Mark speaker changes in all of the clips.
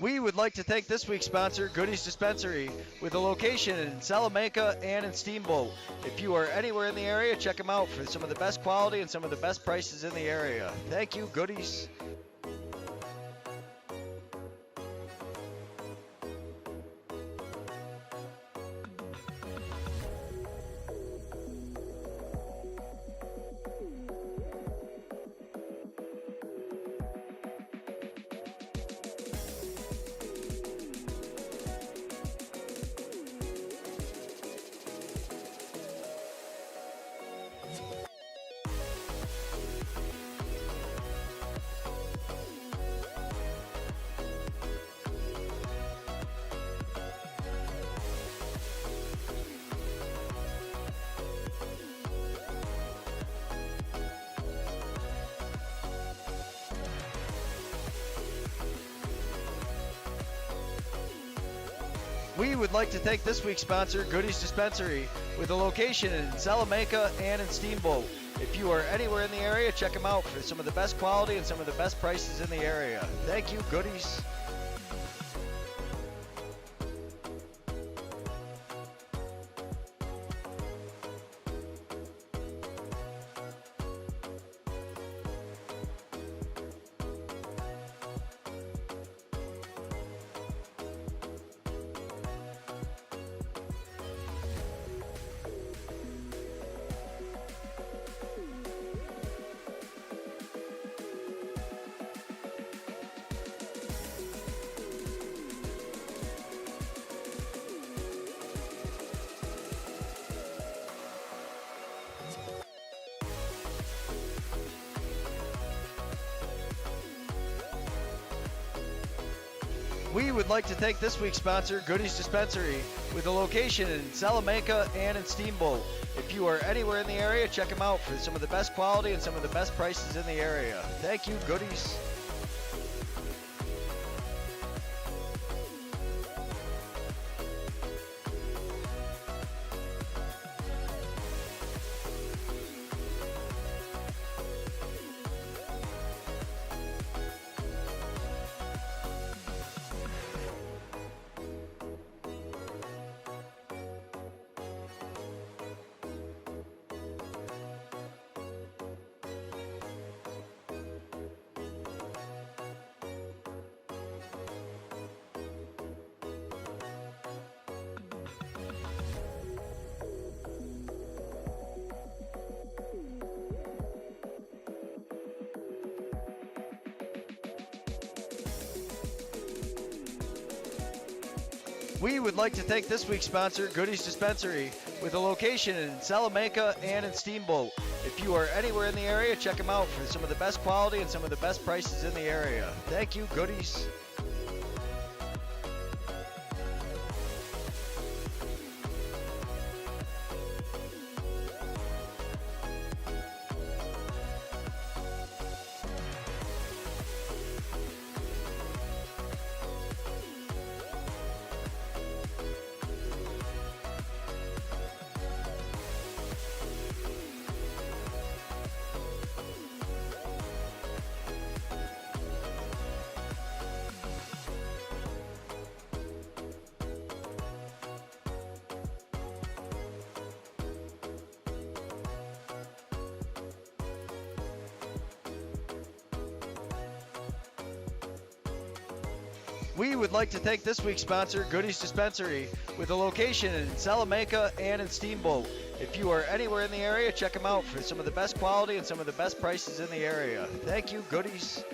Speaker 1: We would like to thank this week's sponsor, Goodies Dispensary, with a location in Salamanca and in Steamboat. If you are anywhere in the area, check them out for some of the best quality and some of the best prices in the area. Thank you, Goodies. We would like to thank this week's sponsor, Goodies Dispensary, with a location in Salamanca and in Steamboat. If you are anywhere in the area, check them out for some of the best quality and some of the best prices in the area. Thank you, Goodies. We would like to thank this week's sponsor, Goodies Dispensary, with a location in Salamanca and in Steamboat. If you are anywhere in the area, check them out for some of the best quality and some of the best prices in the area. Thank you, Goodies. We would like to thank this week's sponsor, Goodies Dispensary, with a location in Salamanca and in Steamboat. If you are anywhere in the area, check them out for some of the best quality and some of the best prices in the area. Thank you, Goodies. We would like to thank this week's sponsor, Goodies Dispensary, with a location in Salamanca and in Steamboat. If you are anywhere in the area, check them out for some of the best quality and some of the best prices in the area. Thank you, Goodies.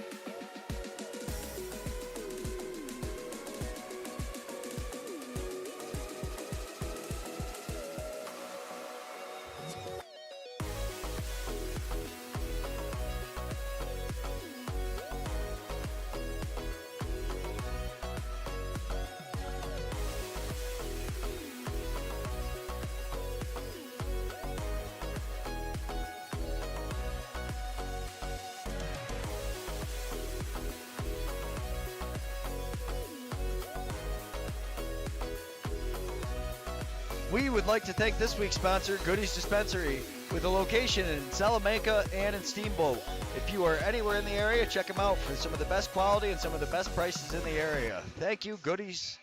Speaker 1: We would like to thank this week's sponsor, Goodies Dispensary, with a location in Salamanca and in Steamboat. If you are anywhere in the area, check them out for some of the best quality and some of the best prices in the area. Thank you, Goodies.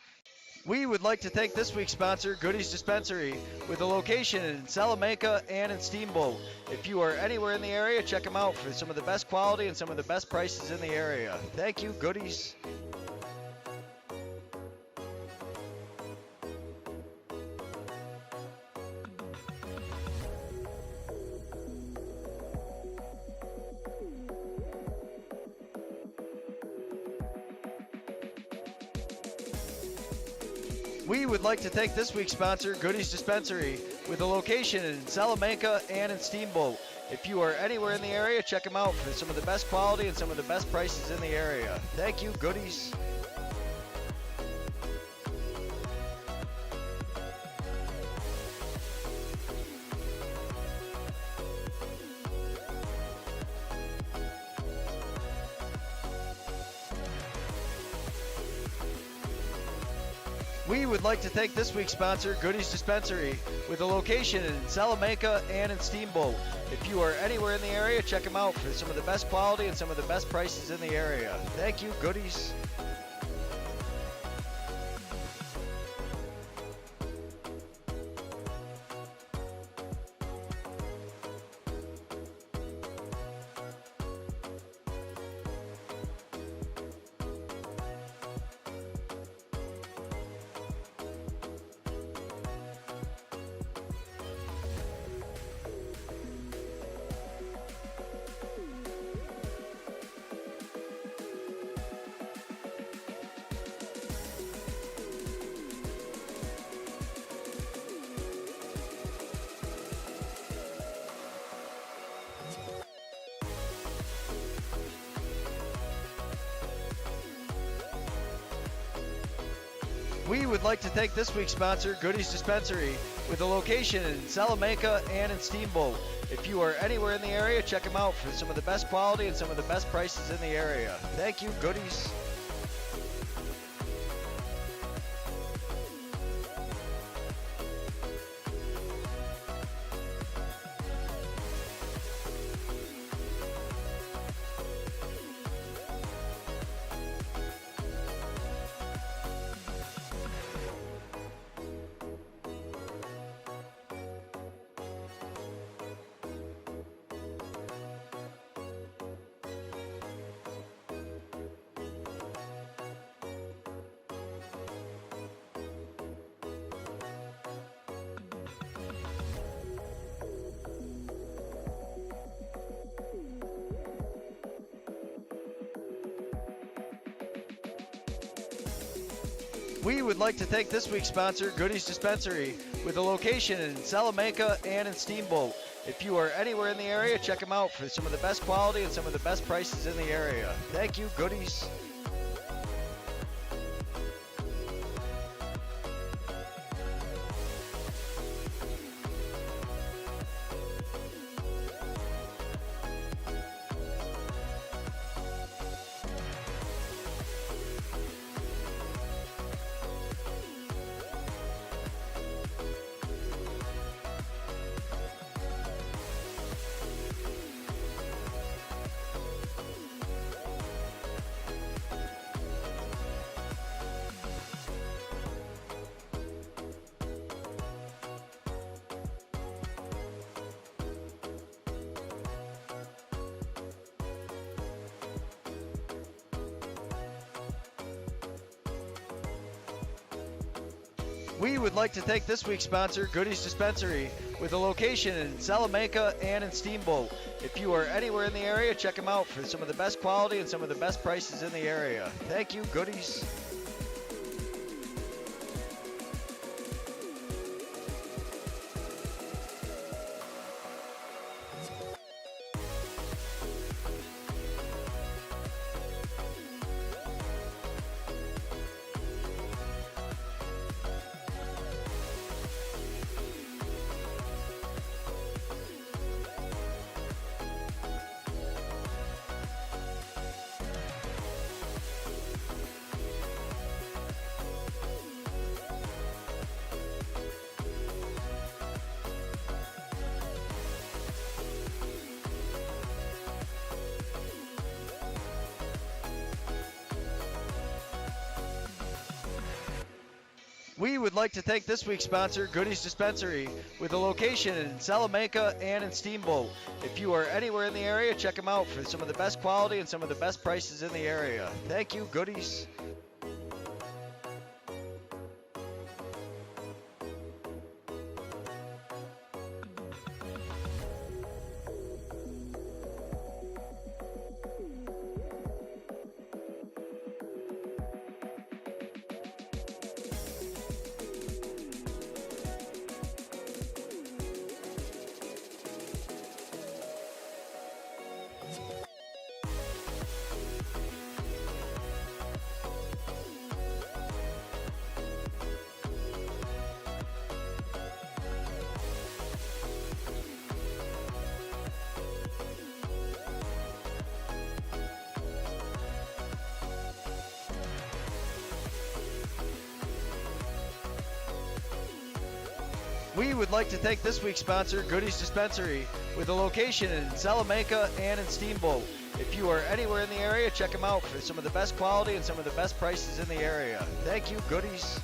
Speaker 1: We would like to thank this week's sponsor, Goodies Dispensary, with a location in Salamanca and in Steamboat. If you are anywhere in the area, check them out for some of the best quality and some of the best prices in the area. Thank you, Goodies. We would like to thank this week's sponsor, Goodies Dispensary, with a location in Salamanca and in Steamboat. If you are anywhere in the area, check them out for some of the best quality and some of the best prices in the area. Thank you, Goodies. We would like to thank this week's sponsor, Goodies Dispensary, with a location in Salamanca and in Steamboat. If you are anywhere in the area, check them out for some of the best quality and some of the best prices in the area. Thank you, Goodies. We would like to thank this week's sponsor, Goodies Dispensary, with a location in Salamanca and in Steamboat. If you are anywhere in the area, check them out for some of the best quality and some of the best prices in the area. Thank you, Goodies. We would like to thank this week's sponsor, Goodies Dispensary, with a location in Salamanca and in Steamboat. If you are anywhere in the area, check them out for some of the best quality and some of the best prices in the area. Thank you, Goodies. We would like to thank this week's sponsor, Goodies Dispensary, with a location in Salamanca and in Steamboat. If you are anywhere in the area, check them out for some of the best quality and some of the best prices in the area. Thank you, Goodies. We would like to thank this week's sponsor, Goodies Dispensary, with a location in Salamanca and in Steamboat. If you are anywhere in the area, check them out for some of the best quality and some of the best prices in the area. Thank you, Goodies. We would like to thank this week's sponsor, Goodies Dispensary, with a location in Salamanca and in Steamboat. If you are anywhere in the area, check them out for some of the best quality and some of the best prices in the area. Thank you, Goodies.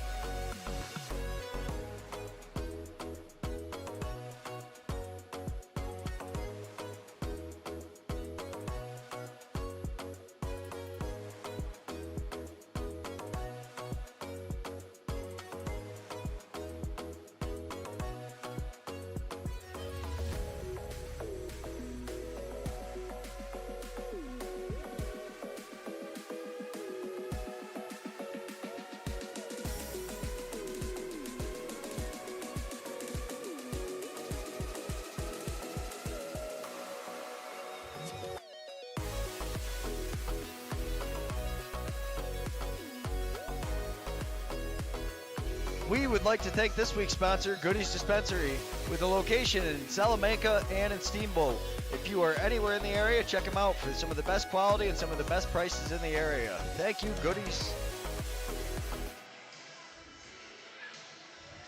Speaker 1: We would like to thank this week's sponsor, Goodies Dispensary, with a location in Salamanca and in Steamboat. If you are anywhere in the area, check them out for some of the best quality and some of the best prices in the area. Thank you, Goodies.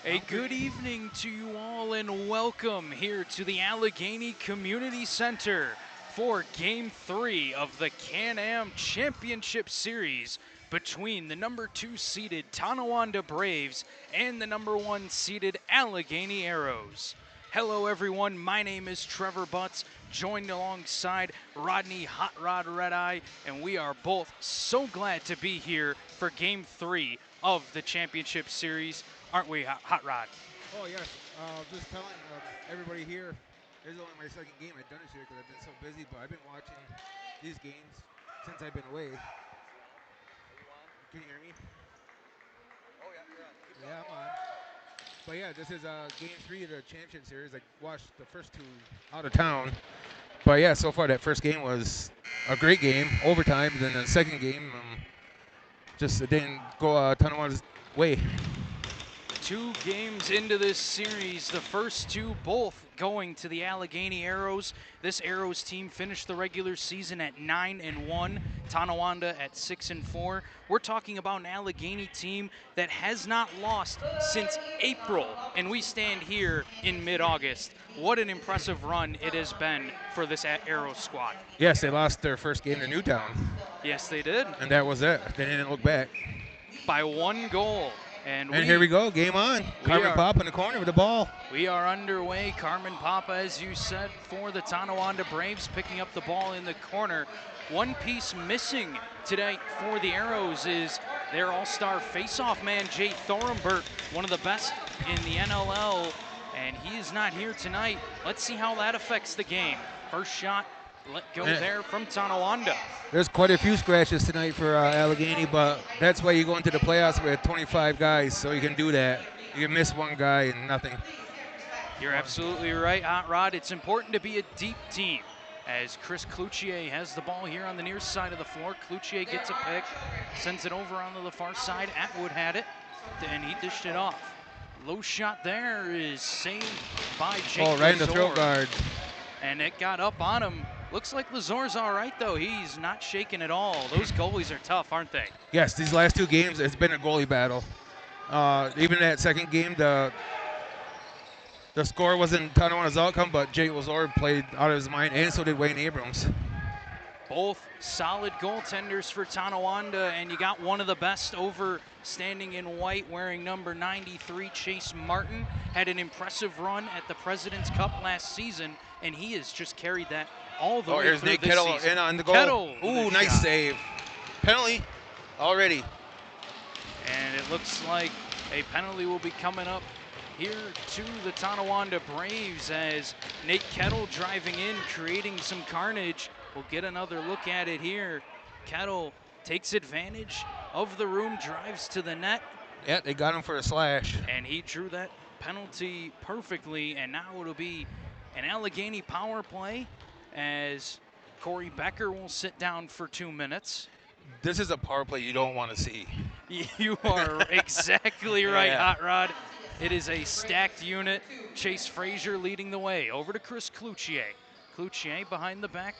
Speaker 2: A good evening to you all and welcome here to the Allegany Community Center for Game 3 of the Can-Am Championship Series between the number 2 seeded Tonawanda Braves and the number 1 seeded Allegany Arrows. Hello everyone, my name is Trevor Butts, joined alongside Rodney Hot Rod Redeye, and we are both so glad to be here for Game 3 of the Championship Series. Aren't we, Hot Rod?
Speaker 3: Oh, yes. Just telling everybody here, this is only my second game I've done this year because I've been so busy, but I've been watching these games since I've been away. Can you hear me?
Speaker 1: Oh, yeah, you're on. Keep
Speaker 3: going. Yeah, I'm on. But yeah, this is Game 3 of the Championship Series. I watched the first two out of town. But yeah, so far that first game was a great game, overtime. Then the second game, just it didn't go Tonawanda's way.
Speaker 2: 2 games into this series, the first 2 both going to the Allegany Arrows. This Arrows team finished the regular season at 9-1, Tonawanda at 6-4. We're talking about an Allegany team that has not lost since April, and we stand here in mid-August. What an impressive run it has been for this Arrows squad.
Speaker 3: Yes, they lost their first game to Newtown.
Speaker 2: Yes, they did.
Speaker 3: And that was it. They didn't look back.
Speaker 2: By 1 goal. And
Speaker 3: here we go, game on. Carmen Papa in the corner with the ball.
Speaker 2: We are underway. Carmen Papa, as you said, for the Tonawanda Braves, picking up the ball in the corner. One piece missing today for the Arrows is their all-star face-off man, Jay Thorenberg, one of the best in the NLL, and he is not here tonight. Let's see how that affects the game. First shot, let go there from Tonawanda.
Speaker 3: There's quite a few scratches tonight for Allegany, but that's why you go into the playoffs with 25 guys, so you can do that. You can miss one guy and nothing.
Speaker 2: You're absolutely right, Hot Rod. It's important to be a deep team. As Chris Cloutier has the ball here on the near side of the floor. Cloutier gets a pick, sends it over onto the far side. Atwood had it, and he dished it off. Low shot there is saved by Jake
Speaker 3: right in the
Speaker 2: Lazor.
Speaker 3: throat guard.
Speaker 2: And it got up on him. Looks like Lazor's all right, though. He's not shaking at all. Those goalies are tough, aren't they?
Speaker 3: Yes, these last 2 games, it's been a goalie battle. Even that second game, the score wasn't Tonawanda's outcome, but Jake Lazor played out of his mind, and so did Wayne Abrams.
Speaker 2: Both solid goaltenders for Tonawanda, and you got one of the best over standing in white wearing number 93, Chase Martin. Had an impressive run at the President's Cup last season, and he has just carried that all the way
Speaker 3: Here's
Speaker 2: through
Speaker 3: Nate
Speaker 2: this
Speaker 3: Kettle
Speaker 2: season.
Speaker 3: in on the goal.
Speaker 2: Kettle
Speaker 3: Ooh,
Speaker 2: with a
Speaker 3: nice
Speaker 2: shot.
Speaker 3: save. Penalty already.
Speaker 2: And it looks like a penalty will be coming up here to the Tonawanda Braves as Nate Kettle driving in, creating some carnage. We'll get another look at it here. Kettle takes advantage of the room, drives to the net.
Speaker 3: Yeah, they got him for a slash.
Speaker 2: And he drew that penalty perfectly, and now it'll be an Allegany power play as Corey Becker will sit down for 2 minutes.
Speaker 3: This is a power play you don't want to see.
Speaker 2: You are exactly right,
Speaker 3: Yeah.
Speaker 2: Hot Rod. It is a stacked unit. Chase Frazier leading the way. Over to Chris Cloutier. Cloutier behind the back.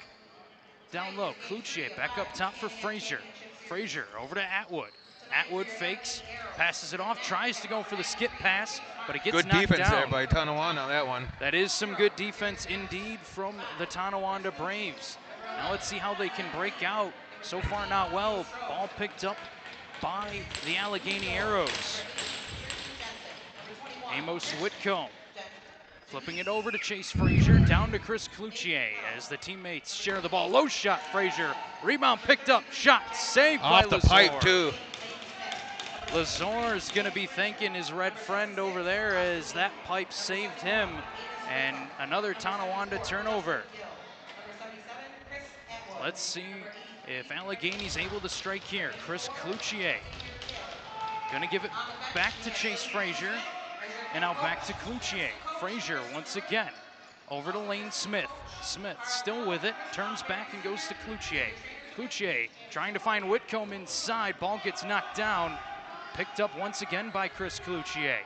Speaker 2: Down low. Cloutier back up top for Frazier. Frazier over to Atwood. Atwood fakes, passes it off, tries to go for the skip pass, but it gets
Speaker 3: Good
Speaker 2: knocked
Speaker 3: defense
Speaker 2: down.
Speaker 3: there by Tonawanda on that one.
Speaker 2: That is some good defense indeed from the Tonawanda Braves. Now let's see how they can break out. So far not well. Ball picked up by the Allegany Arrows. Amos Whitcomb flipping it over to Chase Frazier, down to Chris Cloutier as the teammates share the ball. Low shot, Frazier. Rebound picked up, shot saved by
Speaker 3: Off the
Speaker 2: Lazor.
Speaker 3: pipe too.
Speaker 2: Lazor is going to be thanking his red friend over there as that pipe saved him. And another Tonawanda turnover. Let's see if Allegany's able to strike here. Chris Cloutier going to give it back to Chase Frazier. And now back to Cloutier. Frazier once again over to Lane Smith. Smith still with it, turns back and goes to Cloutier. Cloutier trying to find Whitcomb inside. Ball gets knocked down. Picked up once again by Chris Cloutier.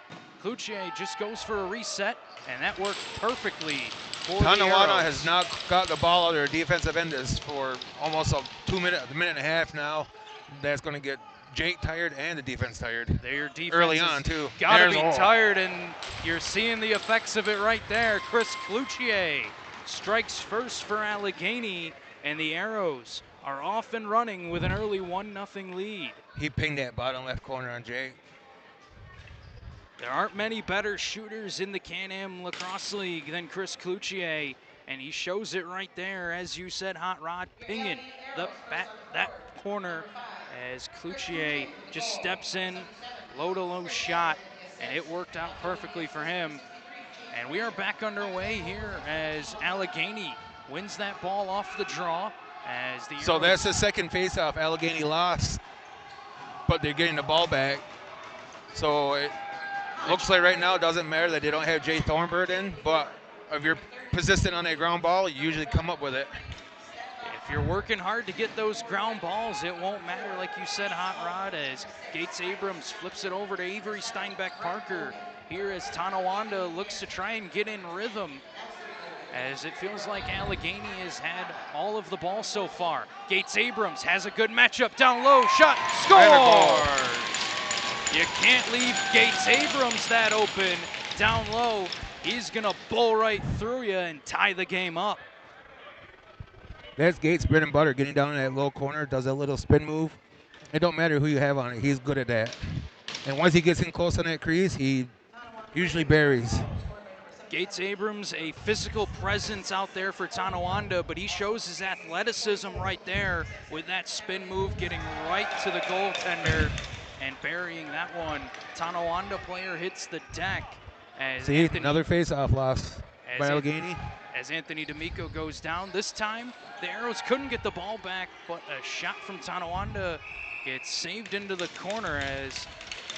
Speaker 2: Cloutier just goes for a reset, and that worked perfectly for the
Speaker 3: Tonawanda
Speaker 2: Arrows.
Speaker 3: has not got the ball out of their defensive end for almost a minute and a half now. That's going to get Jake tired and the defense tired.
Speaker 2: Their defense
Speaker 3: Early on, too.
Speaker 2: Gotta
Speaker 3: There's
Speaker 2: be
Speaker 3: a hole.
Speaker 2: tired, and you're seeing the effects of it right there. Chris Cloutier strikes first for Allegany, and the Arrows are off and running with an early 1-0 lead.
Speaker 3: He pinged that bottom left corner on Jake.
Speaker 2: There aren't many better shooters in the Can-Am Lacrosse League than Chris Cloutier, and he shows it right there, as you said, Hot Rod, pinging that corner as Cloutier just steps in, low-to-low shot, and it worked out perfectly for him. And we are back underway here as Allegany wins that ball off the draw.
Speaker 3: So that's the second faceoff Allegany lost, but they're getting the ball back. So it looks like right now it doesn't matter that they don't have Jay Thornbird in, but if you're persistent on that ground ball, you usually come up with it.
Speaker 2: If you're working hard to get those ground balls, it won't matter, like you said, Hot Rod, as Gates Abrams flips it over to Avery Steinbeck Parker here as Tonawanda looks to try and get in rhythm, as it feels like Allegany has had all of the ball so far. Gates Abrams has a good matchup down low, shot, scores! You can't leave Gates Abrams that open down low. He's gonna bowl right through you and tie the game up.
Speaker 3: That's Gates' bread and butter, getting down in that low corner, does a little spin move. It don't matter who you have on it, he's good at that. And once he gets in close on that crease, he usually buries.
Speaker 2: Gates Abrams, a physical presence out there for Tonawanda, but he shows his athleticism right there with that spin move, getting right to the goaltender and burying that one. Tonawanda player hits the deck. As
Speaker 3: Another face-off loss by Allegany.
Speaker 2: As Anthony D'Amico goes down. This time, the Arrows couldn't get the ball back, but a shot from Tonawanda gets saved into the corner, as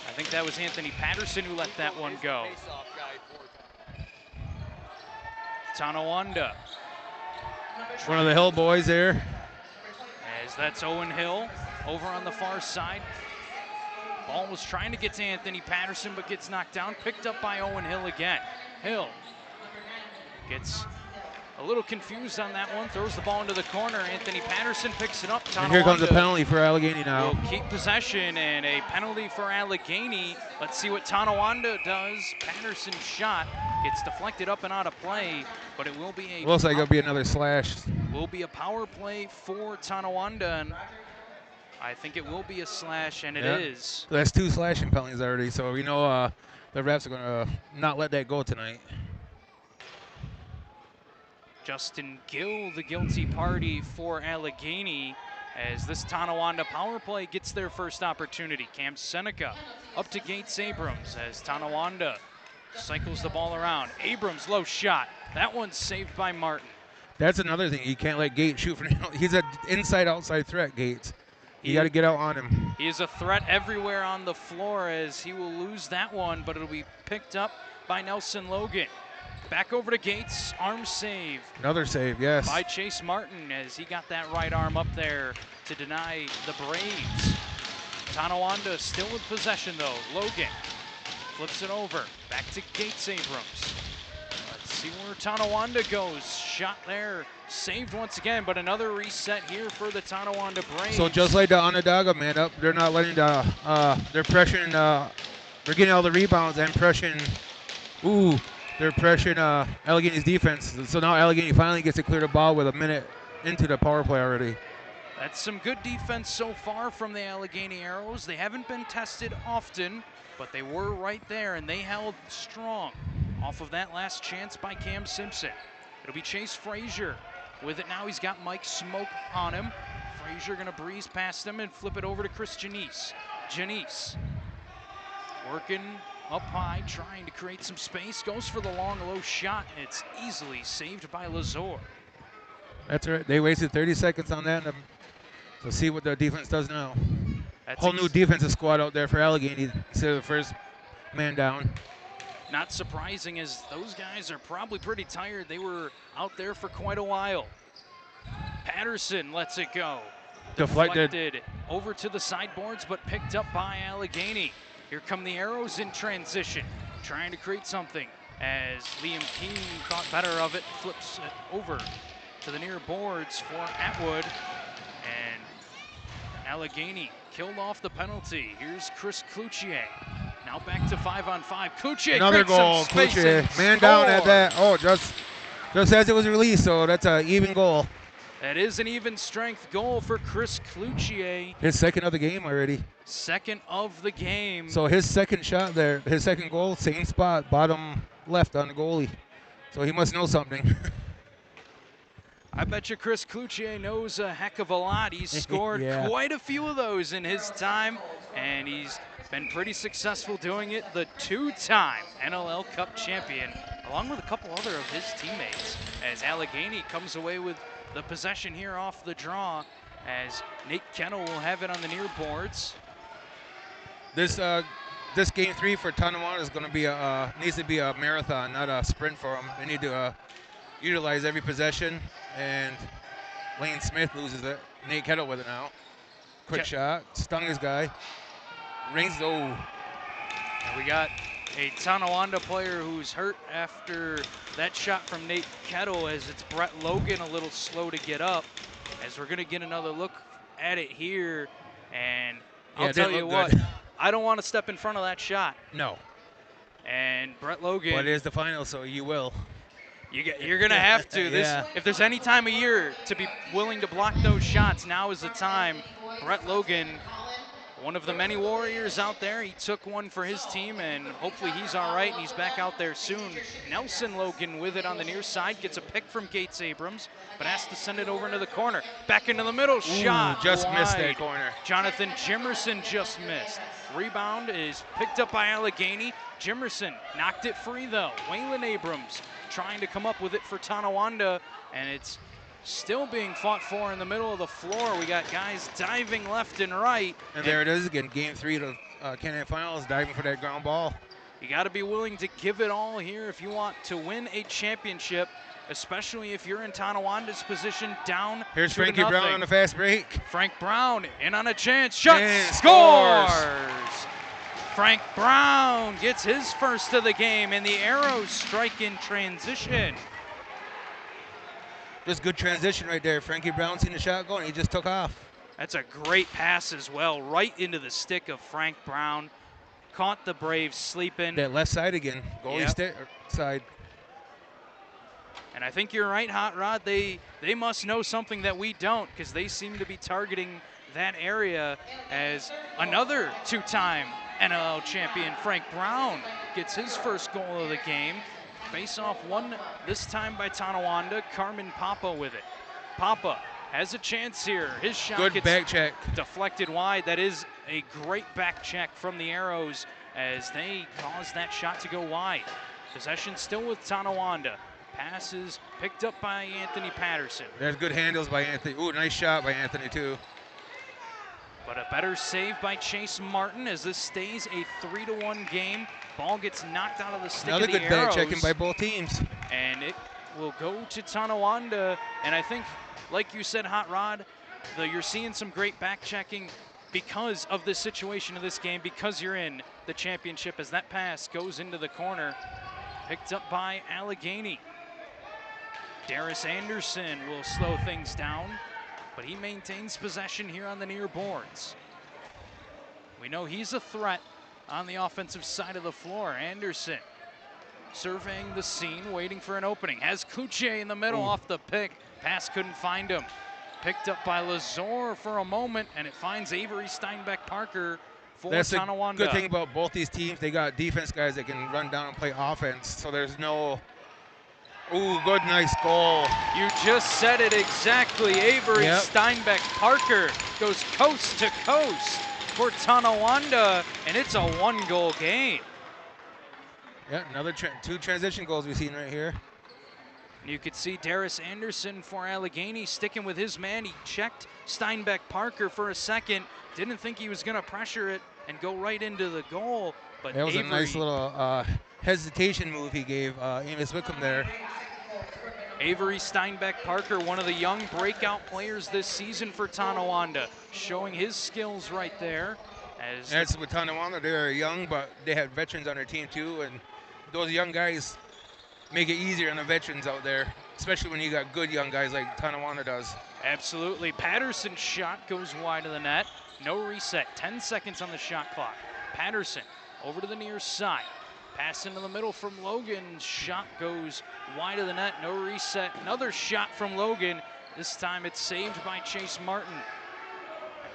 Speaker 2: I think that was Anthony Patterson who let that one go. Tonawanda.
Speaker 3: One of the Hill boys there.
Speaker 2: As that's Owen Hill over on the far side. Ball was trying to get to Anthony Patterson, but gets knocked down. Picked up by Owen Hill again. Hill gets a little confused on that one. Throws the ball into the corner. Anthony Patterson picks it up.
Speaker 3: And here comes a penalty for Allegany now.
Speaker 2: Will keep possession, and a penalty for Allegany. Let's see what Tonawanda does. Patterson's shot Gets deflected up and out of play, but it will be
Speaker 3: Looks like it'll be another slash.
Speaker 2: a power play for Tonawanda, and I think it will be a slash, and it is.
Speaker 3: That's 2 slashing penalties already, so we know the refs are going to not let that go tonight.
Speaker 2: Justin Gill, the guilty party for Allegany, as this Tonawanda power play gets their first opportunity. Cam Seneca up to Gates Abrams as Tonawanda cycles the ball around. Abrams, low shot. That one's saved by Martin.
Speaker 3: That's another thing. You can't let Gates shoot from. He's an inside-outside threat, Gates. You got to get out on him.
Speaker 2: He is a threat everywhere on the floor, as he will lose that one, but it'll be picked up by Nelson Logan. Back over to Gates, arm save.
Speaker 3: Another save, yes.
Speaker 2: By Chase Martin, as he got that right arm up there to deny the Braves. Tonawanda still with possession though. Logan flips it over, back to Gates Abrams. Let's see where Tonawanda goes. Shot there, saved once again, but another reset here for the Tonawanda Braves.
Speaker 3: So just like the Onondaga man up, they're not letting the, they're pressuring, they're getting all the rebounds and pressuring, they're pressuring Allegany's defense. So now Allegany finally gets to clear the ball with a minute into the power play already.
Speaker 2: That's some good defense so far from the Allegany Arrows. They haven't been tested often, but they were right there, and they held strong off of that last chance by Cam Simpson. It'll be Chase Frazier with it now. He's got Mike Smoke on him. Frazier gonna breeze past him and flip it over to Chris Janice. Janice working up high, trying to create some space, goes for the long, low shot. It's easily saved by Lazor.
Speaker 3: That's right. They wasted 30 seconds on that. So see what the defense does now. Whole new defensive squad out there for Allegany instead of the first man down.
Speaker 2: Not surprising, as those guys are probably pretty tired. They were out there for quite a while. Patterson lets it go. Deflected over to the sideboards, but picked up by Allegany. Here come the Arrows in transition, trying to create something as Liam King caught better of it, flips it over to the near boards for Atwood, and Allegany killed off the penalty. Here's Chris Cloutier. Now back to 5-on-5. Cloutier,
Speaker 3: another goal. Cloutier, man down at that. Oh, just as it was released, so that's an even goal.
Speaker 2: That is an even strength goal for Chris Cloutier.
Speaker 3: His second of the game already.
Speaker 2: Second of the game.
Speaker 3: So his second shot there, his second goal, same spot, bottom left on the goalie. So he must know something.
Speaker 2: I bet you Chris Cloutier knows a heck of a lot. He's scored quite a few of those in his time, and he's been pretty successful doing it. The 2-time NLL Cup champion, along with a couple other of his teammates, as Allegany comes away with the possession here off the draw, as Nate Kettle will have it on the near boards.
Speaker 3: This game 3 for Tonawanda is going to be needs to be a marathon, not a sprint for them. They need to utilize every possession, and Lane Smith loses it. Nate Kettle with it now. Quick shot, stung his guy. Rings,
Speaker 2: And we got a Tonawanda player who's hurt after that shot from Nate Kettle, as it's Brett Logan a little slow to get up, as we're going to get another look at it here. And I'll tell you what, I don't want to step in front of that shot.
Speaker 3: No.
Speaker 2: And Brett Logan.
Speaker 3: But it is the final, so you will.
Speaker 2: You're going to have to. If there's any time of year to be willing to block those shots, now is the time. Brett Logan, one of the many warriors out there. He took one for his team, and hopefully he's all right, and he's back out there soon. Nelson Logan with it on the near side, gets a pick from Gates Abrams, but has to send it over into the corner. Back into the middle, shot
Speaker 3: just
Speaker 2: wide.
Speaker 3: Missed that corner.
Speaker 2: Jonathan Jimerson just missed. Rebound is picked up by Allegany. Jimerson knocked it free though. Waylon Abrams trying to come up with it for Tonawanda, and it's still being fought for in the middle of the floor. We got guys diving left and right.
Speaker 3: And there it is again, game 3 of the Can-Am Finals, diving for that ground ball.
Speaker 2: You got to be willing to give it all here if you want to win a championship, especially if you're in Tonawanda's position down.
Speaker 3: Here's Frankie Brown on the fast break.
Speaker 2: Frank Brown in on a chance, shot,
Speaker 3: and
Speaker 2: scores! Frank Brown gets his first of the game, and the Arrows strike in transition.
Speaker 3: Just good transition right there. Frankie Brown seen the shot going, he just took off.
Speaker 2: That's a great pass as well, right into the stick of Frank Brown. caught the Braves sleeping.
Speaker 3: That left side again, goalie side.
Speaker 2: And I think you're right, Hot Rod. They must know something that we don't, because they seem to be targeting that area, as another two-time NLL champion, Frank Brown, gets his first goal of the game. Face-off won this time by Tonawanda. Carmen Papa with it. Papa has a chance here. His shot
Speaker 3: Good back check.
Speaker 2: deflected wide. That is a great back check from the Arrows as they cause that shot to go wide. Possession still with Tonawanda. Passes picked up by Anthony Patterson.
Speaker 3: There's good handles by Anthony. Ooh, nice shot by Anthony too.
Speaker 2: But a better save by Chase Martin as this stays a 3-1 game. Ball gets knocked out of the stick
Speaker 3: Another
Speaker 2: of the
Speaker 3: good back
Speaker 2: Arrows,
Speaker 3: checking by both teams.
Speaker 2: and it will go to Tonawanda. And I think, like you said, Hot Rod, you're seeing some great back checking because of the situation of this game, because you're in the championship, as that pass goes into the corner, picked up by Allegany. Darius Anderson will slow things down, but he maintains possession here on the near boards. We know he's a threat on the offensive side of the floor. Anderson surveying the scene, waiting for an opening. Has Cloutier in the middle off the pick. Pass couldn't find him. Picked up by Lazor for a moment, and it finds Avery Steinbeck Parker for Tonawanda.
Speaker 3: That's the good thing about both these teams. They got defense guys that can run down and play offense, so there's no... Ooh, good, nice goal.
Speaker 2: You just said it exactly. Avery Steinbeck Parker goes coast to coast for Tonawanda, and it's a one-goal game.
Speaker 3: Yeah, another two transition goals we've seen right here.
Speaker 2: You could see Darius Anderson for Allegany sticking with his man. He checked Steinbeck Parker for a second. Didn't think he was going to pressure it and go right into the goal. But
Speaker 3: that was
Speaker 2: Avery,
Speaker 3: a nice little hesitation move he gave Amos Wickham there.
Speaker 2: Avery Steinbeck Parker, one of the young breakout players this season for Tonawanda, showing his skills right there.
Speaker 3: That's with Tonawanda. They're young, but they have veterans on their team too, and those young guys make it easier on the veterans out there, especially when you got good young guys like Tonawanda does.
Speaker 2: Absolutely. Patterson's shot goes wide of the net. No reset. 10 seconds on the shot clock. Patterson over to the near side. Pass into the middle from Logan. Shot goes wide of the net. No reset. Another shot from Logan. This time it's saved by Chase Martin.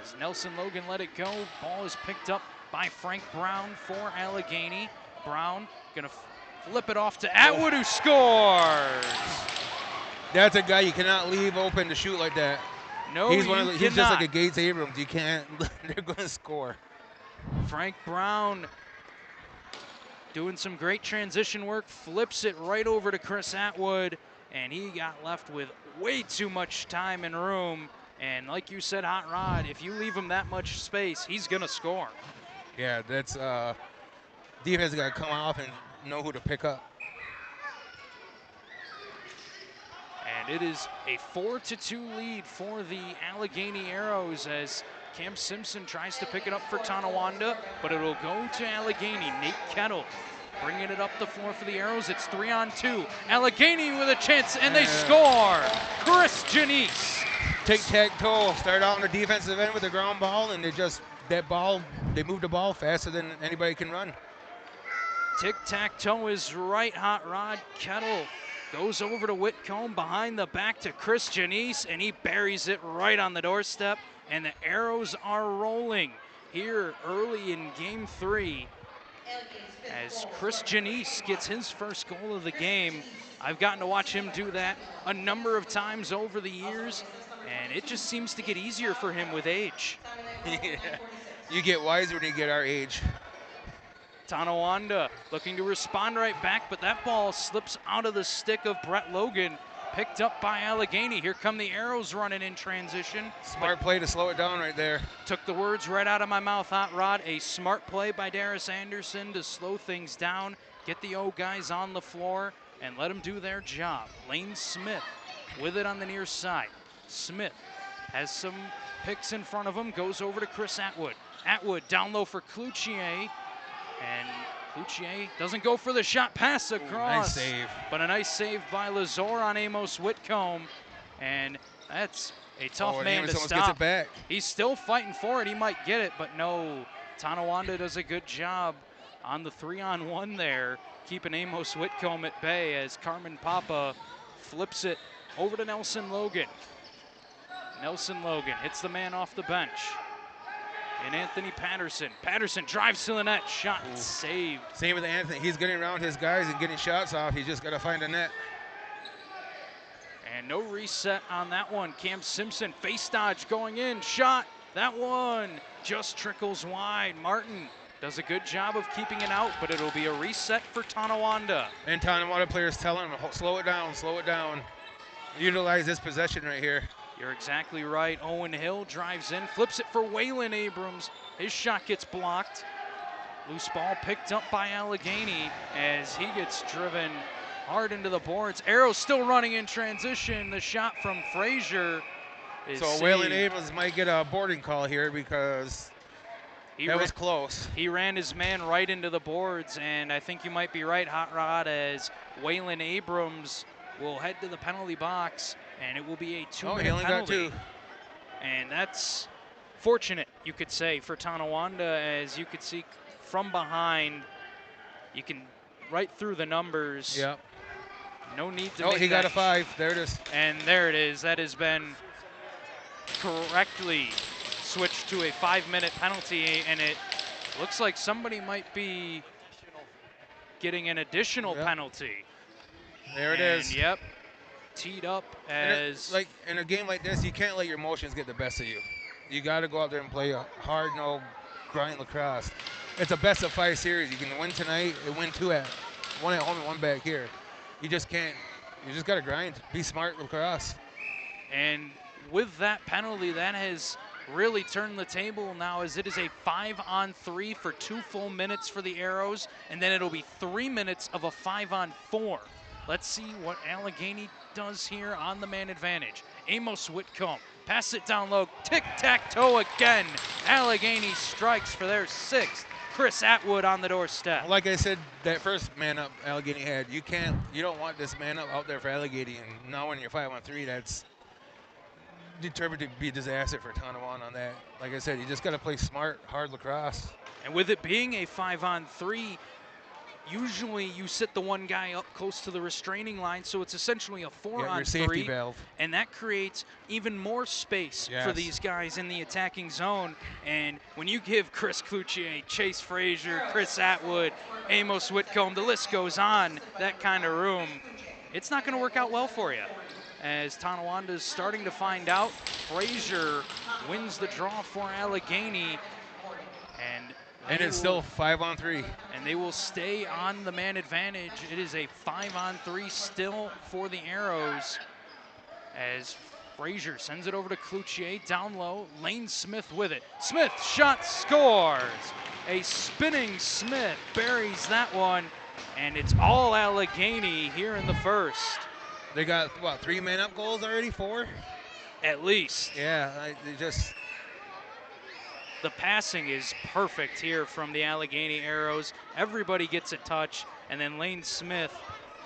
Speaker 2: As Nelson Logan let it go, ball is picked up by Frank Brown for Allegany. Brown gonna flip it off to Atwood, who scores.
Speaker 3: That's a guy you cannot leave open to shoot like that.
Speaker 2: No,
Speaker 3: he's
Speaker 2: he's
Speaker 3: just like a Gates Abrams. You can't. They're gonna score.
Speaker 2: Frank Brown doing some great transition work, flips it right over to Chris Atwood, and he got left with way too much time and room. And like you said, Hot Rod, if you leave him that much space, he's gonna score.
Speaker 3: Yeah, that's defense got to come off and know who to pick up.
Speaker 2: And it is a 4-2 lead for the Allegany Arrows as Cam Simpson tries to pick it up for Tonawanda, but it'll go to Allegany. Nate Kettle bringing it up the floor for the Arrows. It's 3-on-2. Allegany with a chance, and they score. Chris Janice.
Speaker 3: Tic-tac-toe. Start out on the defensive end with the ground ball, and they move the ball faster than anybody can run.
Speaker 2: Tic-tac-toe is right, Hot Rod. Kettle goes over to Whitcomb, behind the back to Chris Janice, and he buries it right on the doorstep. And the Arrows are rolling here early in Game 3 as Chris Janice gets his first goal of the game. I've gotten to watch him do that a number of times over the years, and it just seems to get easier for him with age.
Speaker 3: Yeah. You get wiser when you get our age.
Speaker 2: Tonawanda looking to respond right back, but that ball slips out of the stick of Brett Logan. Picked up by Allegany. Here come the Arrows running in transition.
Speaker 3: Smart play to slow it down right there.
Speaker 2: Took the words right out of my mouth, Hot Rod. A smart play by Darius Anderson to slow things down, get the O guys on the floor, and let them do their job. Lane Smith with it on the near side. Smith has some picks in front of him, goes over to Chris Atwood. Atwood down low for Cloutier, and Cloutier doesn't go for the shot, pass across.
Speaker 3: Nice save.
Speaker 2: But a nice save by Lazor on Amos Whitcomb. And that's a tough man to stop.
Speaker 3: Gets it back.
Speaker 2: He's still fighting for it. He might get it, but no. Tonawanda does a good job on the 3-on-1 there, keeping Amos Whitcomb at bay as Carmen Papa flips it over to Nelson Logan. Nelson Logan hits the man off the bench. And Anthony Patterson. Patterson drives to the net, shot saved.
Speaker 3: Same with Anthony. He's getting around his guys and getting shots off. He's just got to find a net.
Speaker 2: And no reset on that one. Cam Simpson, face dodge going in, shot. That one just trickles wide. Martin does a good job of keeping it out, but it'll be a reset for Tonawanda.
Speaker 3: And Tonawanda players telling him, slow it down, slow it down. Utilize this possession right here.
Speaker 2: You're exactly right. Owen Hill drives in, flips it for Waylon Abrams. His shot gets blocked. Loose ball picked up by Allegany as he gets driven hard into the boards. Arrows still running in transition. The shot from Frazier is
Speaker 3: So Waylon Abrams might get a boarding call here because that was close.
Speaker 2: He ran his man right into the boards, and I think you might be right, Hot Rod, as Waylon Abrams will head to the penalty box, and it will be a 2-minute
Speaker 3: he only
Speaker 2: penalty.
Speaker 3: got 2.
Speaker 2: And that's fortunate, you could say, for Tonawanda, as you could see from behind. You can right through the numbers.
Speaker 3: Yep.
Speaker 2: No need to
Speaker 3: Oh,
Speaker 2: make
Speaker 3: he
Speaker 2: that
Speaker 3: got a 5. There it is.
Speaker 2: And there it is. That has been correctly switched to a 5-minute penalty, and it looks like somebody might be getting an additional penalty.
Speaker 3: There it is.
Speaker 2: Yep, teed up as...
Speaker 3: Like in a game like this, you can't let your emotions get the best of you. You got to go out there and play a hard, no grind lacrosse. It's a best of 5 series. You can win tonight and win 2 at 1 at home and 1 back here. You just can't. You just got to grind. Be smart lacrosse.
Speaker 2: And with that penalty, that has really turned the table now, as it is a 5-on-3 for 2 full minutes for the Arrows, and then it'll be 3 minutes of a 5-on-4. Let's see what Allegany does here on the man advantage. Amos Whitcomb, pass it down low, tic-tac-toe again. Allegany strikes for their 6th. Chris Atwood on the doorstep.
Speaker 3: Like I said, that first man up Allegany had, you don't want this man up out there for Allegany, and now when you're 5-on-3, that's determined to be a disaster for Tonawanda on that. Like I said, you just got to play smart, hard lacrosse.
Speaker 2: And with it being a 5-on-3, usually you sit the one guy up close to the restraining line, so it's essentially a 4-on-3.
Speaker 3: Your safety valve.
Speaker 2: And that creates even more space for these guys in the attacking zone. And when you give Chris Cloutier, Chase Frazier, Chris Atwood, Amos Whitcomb, the list goes on, that kind of room, it's not going to work out well for you. As Tonawanda is starting to find out, Frazier wins the draw for Allegany.
Speaker 3: And it's still 5-on-3.
Speaker 2: And they will stay on the man advantage. It is a 5-on-3 still for the Arrows, as Frazier sends it over to Cloutier down low. Lane Smith with it. Smith shot scores. A spinning Smith buries that one, and it's all Allegany here in the first.
Speaker 3: They got, what, 3 man-up goals already? 4?
Speaker 2: At least.
Speaker 3: Yeah, they just...
Speaker 2: The passing is perfect here from the Allegany Arrows. Everybody gets a touch, and then Lane Smith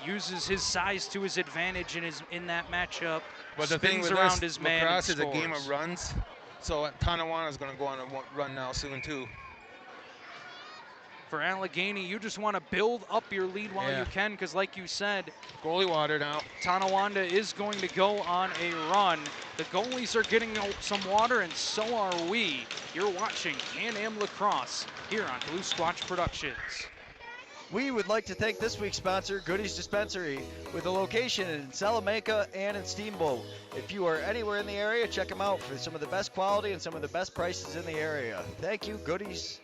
Speaker 2: uses his size to his advantage in that matchup.
Speaker 3: But the thing with
Speaker 2: around
Speaker 3: this,
Speaker 2: his man
Speaker 3: lacrosse
Speaker 2: and
Speaker 3: is a game of runs, so Tonawanda is going to go on a run now soon too.
Speaker 2: For Allegany, you just want to build up your lead while you can, because like you said,
Speaker 3: goalie water now.
Speaker 2: Tonawanda is going to go on a run. The goalies are getting some water, and so are we. You're watching Can-Am Lacrosse here on Blue Squatch Productions.
Speaker 1: We would like to thank this week's sponsor, Goodies Dispensary, with a location in Salamanca and in Steamboat. If you are anywhere in the area, check them out for some of the best quality and some of the best prices in the area. Thank you, Goodies.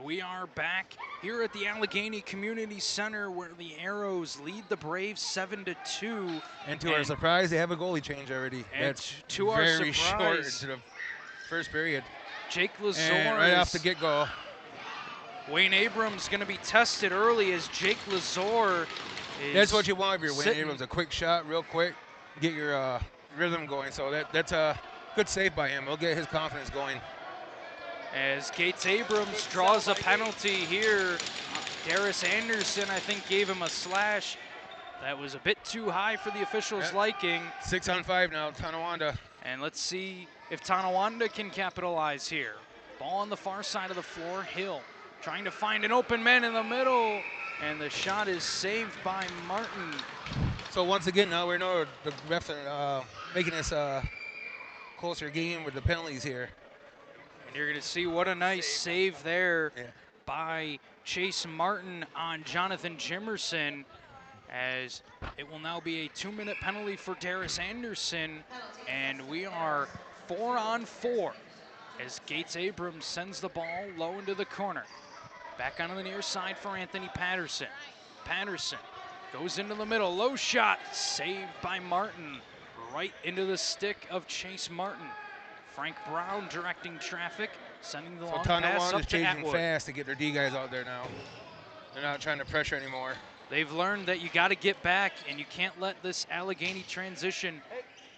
Speaker 2: We are back here at the Allegany Community Center, where the Arrows lead the Braves 7-2.
Speaker 3: And to our surprise, they have a goalie change already. That's
Speaker 2: to our
Speaker 3: very short
Speaker 2: surprise,
Speaker 3: into the first period.
Speaker 2: Jake Lazor,
Speaker 3: and right off the get-go.
Speaker 2: Wayne Abrams going to be tested early, as Jake Lazor is
Speaker 3: That's what you want if you're Wayne
Speaker 2: sitting.
Speaker 3: Abrams, a quick shot, real quick, get your rhythm going. So that's a good save by him. He'll get his confidence going.
Speaker 2: As Gates Abrams draws a penalty here. Darius Anderson, I think, gave him a slash. That was a bit too high for the officials'
Speaker 3: Yep.
Speaker 2: liking.
Speaker 3: 6 on 5 now, Tonawanda.
Speaker 2: And let's see if Tonawanda can capitalize here. Ball on the far side of the floor. Hill trying to find an open man in the middle. And the shot is saved by Martin.
Speaker 3: So once again, now we know the refs are making this closer game with the penalties here.
Speaker 2: And you're going to see what a nice save there by Chase Martin on Jonathan Jimerson, as it will now be a 2-minute penalty for Darius Anderson, and we are 4 on 4 as Gates Abrams sends the ball low into the corner. Back onto the near side for Anthony Patterson. Patterson goes into the middle, low shot, saved by Martin, right into the stick of Chase Martin. Frank Brown directing traffic, sending the long pass up
Speaker 3: Tonawanda's
Speaker 2: to
Speaker 3: changing
Speaker 2: Atwood.
Speaker 3: fast to get their D guys out there now. They're not trying to pressure anymore.
Speaker 2: They've learned that you got to get back, and you can't let this Allegany transition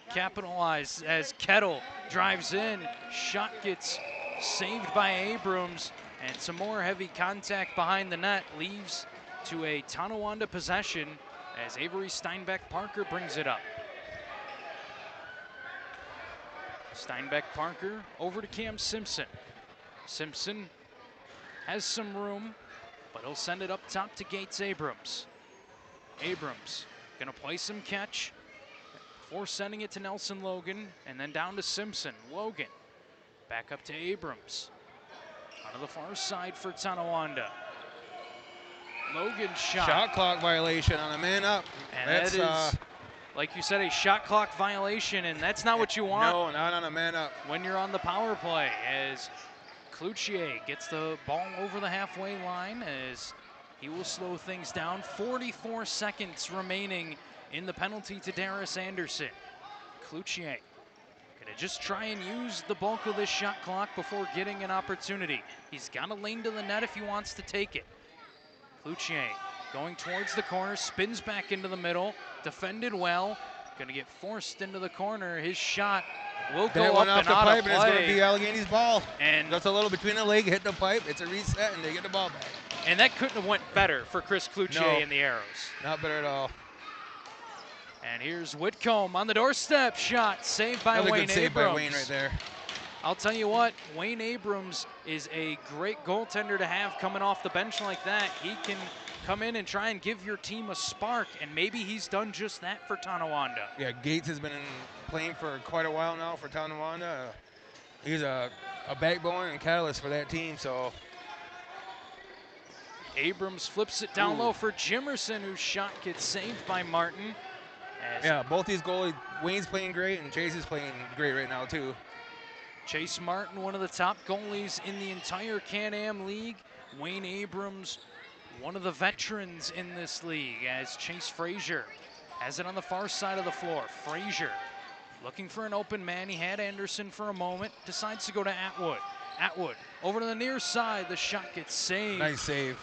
Speaker 2: capitalize as Kettle drives in. Shot gets saved by Abrams, and some more heavy contact behind the net leaves to a Tonawanda possession as Avery Steinbeck-Parker brings it up. Steinbeck-Parker over to Cam Simpson. Simpson has some room, but he'll send it up top to Gates Abrams. Abrams gonna play some catch before sending it to Nelson Logan, and then down to Simpson. Logan back up to Abrams. Onto the far side for Tonawanda. Logan
Speaker 3: Shot clock violation on a man up.
Speaker 2: And
Speaker 3: That's
Speaker 2: that is, like you said, a shot clock violation, and that's not what you want.
Speaker 3: No, not on a man up.
Speaker 2: When you're on the power play, as Cloutier gets the ball over the halfway line, as he will slow things down. 44 seconds remaining in the penalty to Darius Anderson. Cloutier gonna just try and use the bulk of this shot clock before getting an opportunity. He's got a lane to the net if he wants to take it. Cloutier going towards the corner, spins back into the middle, defended well, gonna get forced into the corner. His shot will go up
Speaker 3: off
Speaker 2: and
Speaker 3: the
Speaker 2: out
Speaker 3: pipe,
Speaker 2: of
Speaker 3: and it's going to
Speaker 2: play.
Speaker 3: be Allegany's ball.
Speaker 2: And
Speaker 3: Just a little between the leg, hit the pipe, it's a reset, and they get the ball back.
Speaker 2: And that couldn't have went better for Chris Cloutier
Speaker 3: No.
Speaker 2: and the Arrows.
Speaker 3: Not better at all.
Speaker 2: And here's Whitcomb on the doorstep, shot saved by
Speaker 3: Another
Speaker 2: Wayne
Speaker 3: good save by
Speaker 2: Abrams.
Speaker 3: Wayne right there.
Speaker 2: I'll tell you what, Wayne Abrams is a great goaltender to have coming off the bench like that. He can come in and try and give your team a spark, and maybe he's done just that for Tonawanda.
Speaker 3: Yeah, Gates has been playing for quite a while now for Tonawanda. He's a backbone and catalyst for that team, so.
Speaker 2: Abrams flips it down low for Jimerson, whose shot gets saved by Martin.
Speaker 3: Yeah, both these goalies, Wayne's playing great and Chase is playing great right now too.
Speaker 2: Chase Martin, one of the top goalies in the entire Can-Am League. Wayne Abrams, one of the veterans in this league, as Chase Frazier has it on the far side of the floor. Frazier looking for an open man. He had Anderson for a moment, decides to go to Atwood. Atwood over to the near side. The shot gets saved.
Speaker 3: Nice save.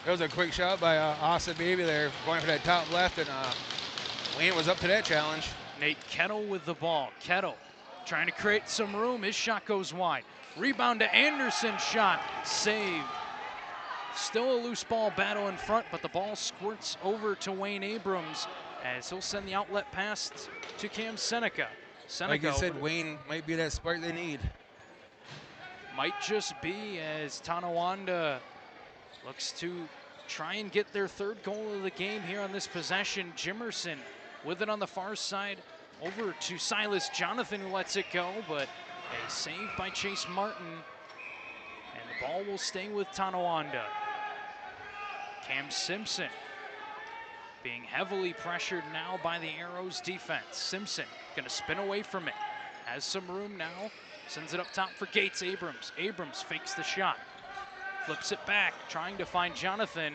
Speaker 3: That was a quick shot by Asa Baby there, going for that top left, and Wayne was up to that challenge.
Speaker 2: Nate Kettle with the ball. Kettle trying to create some room. His shot goes wide. Rebound to Anderson, shot saved. Still a loose ball battle in front, but the ball squirts over to Wayne Abrams as he'll send the outlet pass to Cam Seneca.
Speaker 3: Like you said, Wayne might be that spark they need.
Speaker 2: Might just be, as Tonawanda looks to try and get their third goal of the game here on this possession. Jimerson with it on the far side over to Silas Jonathan, who lets it go, but a save by Chase Martin, and the ball will stay with Tonawanda. Cam Simpson being heavily pressured now by the Arrows defense. Simpson gonna spin away from it, has some room now, sends it up top for Gates Abrams. Abrams fakes the shot, flips it back, trying to find Jonathan,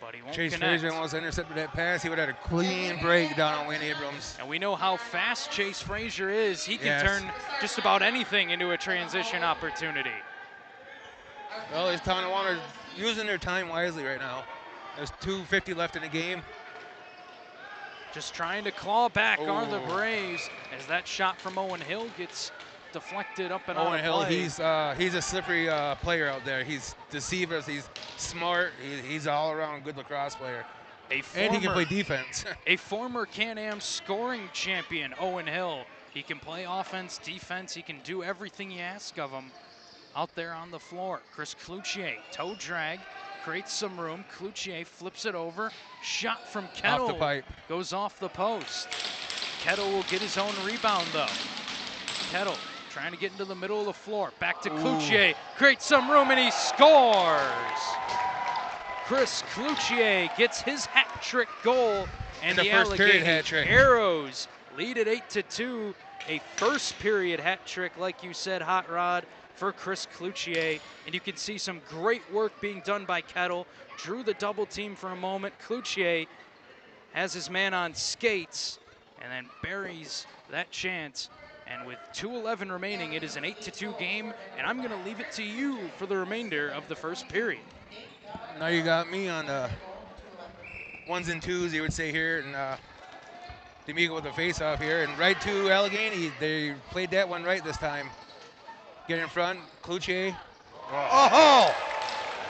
Speaker 2: but he won't
Speaker 3: Chase
Speaker 2: connect.
Speaker 3: Frazier almost intercepted that pass. He would have had a clean break down on Wayne Abrams.
Speaker 2: And we know how fast Chase Frazier is. He can
Speaker 3: Yes.
Speaker 2: turn just about anything into a transition opportunity.
Speaker 3: Well, these Tonawanda using their time wisely right now. There's 2:50 left in the game.
Speaker 2: Just trying to claw back on the Braves as that shot from Owen Hill gets deflected up and out
Speaker 3: Owen
Speaker 2: of
Speaker 3: Hill,
Speaker 2: play.
Speaker 3: he's a slippery player out there. He's deceives us. He's smart. He's an all-around good lacrosse player. And he can play defense.
Speaker 2: A former Can-Am scoring champion, Owen Hill. He can play offense, defense. He can do everything you ask of him out there on the floor. Chris Cloutier, toe drag, creates some room. Cloutier flips it over. Shot from Kettle.
Speaker 3: Off the pipe.
Speaker 2: Goes off the post. Kettle will get his own rebound, though. Kettle trying to get into the middle of the floor. Back to Cloutier. Creates some room, and he scores. Chris Cloutier gets his hat trick goal, and the
Speaker 3: first period
Speaker 2: Allegany
Speaker 3: hat trick.
Speaker 2: Arrows lead at 8-2. A first period hat trick, like you said, Hot Rod, for Chris Cloutier. And you can see some great work being done by Kettle. Drew the double team for a moment. Cloutier has his man on skates and then buries that chance. And with 2:11 remaining, it is an 8-2 game, and I'm going to leave it to you for the remainder of the first period.
Speaker 3: Now you got me on the ones and twos, you would say here, and D'Amico with the face-off here, and right to Allegany. They played that one right this time. Get in front, Cloutier.
Speaker 1: Oh!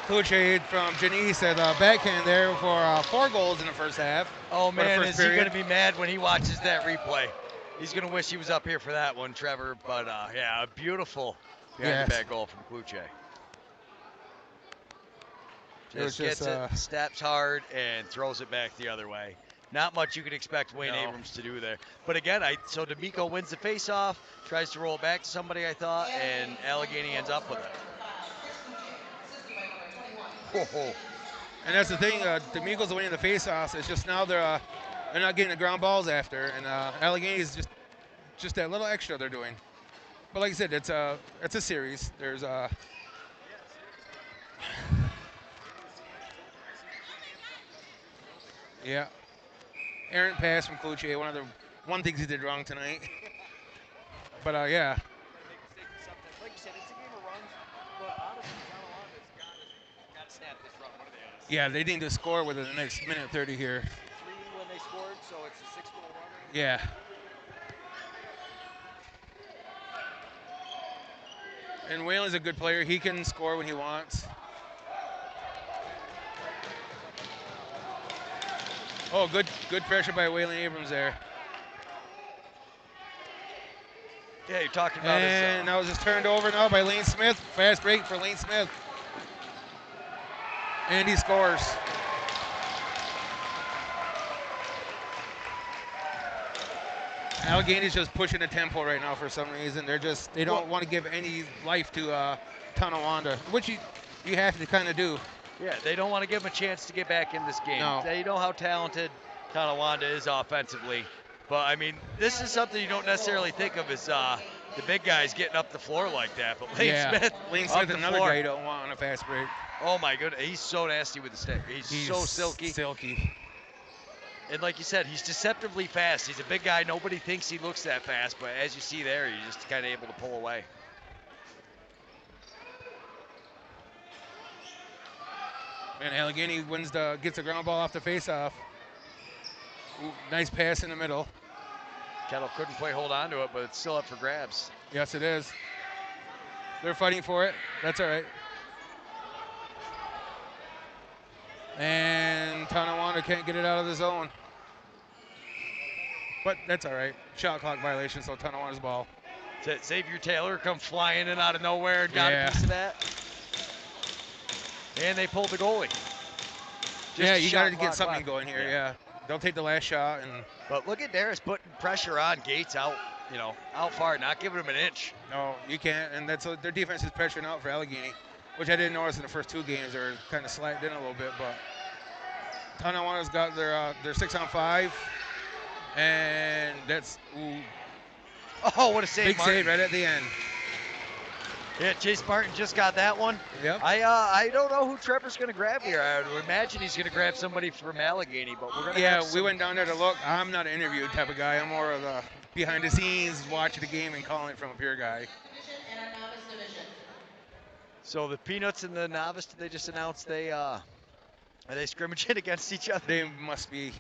Speaker 3: Cloutier from Janice at the backhand there for 4 goals in the first half.
Speaker 1: Oh man,
Speaker 3: first
Speaker 1: is he
Speaker 3: period.
Speaker 1: going to be mad when he watches that replay? He's going to wish he was up here for that one, Trevor. But yeah, a beautiful behind-the-back goal from Cloutier. Just gets it, steps hard, and throws it back the other way. Not much you could expect Wayne Abrams to do there. But again, so D'Amico wins the face-off, tries to roll it back to somebody, I thought, and Allegany ends up with it. Ho-ho.
Speaker 3: And that's the thing, D'Amico's winning the face-offs. It's just now they're not getting the ground balls after, and Allegany is just that little extra they're doing. But like I said, it's a series. There's yeah, errant pass from Cloutier. One things he did wrong tonight. But yeah.
Speaker 1: Like you said, it's a game of runs, but honestly, Tonawanda's got to snap this run. What are they on?
Speaker 3: Yeah, they need to score within the next minute 30 here.
Speaker 1: 3 when they scored, so it's a 6-goal run.
Speaker 3: Yeah. And Whalen's a good player. He can score when he wants. Oh, good pressure by Waylon Abrams there.
Speaker 1: Yeah, you're talking about
Speaker 3: and now it's just turned over now by Lane Smith. Fast break for Lane Smith. And he scores. Allegany's just pushing the tempo right now for some reason. They don't want to give any life to Tonawanda, which you have to kind of do.
Speaker 1: Yeah, they don't want to give him a chance to get back in this game.
Speaker 3: No.
Speaker 1: They know how talented Tonawanda is offensively. But, I mean, this is something you don't necessarily think of as the big guys getting up the floor like that. But Lane Smith,
Speaker 3: another guy you don't want on a fast break.
Speaker 1: Oh, my goodness. He's so nasty with the stick. He's so silky. And like you said, he's deceptively fast. He's a big guy. Nobody thinks he looks that fast. But as you see there, he's just kind of able to pull away.
Speaker 3: And Allegany gets the ground ball off the face-off. Ooh, nice pass in the middle.
Speaker 1: Kettle couldn't quite hold on to it, but it's still up for grabs.
Speaker 3: Yes, it is. They're fighting for it. That's all right. And Tonawanda can't get it out of the zone. But that's all right. Shot clock violation, so Tonawanda's ball.
Speaker 1: Xavier Taylor come flying in out of nowhere and got a piece of that. And they pulled the goalie.
Speaker 3: You got to get something going here, yeah. They'll take the last shot.
Speaker 1: But look at Darius putting pressure on Gates out far, not giving him an inch.
Speaker 3: No, you can't. And their defense is pressuring out for Allegany, which I didn't notice in the first 2 games. They were kind of slacked in a little bit. But Tonawanda's got their 6-on-5. And that's,
Speaker 1: oh, what a save,
Speaker 3: big
Speaker 1: Martin.
Speaker 3: save right at the end.
Speaker 1: Yeah, Chase Martin just got that one.
Speaker 3: Yep.
Speaker 1: I don't know who Trevor's going to grab here. I would imagine he's going to grab somebody from Allegany, but we're going to have
Speaker 3: we went down there to look. I'm not an interview type of guy. I'm more of the behind the scenes, watching the game and calling it from a pure guy.
Speaker 1: So the Peanuts and the Novice, they just announced are they scrimmaging against each other?
Speaker 3: They must be.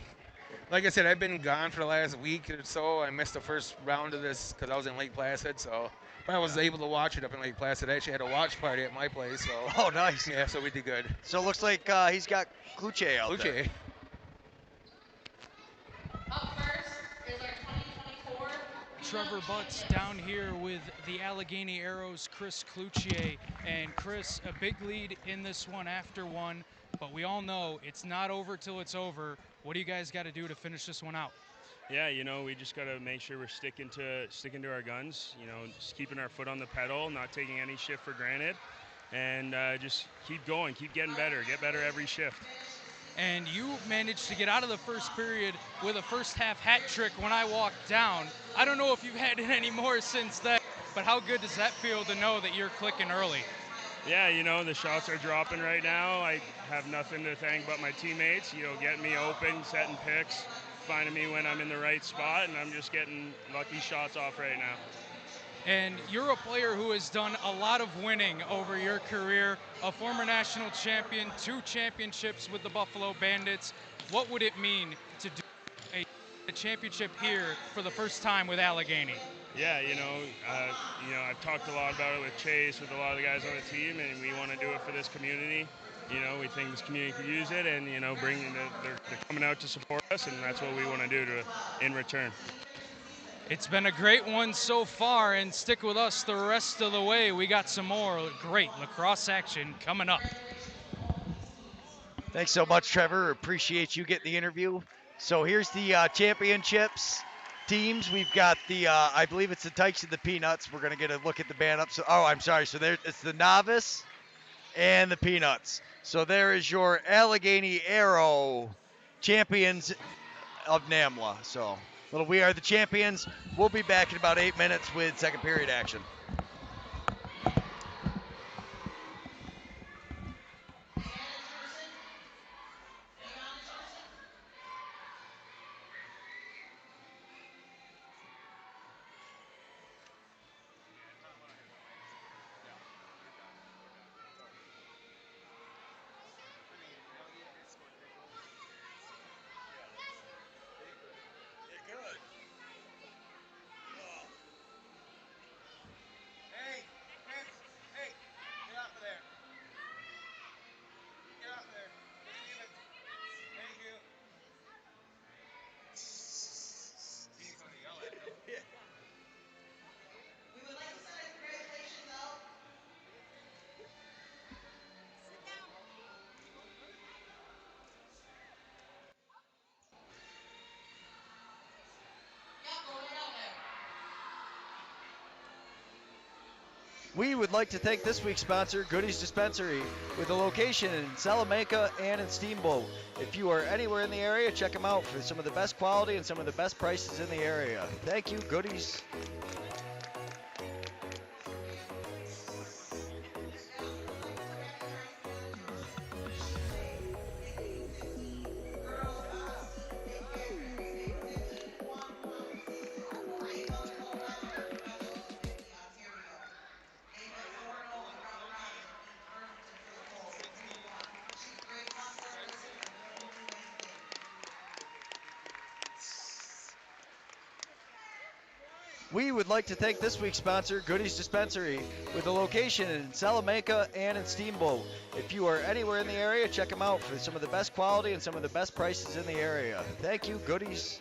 Speaker 3: Like I said, I've been gone for the last week or so. I missed the first round of this because I was in Lake Placid, so I was able to watch it up in Lake Placid. I actually had a watch party at my place. So.
Speaker 1: Oh, nice.
Speaker 3: Yeah, so we did good.
Speaker 1: So it looks like he's got Cloutier out there.
Speaker 2: Trevor Butts down here with the Allegany Arrows' Chris Cloutier. And Chris, a big lead in this one after one, but we all know it's not over till it's over. What do you guys got to do to finish this one out?
Speaker 4: Yeah, we just got to make sure we're sticking to our guns, just keeping our foot on the pedal, not taking any shift for granted, and just keep going, keep getting better, get better every shift.
Speaker 2: And you managed to get out of the first period with a first half hat trick when I walked down. I don't know if you've had it any more since then, but how good does that feel to know that you're clicking early?
Speaker 4: Yeah, the shots are dropping right now. I have nothing to thank but my teammates, getting me open, setting picks, finding me when I'm in the right spot, and I'm just getting lucky shots off right now.
Speaker 2: And you're a player who has done a lot of winning over your career, a former national champion, 2 championships with the Buffalo Bandits. What would it mean to do a championship here for the first time with Allegany?
Speaker 4: Yeah, I've talked a lot about it with Chase, with a lot of the guys on the team, and we want to do it for this community. We think this community could use it, and they're coming out to support us, and that's what we want to do in return.
Speaker 2: It's been a great one so far, and stick with us the rest of the way. We got some more great lacrosse action coming up.
Speaker 1: Thanks so much, Trevor. Appreciate you getting the interview. So here's the championships teams. We've got the, I believe it's the Tykes and the Peanuts. We're going to get a look at the band up. So, I'm sorry. So it's the Novice and the Peanuts. So there is your Allegany Arrow champions of NAMLA. So we are the champions. We'll be back in about 8 minutes with second period action. We would like to thank this week's sponsor, Goodies Dispensary, with a location in Salamanca and in Steamboat. If you are anywhere in the area, check them out for some of the best quality and some of the best prices in the area. Thank you, Goodies. We would like to thank this week's sponsor, Goodies Dispensary, with a location in Salamanca and in Steamboat. If you are anywhere in the area, check them out for some of the best quality and some of the best prices in the area. Thank you, Goodies.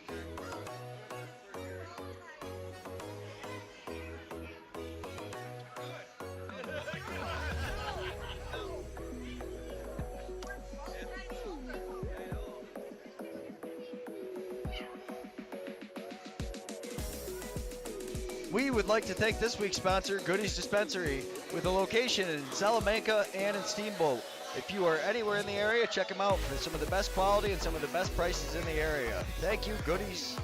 Speaker 1: We would like to thank this week's sponsor, Goodies Dispensary, with a location in Salamanca and in Steamboat. If you are anywhere in the area, check them out for some of the best quality and some of the best prices in the area. Thank you, Goodies.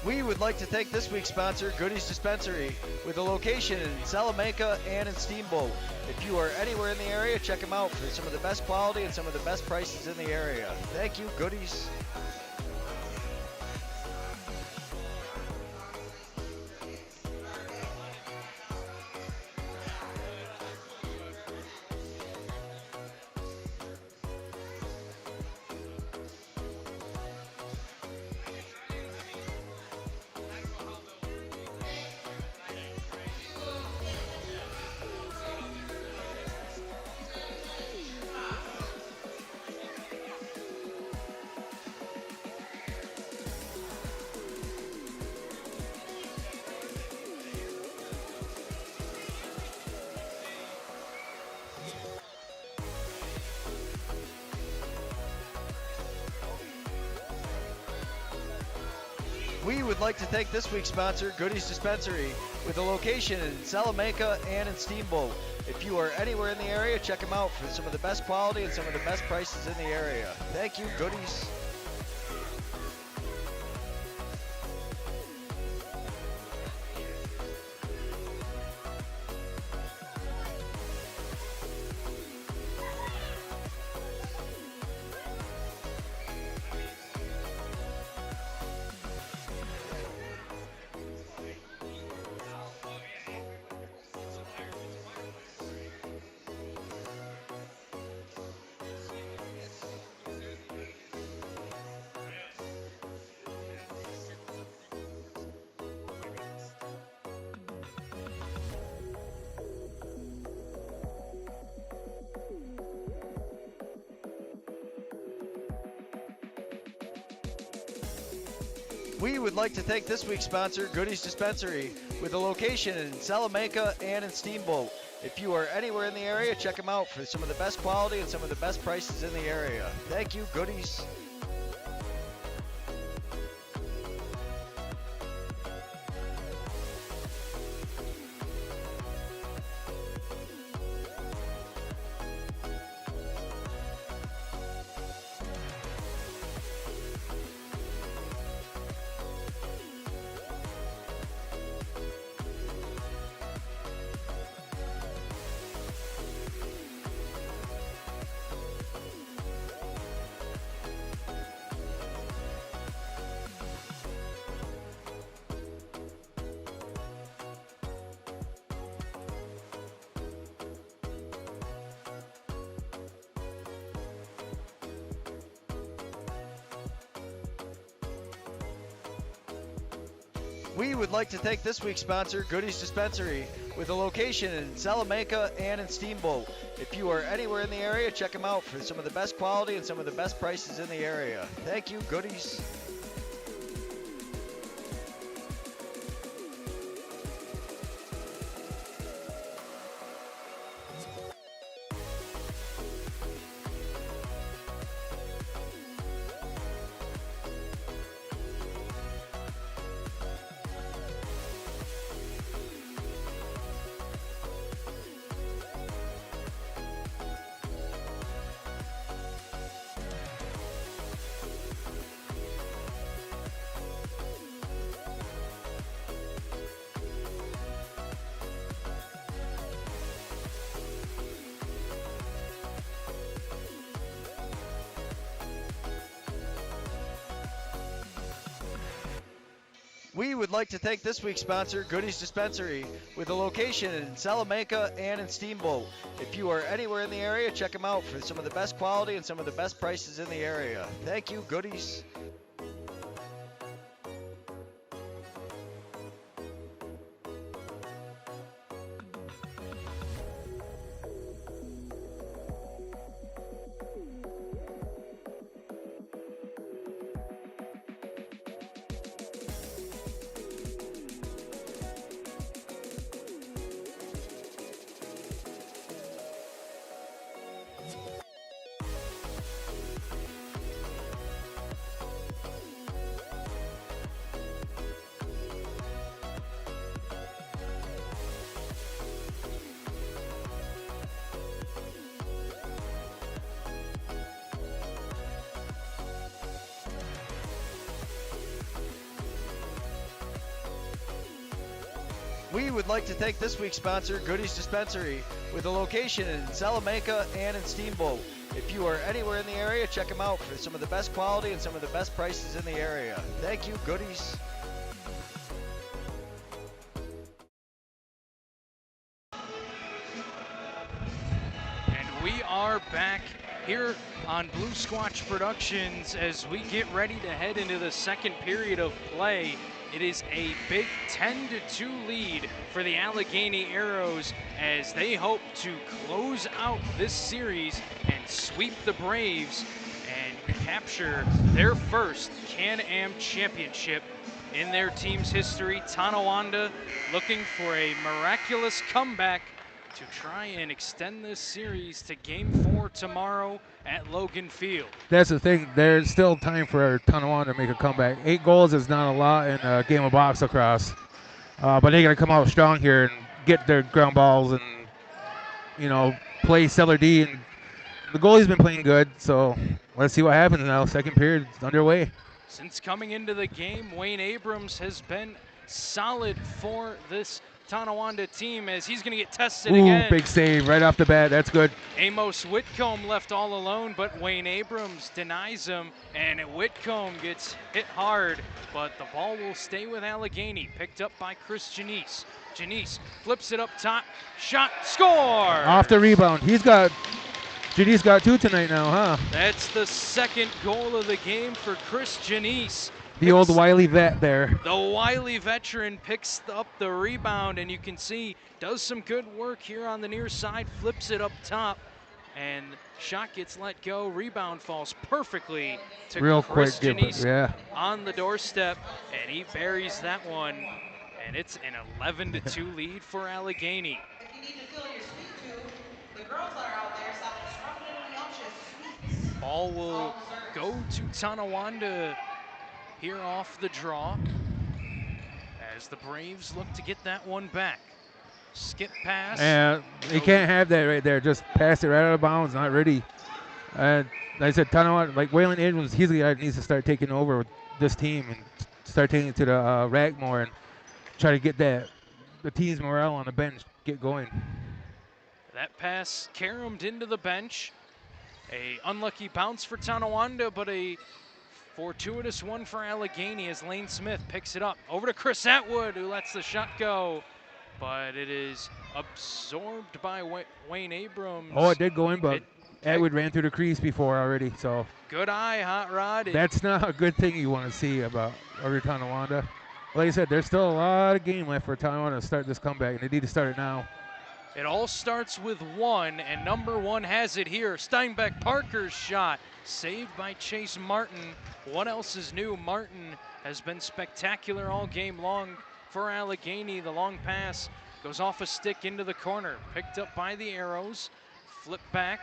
Speaker 1: We would like to thank this week's sponsor, Goodies Dispensary, with a location in Salamanca and in Steamboat. If you are anywhere in the area, check them out for some of the best quality and some of the best prices in the area. Thank you, Goodies. We would like to thank this week's sponsor, Goodies Dispensary, with a location in Salamanca and in Steamboat. If you are anywhere in the area, check them out for some of the best quality and some of the best prices in the area. Thank you, Goodies. We would like to thank this week's sponsor, Goodies Dispensary, with a location in Salamanca and in Steamboat. If you are anywhere in the area, check them out for some of the best quality and some of the best prices in the area. Thank you, Goodies. We would like to thank this week's sponsor, Goodies Dispensary, with a location in Salamanca and in Steamboat. If you are anywhere in the area, check them out for some of the best quality and some of the best prices in the area. Thank you, Goodies. We would like to thank this week's sponsor, Goodies Dispensary, with a location in Salamanca and in Steamboat. If you are anywhere in the area, check them out for some of the best quality and some of the best prices in the area. Thank you, Goodies. We would like to thank this week's sponsor, Goodies Dispensary, with a location in Salamanca and in Steamboat. If you are anywhere in the area, check them out for some of the best quality and some of the best prices in the area. Thank you, Goodies.
Speaker 2: And we are back here on Blue Squatch Productions as we get ready to head into the second period of play. It is a big 10-2 lead for the Allegany Arrows as they hope to close out this series and sweep the Braves and capture their first Can-Am championship in their team's history. Tonawanda looking for a miraculous comeback to try and extend this series to Game 4 for tomorrow at Logan Field.
Speaker 3: That's the thing. There's still time for Tonawanda to make a comeback. 8 goals is not a lot in a game of box lacrosse, but they got to come out strong here and get their ground balls and play stellar D. And the goalie's been playing good, so let's see what happens now. Second period is underway.
Speaker 2: Since coming into the game, Wayne Abrams has been solid for this Tonawanda team as he's going to get tested again.
Speaker 3: Big save right off the bat. That's good.
Speaker 2: Amos Whitcomb left all alone, but Wayne Abrams denies him, and Whitcomb gets hit hard, but the ball will stay with Allegany. Picked up by Chris Janice. Janice flips it up top. Shot, score!
Speaker 3: Off the rebound. Janice got 2 tonight now, huh?
Speaker 2: That's the second goal of the game for Chris Janice.
Speaker 3: The old wily vet there.
Speaker 2: The wily veteran picks up the rebound, and you can see does some good work here on the near side, flips it up top, and shot gets let go. Rebound falls perfectly to
Speaker 3: Real
Speaker 2: Chris
Speaker 3: quick,
Speaker 2: Janice
Speaker 3: yeah.
Speaker 2: on the doorstep, and he buries that one, and it's an 11-2 lead for Allegany.
Speaker 5: If you need to fill your sweet tube, the girls that are out there selling strawberry sweets.
Speaker 2: Ball will go to Tonawanda here off the draw as the Braves look to get that one back. Skip pass.
Speaker 3: And you can't have that right there. Just pass it right out of bounds, not ready. And like I said, Tonawanda, like Waylon Edmonds, he's the guy that needs to start taking over with this team and start taking it to the rack more and try to get the team's morale on the bench get going.
Speaker 2: That pass caromed into the bench. A unlucky bounce for Tonawanda, but a fortuitous one for Allegany as Lane Smith picks it up. Over to Chris Atwood, who lets the shot go, but it is absorbed by Wayne Abrams.
Speaker 3: Oh, it did go in, but Atwood ran through the crease before already, so.
Speaker 2: Good eye, Hot Rod.
Speaker 3: That's not a good thing you want to see about over Tonawanda. Like I said, there's still a lot of game left for Tonawanda to start this comeback, and they need to start it now.
Speaker 2: It all starts with 1, and number 1 has it here. Steinbeck Parker's shot, saved by Chase Martin. What else is new? Martin has been spectacular all game long for Allegany. The long pass goes off a stick into the corner, picked up by the Arrows. Flip back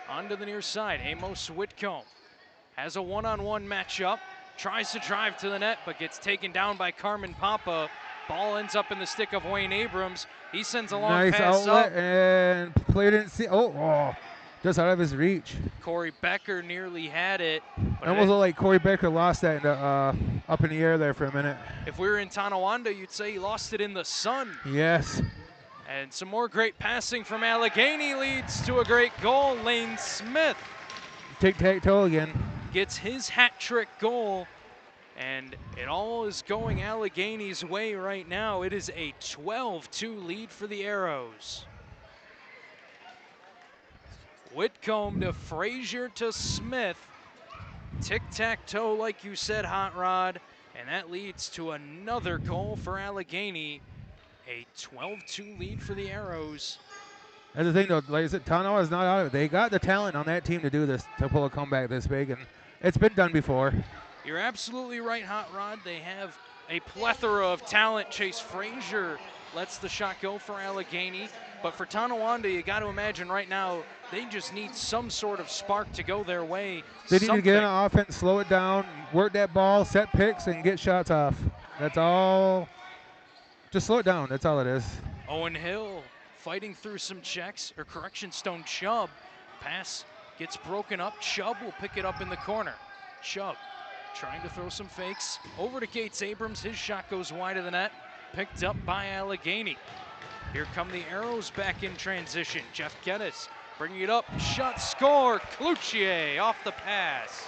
Speaker 2: onto the near side. Amos Whitcomb has a one-on-one matchup, tries to drive to the net, but gets taken down by Carmen Papa. Ball ends up in the stick of Wayne Abrams. He sends a long
Speaker 3: nice
Speaker 2: pass
Speaker 3: outlet,
Speaker 2: up.
Speaker 3: and player didn't see. Oh, just out of his reach.
Speaker 2: Corey Becker nearly had it.
Speaker 3: It almost looked like Corey Becker lost that up in the air there for a minute.
Speaker 2: If we were in Tonawanda, you'd say he lost it in the sun.
Speaker 3: Yes.
Speaker 2: And some more great passing from Allegany leads to a great goal. Lane Smith
Speaker 3: Tic-tac-toe again.
Speaker 2: gets his hat trick goal. And it all is going Allegany's way right now. It is a 12-2 lead for the Arrows. Whitcomb to Frazier to Smith. Tic-tac-toe, like you said, Hot Rod. And that leads to another goal for Allegany. A 12-2 lead for the Arrows.
Speaker 3: That's the thing, though. Like I said, Tonawanda's not out of it. They got the talent on that team to do this, to pull a comeback this big, and it's been done before.
Speaker 2: You're absolutely right, Hot Rod. They have a plethora of talent. Chase Frazier lets the shot go for Allegany. But for Tonawanda, you got to imagine right now, they just need some sort of spark to go their way.
Speaker 3: They need to get on offense, slow it down, work that ball, set picks, and get shots off. That's all. Just slow it down. That's all it is.
Speaker 2: Owen Hill fighting through some checks, or correction, Stone Chubb. Pass gets broken up. Chubb will pick it up in the corner. Chubb trying to throw some fakes. Over to Gates Abrams. His shot goes wide of the net. Picked up by Allegany. Here come the Arrows back in transition. Jeff Geddes bringing it up. Shot, score. Cloutier off the pass.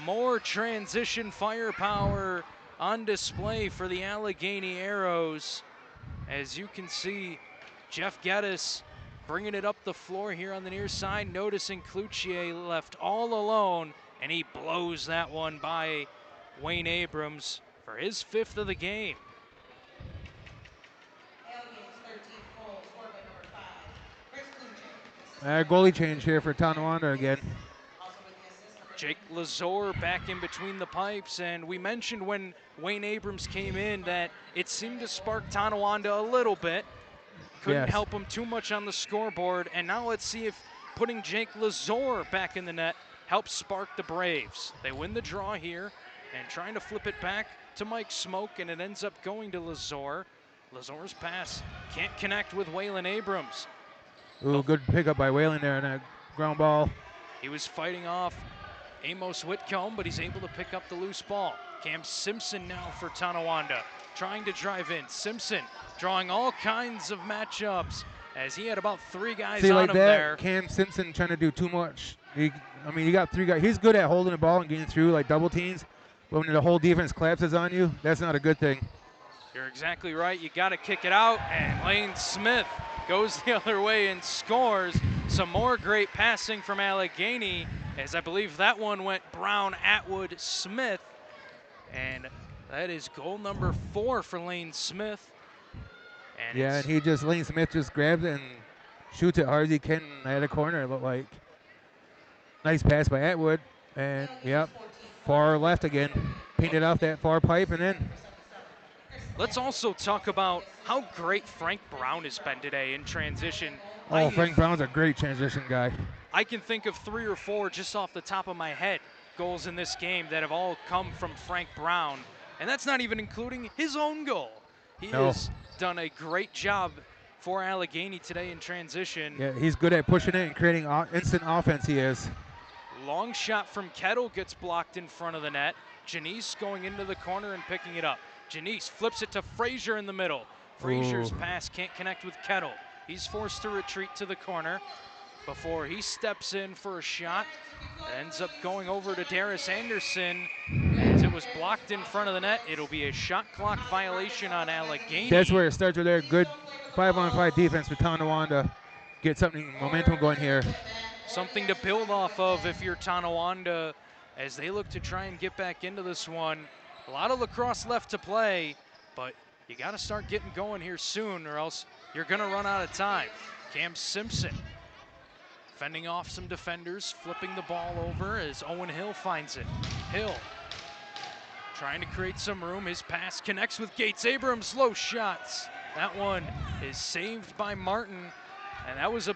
Speaker 2: More transition firepower on display for the Allegany Arrows. As you can see, Jeff Geddes bringing it up the floor here on the near side, noticing Cloutier left all alone, and he blows that one by Wayne Abrams for his 5th of the game.
Speaker 3: Goalie change here for Tonawanda again.
Speaker 2: Jake Lazor back in between the pipes, and we mentioned when Wayne Abrams came in that it seemed to spark Tonawanda a little bit. couldn't help him too much on the scoreboard. And now let's see if putting Jake Lazor back in the net helps spark the Braves. They win the draw here and trying to flip it back to Mike Smoke, and it ends up going to Lazor. Lazor's pass can't connect with Waylon Abrams.
Speaker 3: Ooh, good pickup by Waylon there on that ground ball.
Speaker 2: He was fighting off Amos Whitcomb, but he's able to pick up the loose ball. Cam Simpson now for Tonawanda, trying to drive in. Simpson drawing all kinds of matchups as he had about 3 guys on him there.
Speaker 3: Cam Simpson trying to do too much. You got 3 guys. He's good at holding the ball and getting through like double teams, but when the whole defense collapses on you, that's not a good thing.
Speaker 2: You're exactly right. You got to kick it out, and Lane Smith goes the other way and scores. Some more great passing from Allegany, as I believe that one went Brown, Atwood, Smith, and that is goal number 4 for Lane Smith. And
Speaker 3: Lane Smith just grabs it and shoots it hard as he can at a corner, it looked like. Nice pass by Atwood, and far left again. Painted off that far pipe and in.
Speaker 2: Let's also talk about how great Frank Brown has been today in transition.
Speaker 3: Oh, Frank Brown's a great transition guy.
Speaker 2: I can think of 3 or 4 just off the top of my head goals in this game that have all come from Frank Brown, and that's not even including his own goal. He has done a great job for Allegany today in transition.
Speaker 3: Yeah, he's good at pushing it and creating instant offense, he is.
Speaker 2: Long shot from Kettle gets blocked in front of the net. Janice going into the corner and picking it up. Janice flips it to Frazier in the middle. Frazier's pass can't connect with Kettle. He's forced to retreat to the corner before he steps in for a shot. It ends up going over to Darius Anderson as it was blocked in front of the net. It'll be a shot clock violation on Allegany.
Speaker 3: That's where it starts with their good 5-on-5 defense for Tonawanda. Get something, momentum going here.
Speaker 2: Something to build off of if you're Tonawanda as they look to try and get back into this one. A lot of lacrosse left to play, but you got to start getting going here soon or else you're going to run out of time. Cam Simpson fending off some defenders, flipping the ball over as Owen Hill finds it. Hill trying to create some room. His pass connects with Gates Abrams. Low shots. That one is saved by Martin, and that was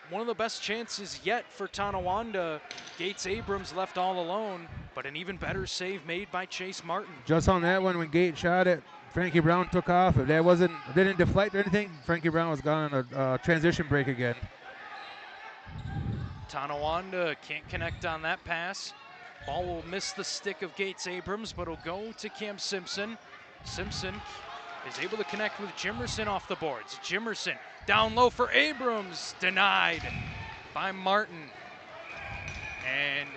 Speaker 2: one of the best chances yet for Tonawanda. Gates Abrams left all alone, but an even better save made by Chase Martin.
Speaker 3: Just on that one, when Gates shot it, Frankie Brown took off. If that didn't deflect or anything, Frankie Brown was gone on a transition break again.
Speaker 2: Tonawanda can't connect on that pass. Ball will miss the stick of Gates Abrams, but it'll go to Cam Simpson. Simpson is able to connect with Jimerson off the boards. Jimerson down low for Abrams, denied by Martin. And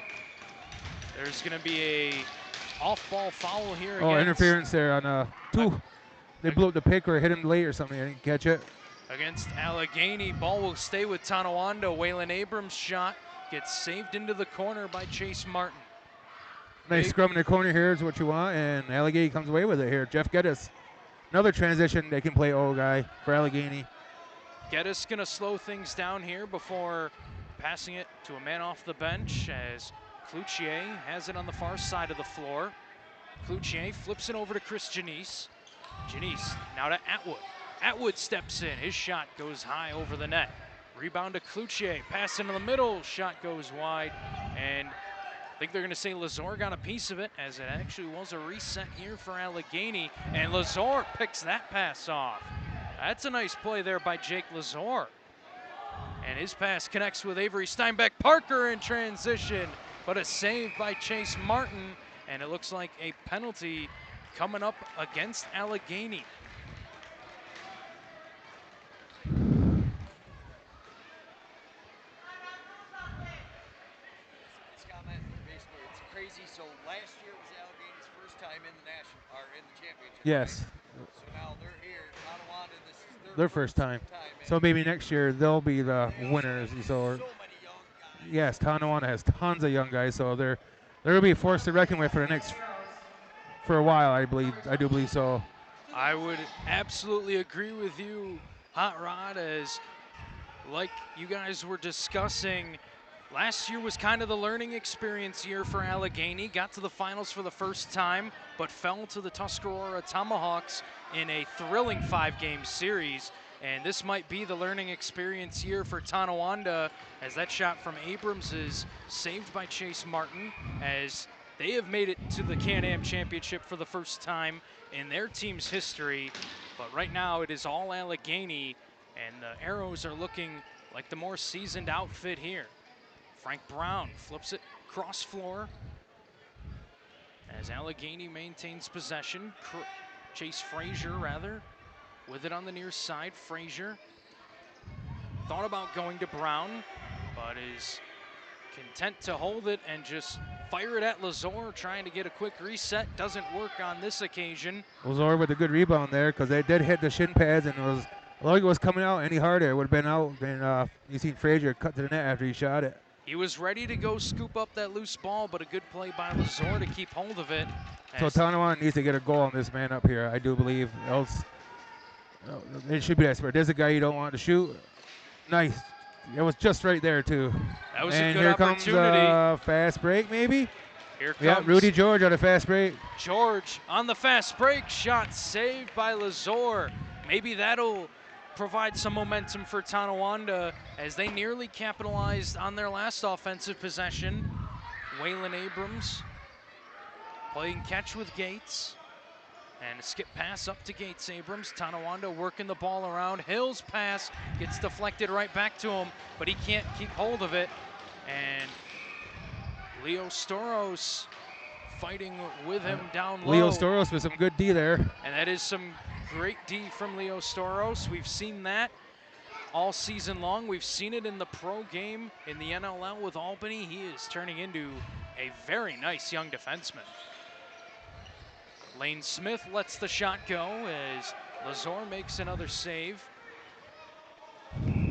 Speaker 2: there's going to be a off-ball foul here.
Speaker 3: Oh, interference there on 2. They blew up the pick or hit him late or something. I didn't catch it.
Speaker 2: Against Allegany, ball will stay with Tonawanda. Waylon Abrams' shot gets saved into the corner by Chase Martin.
Speaker 3: Nice scrum in the corner here is what you want, and Allegany comes away with it here. Jeff Geddes, another transition they can play guy for Allegany.
Speaker 2: Geddes going to slow things down here before passing it to a man off the bench as Cloutier has it on the far side of the floor. Cloutier flips it over to Chris Janice. Janice now to Atwood. Atwood steps in. His shot goes high over the net. Rebound to Cloutier. Pass into the middle. Shot goes wide. And I think they're going to say Lazor got a piece of it, as it actually was a reset here for Allegany. And Lazor picks that pass off. That's a nice play there by Jake Lazor. And his pass connects with Avery Steinbeck Parker in transition, but a save by Chase Martin. And it looks like a penalty coming up against Allegany.
Speaker 1: So last year was Allegany's first time in the championship.
Speaker 3: Yes.
Speaker 1: So now they're here. Tonawanda, this is
Speaker 3: their first time. So maybe next year they'll be the winners. So
Speaker 1: many young guys.
Speaker 3: Yes, Tonawanda has tons of young guys, so they're going to be a force to reckon with for a while. I do believe so.
Speaker 2: I would absolutely agree with you, Hot Rod, as like you guys were discussing. Last year was kind of the learning experience year for Allegany. Got to the finals for the first time, but fell to the Tuscarora Tomahawks in a thrilling 5-game series. And this might be the learning experience here for Tonawanda, as that shot from Abrams is saved by Chase Martin, as they have made it to the Can-Am Championship for the first time in their team's history. But right now it is all Allegany, and the Arrows are looking like the more seasoned outfit here. Frank Brown flips it cross floor as Allegany maintains possession. Chase Frazier, rather, with it on the near side. Frazier thought about going to Brown, but is content to hold it and just fire it at Lazor, trying to get a quick reset. Doesn't work on this occasion.
Speaker 3: Lazor with a good rebound there, because they did hit the shin pads, and it was, like it was coming out any harder, it would have been out. And you seen Frazier cut to the net after he shot it.
Speaker 2: He was ready to go scoop up that loose ball, but a good play by Lazor to keep hold of it.
Speaker 3: So Tonawanda needs to get a goal on this man up here, I do believe. Else, it should be that spurt. There's a guy you don't want to shoot. Nice. It was just right there, too.
Speaker 2: That was
Speaker 3: and
Speaker 2: a good
Speaker 3: here
Speaker 2: opportunity.
Speaker 3: Comes a fast break, maybe?
Speaker 2: Here comes
Speaker 3: Yeah, Rudy George on a fast break.
Speaker 2: George on the fast break. Shot saved by Lazor. Maybe that'll provide some momentum for Tonawanda, as they nearly capitalized on their last offensive possession. Waylon Abrams playing catch with Gates. And a skip pass up to Gates Abrams. Tonawanda working the ball around. Hill's pass gets deflected right back to him, but he can't keep hold of it. And Leo Storos fighting with him down low.
Speaker 3: Leo Storos with some good D there.
Speaker 2: And that is some great D from Leo Storos. We've seen that all season long. We've seen it in the pro game in the NLL with Albany. He is turning into a very nice young defenseman. Lane Smith lets the shot go as Lazor makes another save.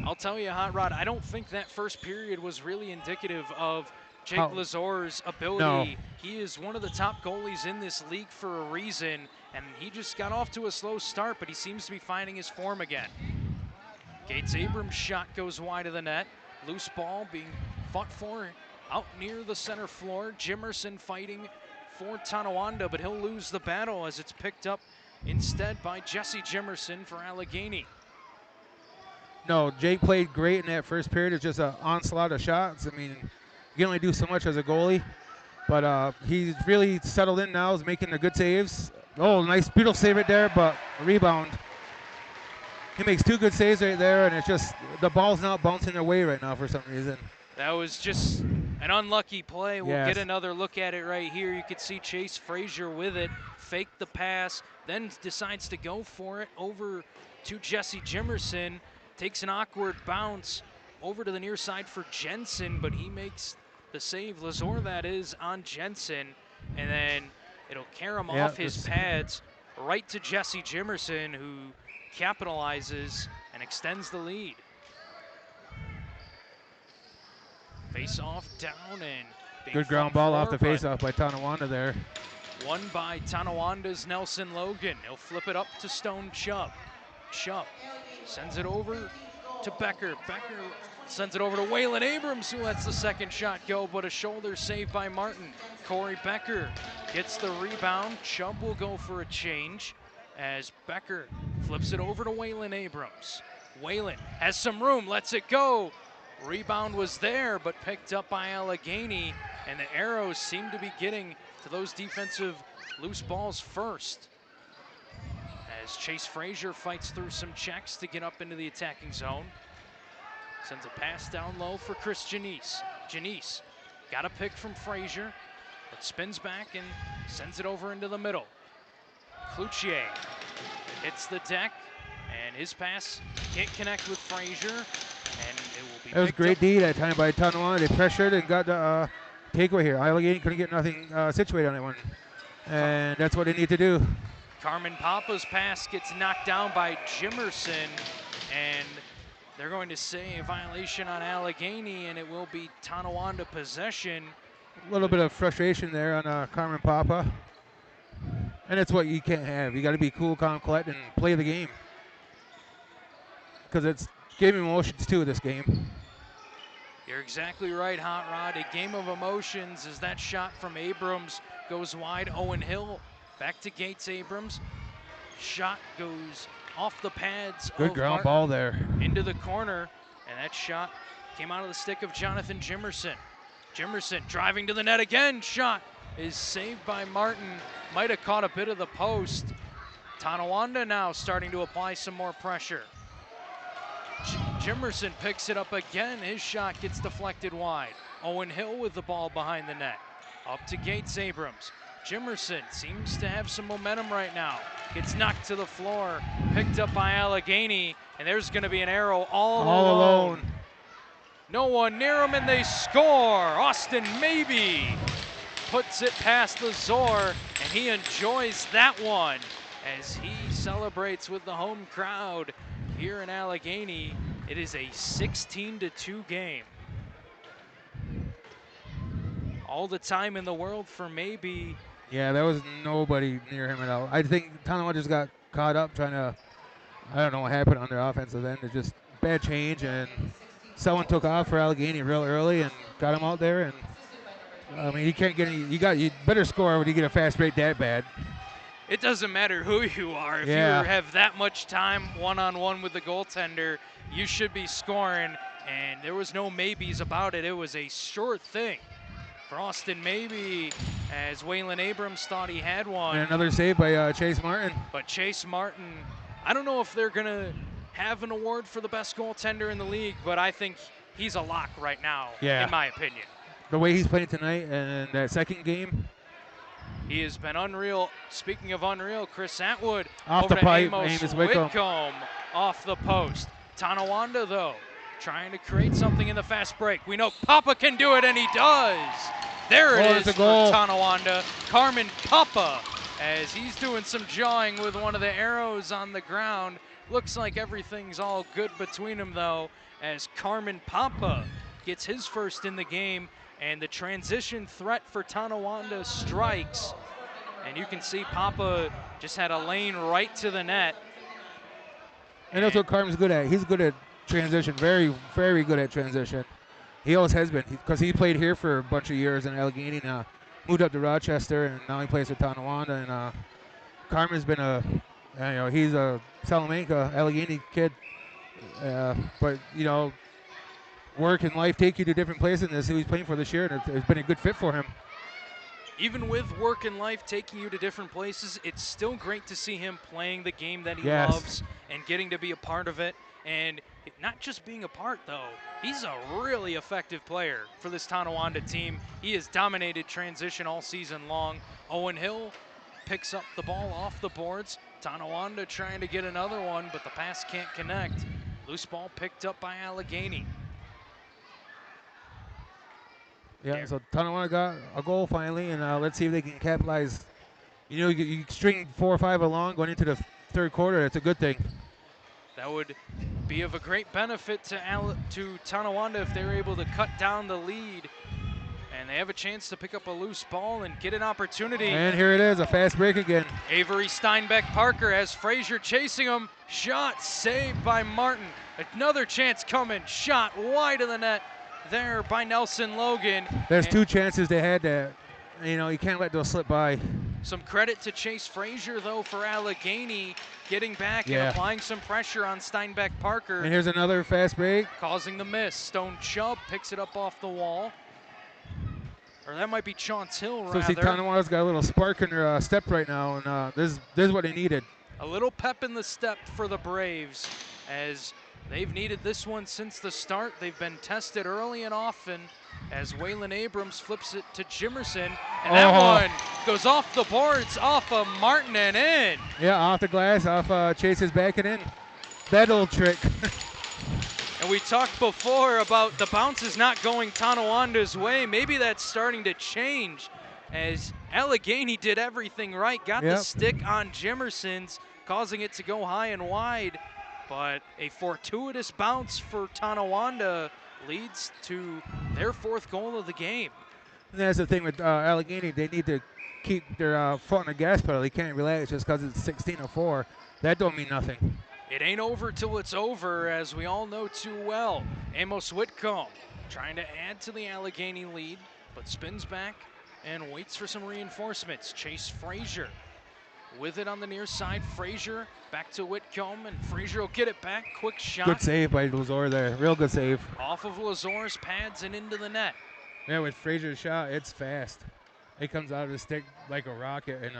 Speaker 2: I'll tell you, Hot Rod, I don't think that first period was really indicative of Jake Lazor's ability.
Speaker 3: No.
Speaker 2: He is one of the top goalies in this league for a reason, and he just got off to a slow start, but he seems to be finding his form again. Gates Abrams' shot goes wide of the net. Loose ball being fought for out near the center floor. Jimerson fighting for Tonawanda, but he'll lose the battle as it's picked up instead by Jesse Jimerson for Allegany.
Speaker 3: No, Jake played great in that first period. It's just an onslaught of shots. I mean, you can only do so much as a goalie, but he's really settled in now. He's making the good saves. Oh, nice, beautiful save right there, but a rebound. He makes two good saves right there, and it's just the ball's not bouncing their way right now for some reason.
Speaker 2: That was just an unlucky play. We'll
Speaker 3: Yes.
Speaker 2: get another look at it right here. You could see Chase Frazier with it, fake the pass, then decides to go for it over to Jesse Jimerson. Takes an awkward bounce over to the near side for Jensen, but he makes the save, Lazor that is, on Jensen, and then it'll carry him off his pads right to Jesse Jimerson, who capitalizes and extends the lead. Face off down and
Speaker 3: Good ground ball off the face off by Tonawanda there.
Speaker 2: Won by Tonawanda's Nelson Logan. He'll flip it up to Stone Chubb. Chubb sends it over to Becker. Becker sends it over to Waylon Abrams, who lets the second shot go, but a shoulder save by Martin. Corey Becker gets the rebound. Chubb will go for a change as Becker flips it over to Waylon Abrams. Waylon has some room, lets it go. Rebound was there, but picked up by Allegany, and the Arrows seem to be getting to those defensive loose balls first. As Chase Frazier fights through some checks to get up into the attacking zone. Sends a pass down low for Chris Janice. Janice got a pick from Frazier, but spins back and sends it over into the middle. Cloutier hits the deck, and his pass can't connect with Frazier, and it will be
Speaker 3: That was a great D that time by Tonawanda. They pressured and got the takeaway here. Allegany couldn't get nothing situated on that one, and that's what they need to do.
Speaker 2: Carmen Papa's pass gets knocked down by Jimerson, and they're going to say a violation on Allegany, and it will be Tonawanda possession.
Speaker 3: A little bit of frustration there on Carmen Papa, and it's what you can't have. You got to be cool, calm, collect, and play the game, because it's game emotions too. This game.
Speaker 2: You're exactly right, Hot Rod. A game of emotions as that shot from Abrams goes wide. Owen Hill back to Gates Abrams. Shot goes off the pads
Speaker 3: Good
Speaker 2: of
Speaker 3: ground
Speaker 2: Martin
Speaker 3: ball there.
Speaker 2: into the corner, and that shot came out of the stick of Jonathan Jimerson. Jimerson driving to the net again. Shot is saved by Martin. Might have caught a bit of the post. Tonawanda now starting to apply some more pressure. Jimerson picks it up again. His shot gets deflected wide. Owen Hill with the ball behind the net. Up to Gates Abrams. Jimerson seems to have some momentum right now. Gets knocked to the floor, picked up by Allegany, and there's going to be an arrow all alone. No one near him, and they score. Austin Maybe puts it past Lazor, and he enjoys that one as he celebrates with the home crowd here in Allegany. It is a 16-2 game. All the time in the world for Maybe.
Speaker 3: Yeah, there was nobody near him at all. I think Tonawanda just got caught up trying to, I don't know what happened on their offensive end. It's just bad change, and someone took off for Allegany real early and got him out there. And I mean, you can't get any. You better score when you get a fast break that bad.
Speaker 2: It doesn't matter who you are. If you have that much time one-on-one with the goaltender, you should be scoring. And there was no maybes about it. It was a sure thing for Austin Maybe, as Waylon Abrams thought he had one.
Speaker 3: And another save by Chase Martin.
Speaker 2: But Chase Martin, I don't know if they're going to have an award for the best goaltender in the league, but I think he's a lock right now, in my opinion.
Speaker 3: The way he's playing tonight and that second game.
Speaker 2: He has been unreal. Speaking of unreal, Chris Atwood
Speaker 3: Off
Speaker 2: over
Speaker 3: the
Speaker 2: to
Speaker 3: pipe,
Speaker 2: Amos Whitcomb off the post. Tonawanda, though, trying to create something in the fast break. We know Papa can do it, and he does. There it is for Tonawanda. Carmen Papa, as he's doing some jawing with one of the arrows on the ground. Looks like everything's all good between them, though, as Carmen Papa gets his first in the game, and the transition threat for Tonawanda strikes. And you can see Papa just had a lane right to the net.
Speaker 3: And that's what Carmen's good at. He's good at transition, very, very good at transition. He always has been, because he played here for a bunch of years in Allegany, and moved up to Rochester, and now he plays with Tonawanda. And Carmen's been he's a Salamanca, Allegany kid. But, work and life take you to different places, and that's who he's playing for this year, and it's been a good fit for him.
Speaker 2: Even with work and life taking you to different places, it's still great to see him playing the game that he loves and getting to be a part of it. And not just being a part, though. He's a really effective player for this Tonawanda team. He has dominated transition all season long. Owen Hill picks up the ball off the boards. Tonawanda trying to get another one, but the pass can't connect. Loose ball picked up by Allegany.
Speaker 3: Yeah, so Tonawanda got a goal finally, and let's see if they can capitalize. You string 4 or 5 along going into the third quarter. That's a good thing.
Speaker 2: That would be of a great benefit to Tonawanda if they're able to cut down the lead. And they have a chance to pick up a loose ball and get an opportunity.
Speaker 3: And here it is, a fast break again.
Speaker 2: Avery Steinbeck-Parker has Frazier chasing him. Shot saved by Martin. Another chance coming. Shot wide of the net there by Nelson Logan.
Speaker 3: There's 2 chances they had that, you can't let those slip by.
Speaker 2: Some credit to Chase Frazier, though, for Allegany getting back and applying some pressure on Steinbeck-Parker.
Speaker 3: And here's another fast break.
Speaker 2: Causing the miss. Stone Chubb picks it up off the wall. Or that might be Chauncey Hill, rather.
Speaker 3: So see, Tonawanda's got a little spark in their step right now, and this is what they needed.
Speaker 2: A little pep in the step for the Braves, as they've needed this one since the start. They've been tested early and often, as Waylon Abrams flips it to Jimerson, and that one goes off the boards, off of Martin and in.
Speaker 3: Yeah, off the glass, off Chase's back and in. That little trick.
Speaker 2: And we talked before about the bounces not going Tonawanda's way. Maybe that's starting to change, as Allegany did everything right, got the stick on Jimerson's, causing it to go high and wide. But a fortuitous bounce for Tonawanda leads to their 4th goal of the game.
Speaker 3: And that's the thing with Allegany. They need to keep their foot on the gas pedal. They can't relax just because it's 16-4. That don't mean nothing.
Speaker 2: It ain't over till it's over, as we all know too well. Amos Whitcomb trying to add to the Allegany lead, but spins back and waits for some reinforcements. Chase Frazier with it on the near side. Frazier back to Whitcomb, and Frazier will get it back. Quick shot.
Speaker 3: Good save by Lazor there. Real good save.
Speaker 2: Off of Lazor's pads and into the net.
Speaker 3: Yeah, with Frazier's shot, it's fast. It comes out of the stick like a rocket. And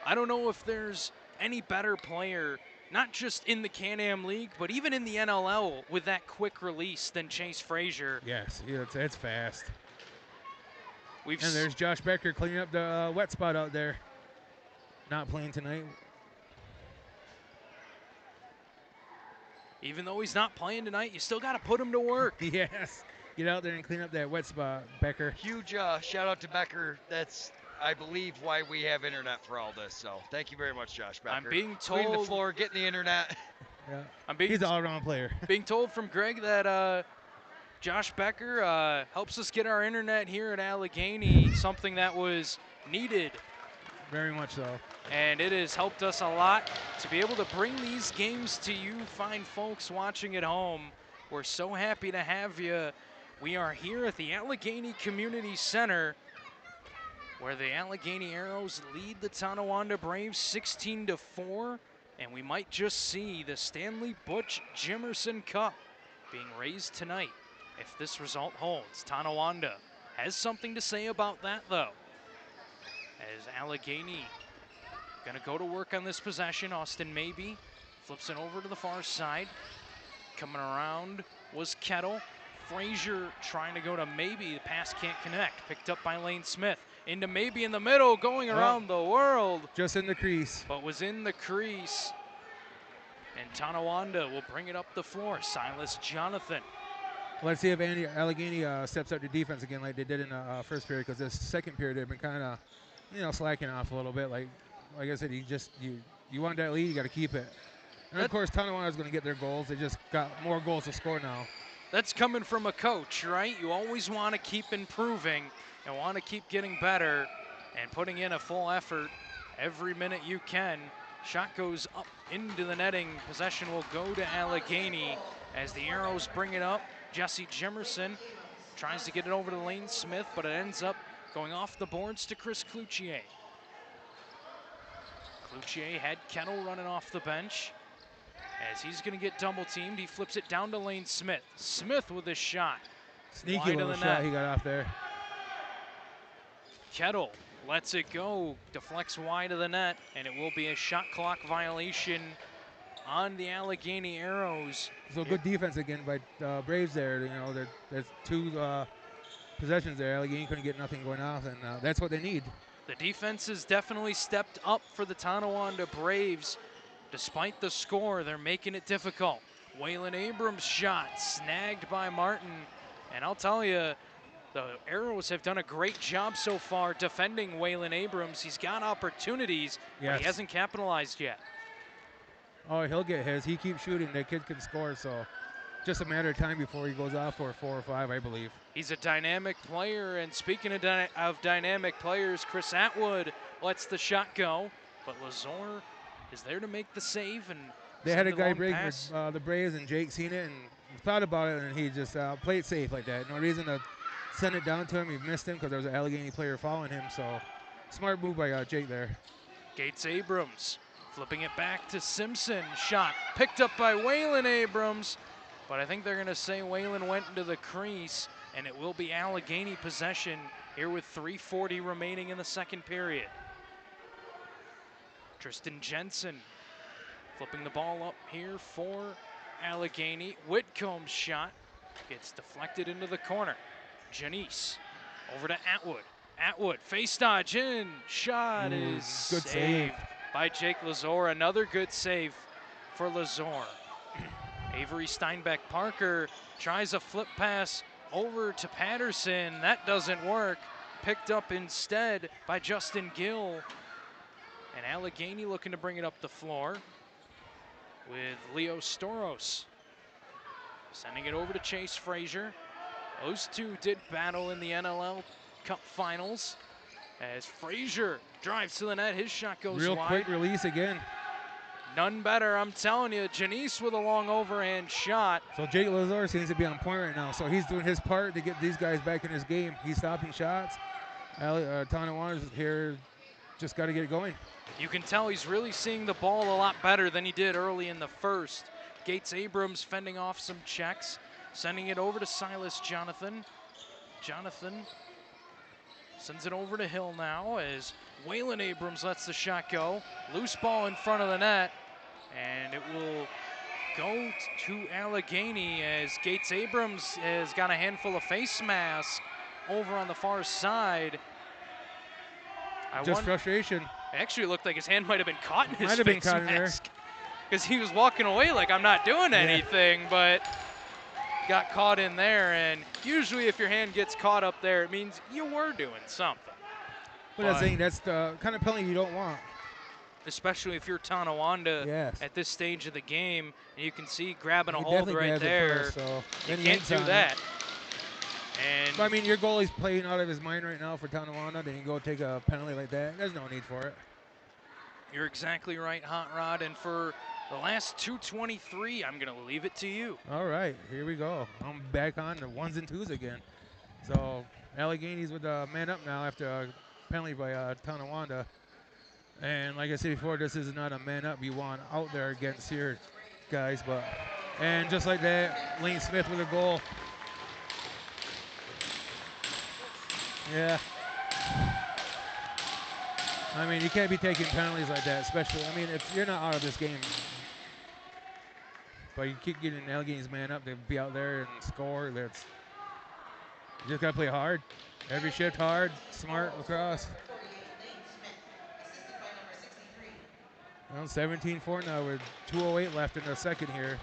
Speaker 2: I don't know if there's any better player, not just in the Can-Am League, but even in the NLL with that quick release than Chase Frazier.
Speaker 3: yes, yeah, it's fast.
Speaker 2: We've
Speaker 3: And there's Josh Becker cleaning up the wet spot out there. Not playing tonight.
Speaker 2: Even though he's not playing tonight, you still got to put him to work.
Speaker 3: Yes. Get out there and clean up that wet spot, Becker.
Speaker 1: Huge shout out to Becker. That's, I believe, why we have internet for all this. So thank you very much, Josh Becker.
Speaker 2: I'm being
Speaker 1: Clean the
Speaker 2: told
Speaker 1: floor, get in the internet.
Speaker 3: Yeah. He's an all-around player.
Speaker 2: being told from Greg that Josh Becker helps us get our internet here at Allegany, something that was needed.
Speaker 3: Very much so.
Speaker 2: And it has helped us a lot to be able to bring these games to you fine folks watching at home. We're so happy to have you. We are here at the Allegany Community Center, where the Allegany Arrows lead the Tonawanda Braves 16-4, and we might just see the Stanley Butch Jimerson Cup being raised tonight if this result holds. Tonawanda has something to say about that, though, as Allegany gonna go to work on this possession. Austin Maybe flips it over to the far side. Coming around was Kettle. Frazier trying to go to Maybe. The pass can't connect. Picked up by Lane Smith. Into Maybe in the middle, going around the world.
Speaker 3: Just in the crease.
Speaker 2: But was in the crease. And Tonawanda will bring it up the floor. Silas Jonathan.
Speaker 3: Let's see if Allegany steps up to defense again like they did in the first period, because this second period they've been kind of, slacking off a little bit. Like I said, you want that lead, you got to keep it. And of course, Tonawanda's going to get their goals. They just got more goals to score now.
Speaker 2: That's coming from a coach, right? You always want to keep improving and want to keep getting better and putting in a full effort every minute you can. Shot goes up into the netting. Possession will go to Allegany as the Arrows bring it up. Jesse Jimerson tries to get it over to Lane Smith, but it ends up going off the boards to Chris Cloutier. Cloutier had Kettle running off the bench. As he's going to get double teamed, he flips it down to Lane Smith. Smith with a shot.
Speaker 3: Sneaky little shot he got off there.
Speaker 2: Kettle lets it go, deflects wide of the net, and it will be a shot clock violation on the Allegany Arrows.
Speaker 3: So good defense again by Braves there. There's two possessions there. Allegany couldn't get nothing going off, and that's what they need.
Speaker 2: The defense has definitely stepped up for the Tonawanda Braves. Despite the score, they're making it difficult. Waylon Abrams' shot snagged by Martin. And I'll tell you, the Arrows have done a great job so far defending Waylon Abrams. He's got opportunities, but he hasn't capitalized yet.
Speaker 3: Oh, he'll get his. He keeps shooting. That kid can score, so just a matter of time before he goes off for 4 or 5, I believe.
Speaker 2: He's a dynamic player, and speaking of dynamic players, Chris Atwood lets the shot go, but Lazor is there to make the save. And
Speaker 3: they had a guy break the Braves, and Jake seen it and thought about it, and he just played safe like that. No reason to send it down to him. He missed him because there was an Allegany player following him, so smart move by Jake there.
Speaker 2: Gates Abrams flipping it back to Simpson. Shot picked up by Waylon Abrams, but I think they're going to say Waylon went into the crease, and it will be Allegany possession here with 3:40 remaining in the second period. Tristan Jensen flipping the ball up here for Allegany. Whitcomb's shot gets deflected into the corner. Janice over to Atwood. Atwood face dodge in. Shot is
Speaker 3: good
Speaker 2: saved by Jake Lazor. Another good save for Lazor. Avery Steinbeck Parker tries a flip pass over to Patterson. That doesn't work. Picked up instead by Justin Gill. And Allegany looking to bring it up the floor with Leo Storos. Sending it over to Chase Frazier. Those two did battle in the NLL Cup Finals. As Frazier drives to the net, his shot goes
Speaker 3: Real
Speaker 2: wide.
Speaker 3: quick release again.
Speaker 2: None better, I'm telling you. Janice with a long overhand shot.
Speaker 3: So Jake Lazar seems to be on point right now. So he's doing his part to get these guys back in his game. He's stopping shots. Tonawanda's here just got to get it going.
Speaker 2: You can tell he's really seeing the ball a lot better than he did early in the first. Gates Abrams fending off some checks, sending it over to Silas Jonathan. Jonathan sends it over to Hill now as Waylon Abrams lets the shot go. Loose ball in front of the net, and it will go to Allegany as Gates Abrams has got a handful of face masks over on the far side.
Speaker 3: Frustration.
Speaker 2: Actually, it looked like his hand might have been caught in his
Speaker 3: Might have been
Speaker 2: face
Speaker 3: caught in there.
Speaker 2: mask because he was walking away like I'm not doing anything, but got caught in there. And usually if your hand gets caught up there, it means you were doing something.
Speaker 3: But that's the kind of penalty you don't want.
Speaker 2: Especially if you're Tonawanda
Speaker 3: Yes.
Speaker 2: at this stage of the game, and you can see grabbing a
Speaker 3: He
Speaker 2: hold
Speaker 3: definitely
Speaker 2: right
Speaker 3: grabs it
Speaker 2: there.
Speaker 3: first, so
Speaker 2: You
Speaker 3: then he
Speaker 2: can't
Speaker 3: yanks
Speaker 2: do
Speaker 3: on it.
Speaker 2: that. And
Speaker 3: But, I mean, your goalie's playing out of his mind right now for Tonawanda. Then you go take a penalty like that. There's no need for it.
Speaker 2: you're exactly right, Hot Rod. And for the last 2:23, I'm going to leave it to you.
Speaker 3: All right, here we go. I'm back on the ones and twos again. So Allegany's with a man up now after a penalty by Tonawanda. And like I said before, this is not a man up you want out there against here, guys. And just like that, Lane Smith with a goal. Yeah. I mean, you can't be taking penalties like that, especially. I mean, if you're not out of this game, but you keep getting Allegany's man up to be out there and score. You just gotta play hard. Every shift hard, smart lacrosse. Well, 17-4 now with 2:08 left in the second here.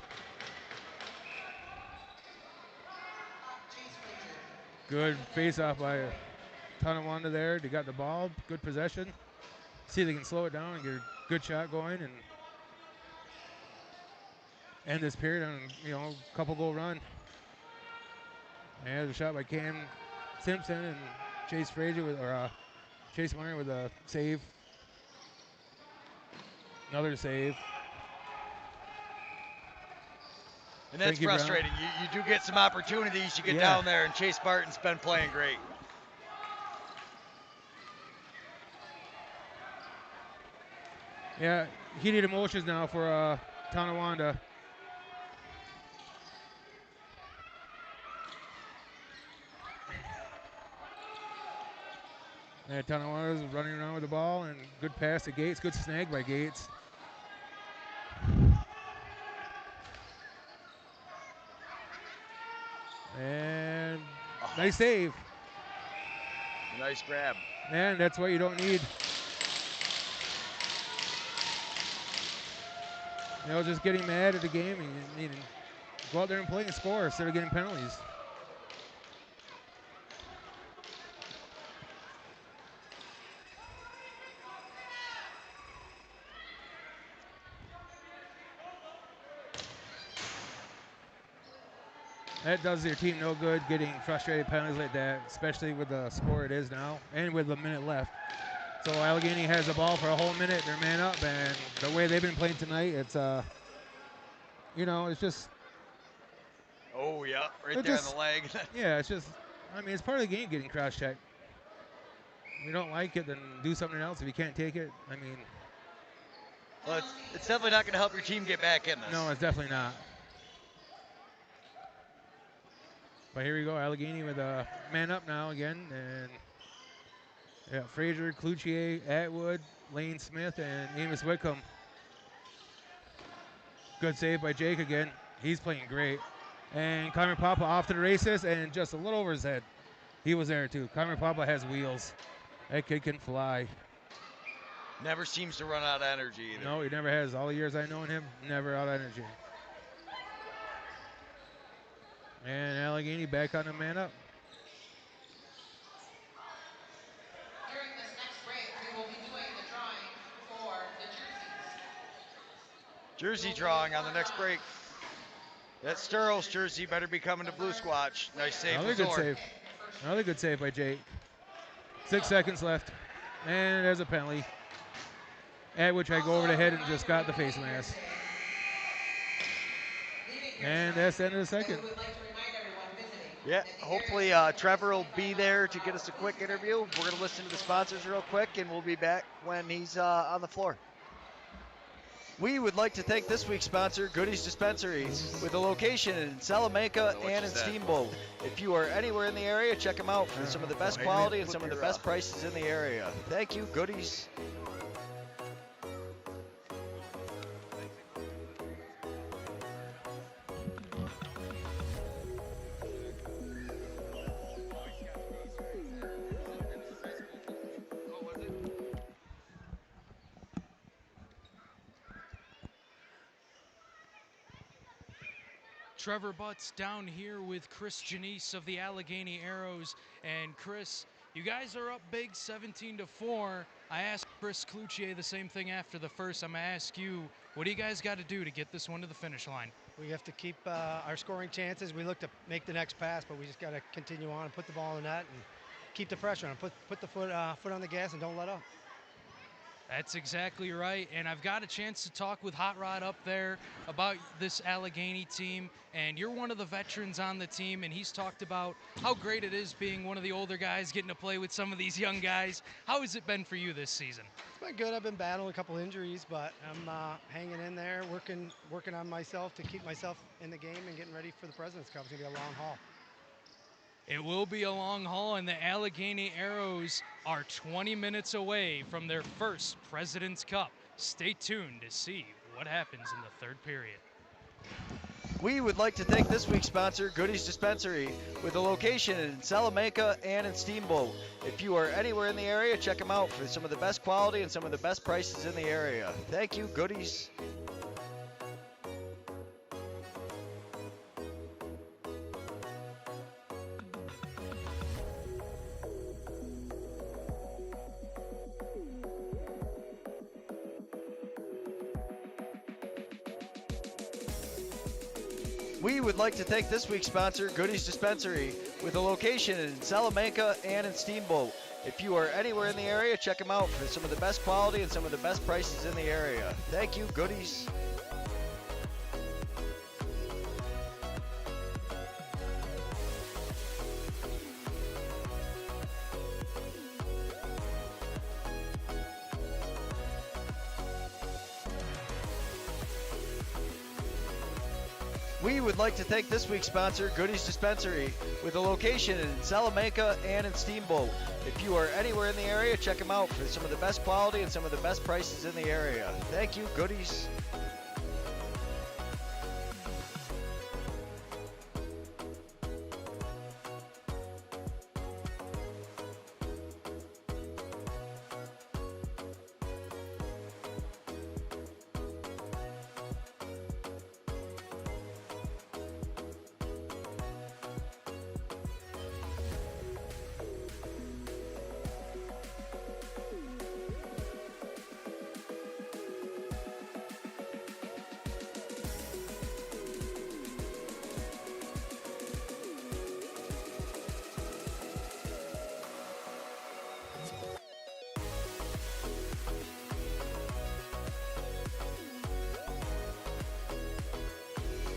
Speaker 3: Good face-off by Tonawanda there. They got the ball, good possession. See if they can slow it down and get a good shot going and end this period on a couple goal run. And there's a shot by Cam Simpson and Chase Frazier Chase Meyer with a save. Another save.
Speaker 1: And that's
Speaker 3: Thank you,
Speaker 1: frustrating. You do get some opportunities. You get down there, and Chase Barton's been playing great.
Speaker 3: Yeah, heated emotions now for Tonawanda. Yeah, Tonawanda's running around with the ball and good pass to Gates. Good snag by Gates. And nice save.
Speaker 1: Nice grab.
Speaker 3: And that's what you don't need. Just getting mad at the game and you need to go out there and play and score instead of getting penalties. That does your team no good, getting frustrated penalties like that, especially with the score it is now and with a minute left. So Allegany has the ball for a whole minute. They're man up, and the way they've been playing tonight, it's it's just.
Speaker 1: Oh yeah, right there on the leg.
Speaker 3: Yeah, it's just. I mean, it's part of the game getting cross-checked. If you don't like it, then do something else. If you can't take it, I mean.
Speaker 1: Well, it's definitely not going to help your team get back in this.
Speaker 3: No, it's definitely not. But here we go, Allegany with a man up now again, and Frazier, Cloutier, Atwood, Lane Smith, and Amos Whitcomb. Good save by Jake again. He's playing great. And Connor Papa off to the races and just a little over his head. He was there too. Connor Papa has wheels. That kid can fly.
Speaker 1: Never seems to run out of energy either.
Speaker 3: No, he never has. All the years I've known him, never out of energy. And Allegany back on the man up.
Speaker 5: During this next break, we will be doing the drawing for the jerseys.
Speaker 1: Jersey drawing on the next break. That Sterles jersey better be coming to Blue Squatch. Nice save.
Speaker 3: Another good save. Another good save by Jake. 6 seconds left. And there's a penalty. At which I go over the head and just got the face mask. And that's the end of the second.
Speaker 5: We would like to remind everyone visiting
Speaker 1: Yeah, hopefully Trevor will be there to get us a quick interview. We're going to listen to the sponsors real quick, and we'll be back when he's on the floor. We would like to thank this week's sponsor, Goodies Dispensary, with a location in Salamanca and in Steamboat. If you are anywhere in the area, check them out for some of the best quality and some of the best prices in the area. Thank you, Goodies.
Speaker 2: Trevor Butts down here with Chris Janice of the Allegany Arrows. And Chris, you guys are up big 17-4. I asked Chris Cloutier the same thing after the first. I'm going to ask you, what do you guys got to do to get this one to the finish line?
Speaker 6: We have to keep our scoring chances. We look to make the next pass, but we just got to continue on and put the ball in the net and keep the pressure on. Put the foot on the gas and don't let up.
Speaker 2: That's exactly right, and I've got a chance to talk with Hot Rod up there about this Allegany team, and you're one of the veterans on the team, and he's talked about how great it is being one of the older guys, getting to play with some of these young guys. How has it been for you this season?
Speaker 6: It's been good. I've been battling a couple injuries, but I'm hanging in there, working on myself to keep myself in the game and getting ready for the President's Cup. It's going to be a long haul.
Speaker 2: It will be a long haul, and the Allegany Arrows are 20 minutes away from their first President's Cup. Stay tuned to see what happens in the third period.
Speaker 1: We would like to thank this week's sponsor, Goodies Dispensary, with a location in Salamanca and in Steamboat. If you are anywhere in the area, check them out for some of the best quality and some of the best prices in the area. Thank you, Goodies. We would like to thank this week's sponsor, Goodies Dispensary, with a location in Salamanca and in Steamboat. If you are anywhere in the area, check them out for some of the best quality and some of the best prices in the area. Thank you, Goodies. We would like to thank this week's sponsor, Goodies Dispensary, with a location in Salamanca and in Steamboat. If you are anywhere in the area, check them out for some of the best quality and some of the best prices in the area. Thank you, Goodies.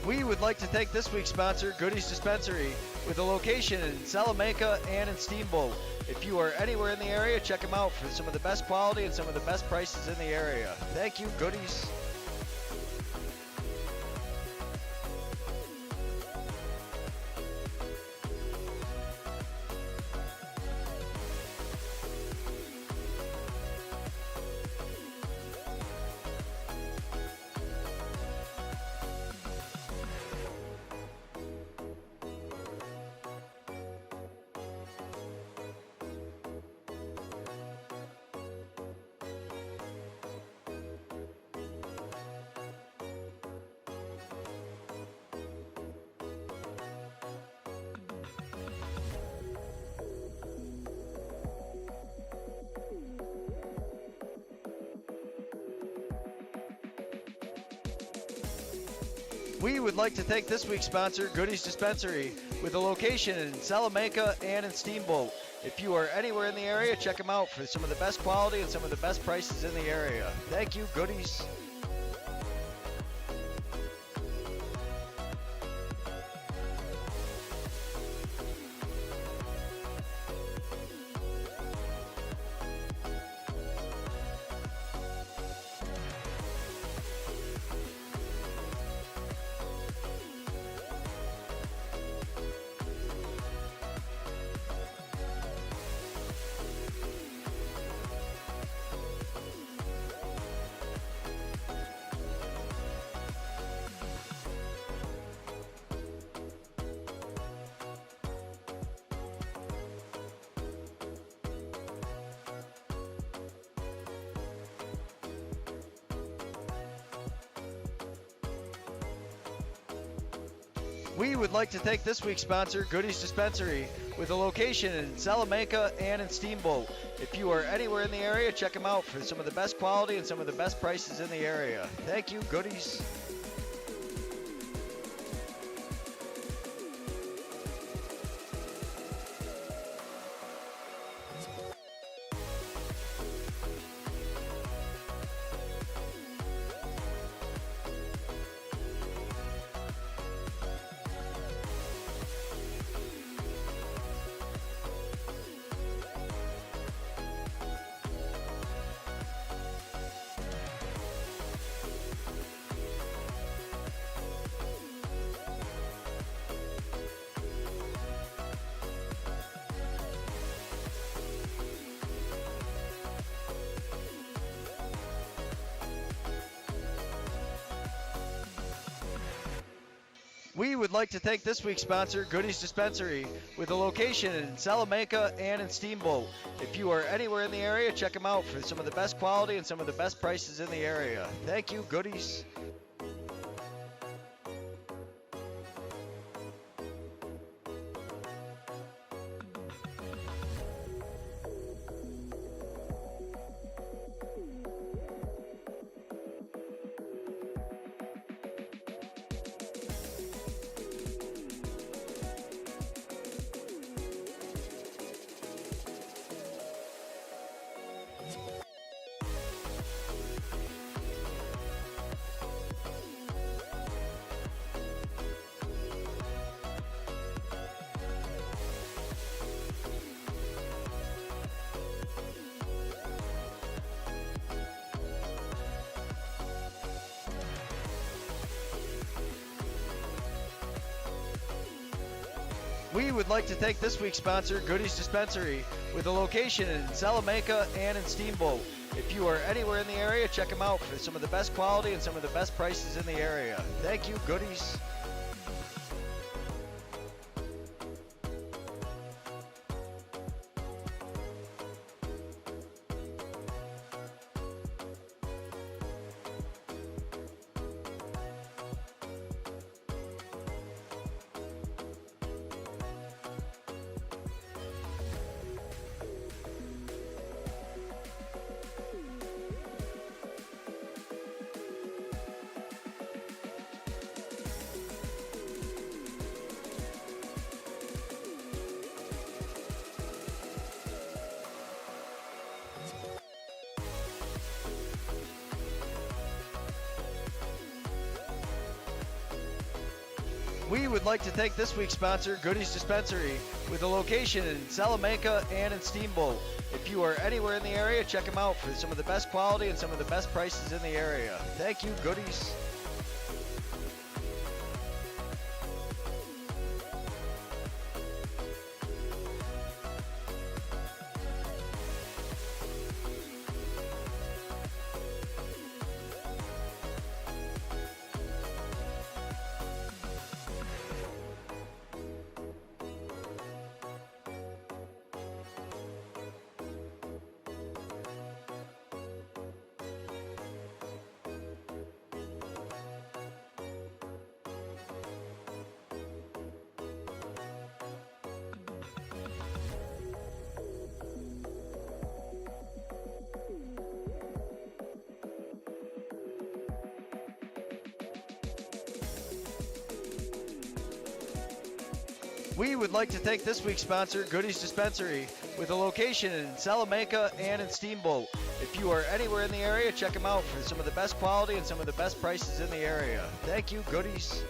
Speaker 1: We would like to thank this week's sponsor, Goodies Dispensary, with a location in Salamanca and in Steamboat. If you are anywhere in the area, check them out for some of the best quality and some of the best prices in the area. Thank you, Goodies. We would like to thank this week's sponsor, Goodies Dispensary, with a location in Salamanca and in Steamboat. If you are anywhere in the area, check them out for some of the best quality and some of the best prices in the area. Thank you, Goodies. We would like to thank this week's sponsor, Goodies Dispensary, with a location in Salamanca and in Steamboat. If you are anywhere in the area, check them out for some of the best quality and some of the best prices in the area. Thank you, Goodies. We would like to thank this week's sponsor, Goodies Dispensary, with a location in Salamanca and in Steamboat. If you are anywhere in the area, check them out for some of the best quality and some of the best prices in the area. Thank you, Goodies. We would like to thank this week's sponsor, Goodies Dispensary, with a location in Salamanca and in Steamboat. If you are anywhere in the area, check them out for some of the best quality and some of the best prices in the area. Thank you, Goodies. We would like to thank this week's sponsor, Goodies Dispensary, with a location in Salamanca and in Steamboat. If you are anywhere in the area, check them out for some of the best quality and some of the best prices in the area. Thank you, Goodies. We would like to thank this week's sponsor, Goodies Dispensary, with a location in Salamanca and in Steamboat. If you are anywhere in the area, check them out for some of the best quality and some of the best prices in the area. Thank you, Goodies.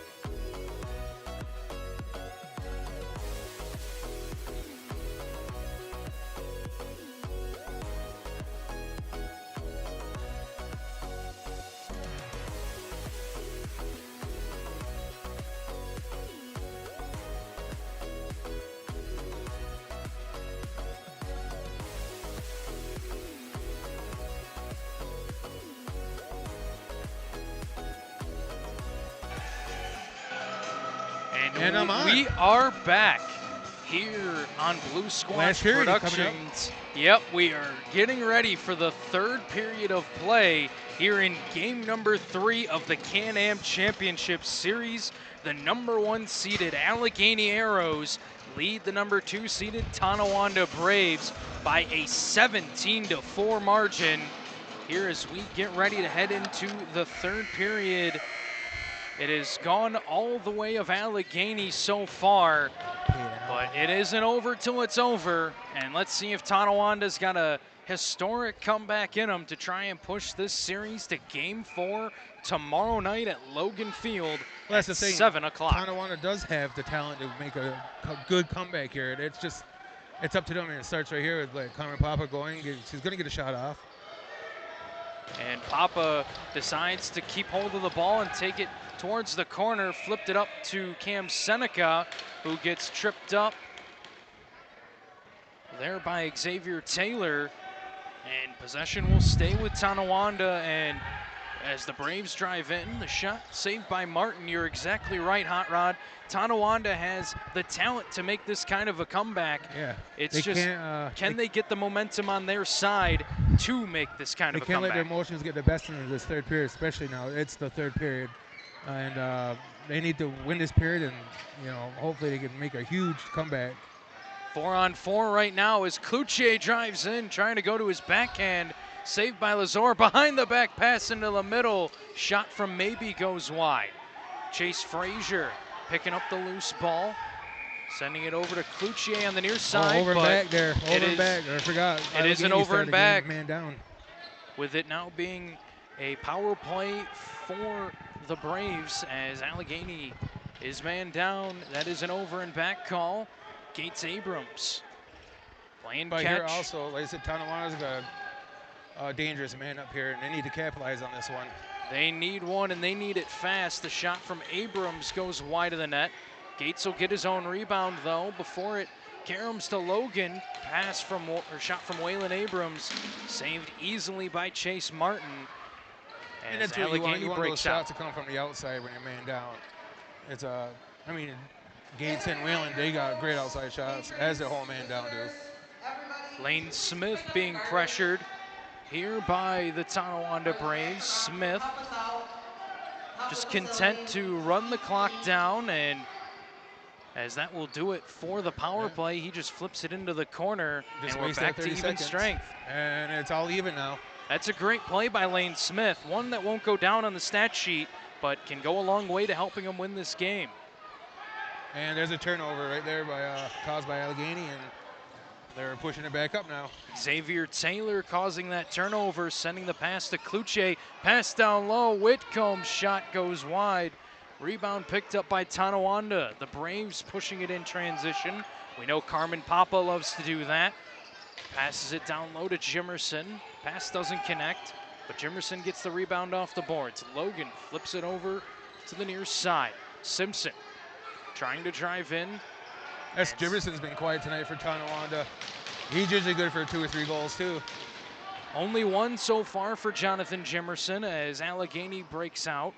Speaker 3: And I'm on.
Speaker 2: We are back here on Blue Squatch
Speaker 3: Last period coming up.
Speaker 2: Productions. Yep, we are getting ready for the third period of play here in game number 3 of the Can-Am Championship Series the #1 seeded Allegany Arrows lead the #2 seeded Tonawanda Braves by a 17-4 margin. Here as we get ready to head into the third period. It has gone all the way of Allegany so far, but it isn't over till it's over. And let's see if Tonawanda's got a historic comeback in them to try and push this series to Game 4 tomorrow night at Logan Field at 7 o'clock.
Speaker 3: Tonawanda does have the talent to make a good comeback here. It's up to them, and it starts right here with like Carmen Papa going. She's going to get a shot off.
Speaker 2: And Papa decides to keep hold of the ball and take it towards the corner, flipped it up to Cam Seneca, who gets tripped up there by Xavier Taylor. And possession will stay with Tonawanda. And as the Braves drive in, the shot saved by Martin. You're exactly right, Hot Rod. Tonawanda has the talent to make this kind of a comeback.
Speaker 3: Yeah.
Speaker 2: It's just, can they get the momentum on their side to make this kind of a comeback?
Speaker 3: They can't let their emotions get the best in this third period, especially now. It's the third period. And they need to win this period, and hopefully they can make a huge comeback.
Speaker 2: 4-on-4 right now as Cloutier drives in, trying to go to his backhand. Saved by Lazor, behind the back pass into the middle. Shot from Maybe goes wide. Chase Frazier picking up the loose ball, sending it over to Cloutier on the near side.
Speaker 3: Over and back there, over and back. I forgot.
Speaker 2: It is an over and back.
Speaker 3: Man down.
Speaker 2: With it now being a power play for the Braves as Allegany is man down. That is an over and back call. Gates Abrams playing catch.
Speaker 3: Here also, like I said, Tonawanda's got a dangerous man up here, and they need to capitalize on this one.
Speaker 2: They need one, and they need it fast. The shot from Abrams goes wide of the net. Gates will get his own rebound, though. Before it caroms to Logan. Shot from Waylon Abrams, saved easily by Chase Martin.
Speaker 3: And that's what you want those shots to come from the outside when you're man down. It's Gates and Waylon, they got great outside shots, as the whole man down do.
Speaker 2: Lane Smith being pressured here by the Tonawanda Braves. Smith just content to run the clock down, and as that will do it for the power play, he just flips it into the corner, and we're back to even strength.
Speaker 3: And it's all even now.
Speaker 2: That's a great play by Lane Smith, one that won't go down on the stat sheet, but can go a long way to helping him win this game.
Speaker 3: And there's a turnover right there caused by Allegany, and they're pushing it back up now.
Speaker 2: Xavier Taylor causing that turnover, sending the pass to Cloutier. Pass down low, Whitcomb's shot goes wide. Rebound picked up by Tonawanda. The Braves pushing it in transition. We know Carmen Papa loves to do that. Passes it down low to Jimerson. Pass doesn't connect, but Jimerson gets the rebound off the boards. Logan flips it over to the near side. Simpson trying to drive in.
Speaker 3: Jimerson's been quiet tonight for Tonawanda. He's usually good for 2 or 3 goals too.
Speaker 2: Only one so far for Jonathan Jimerson as Allegany breaks out.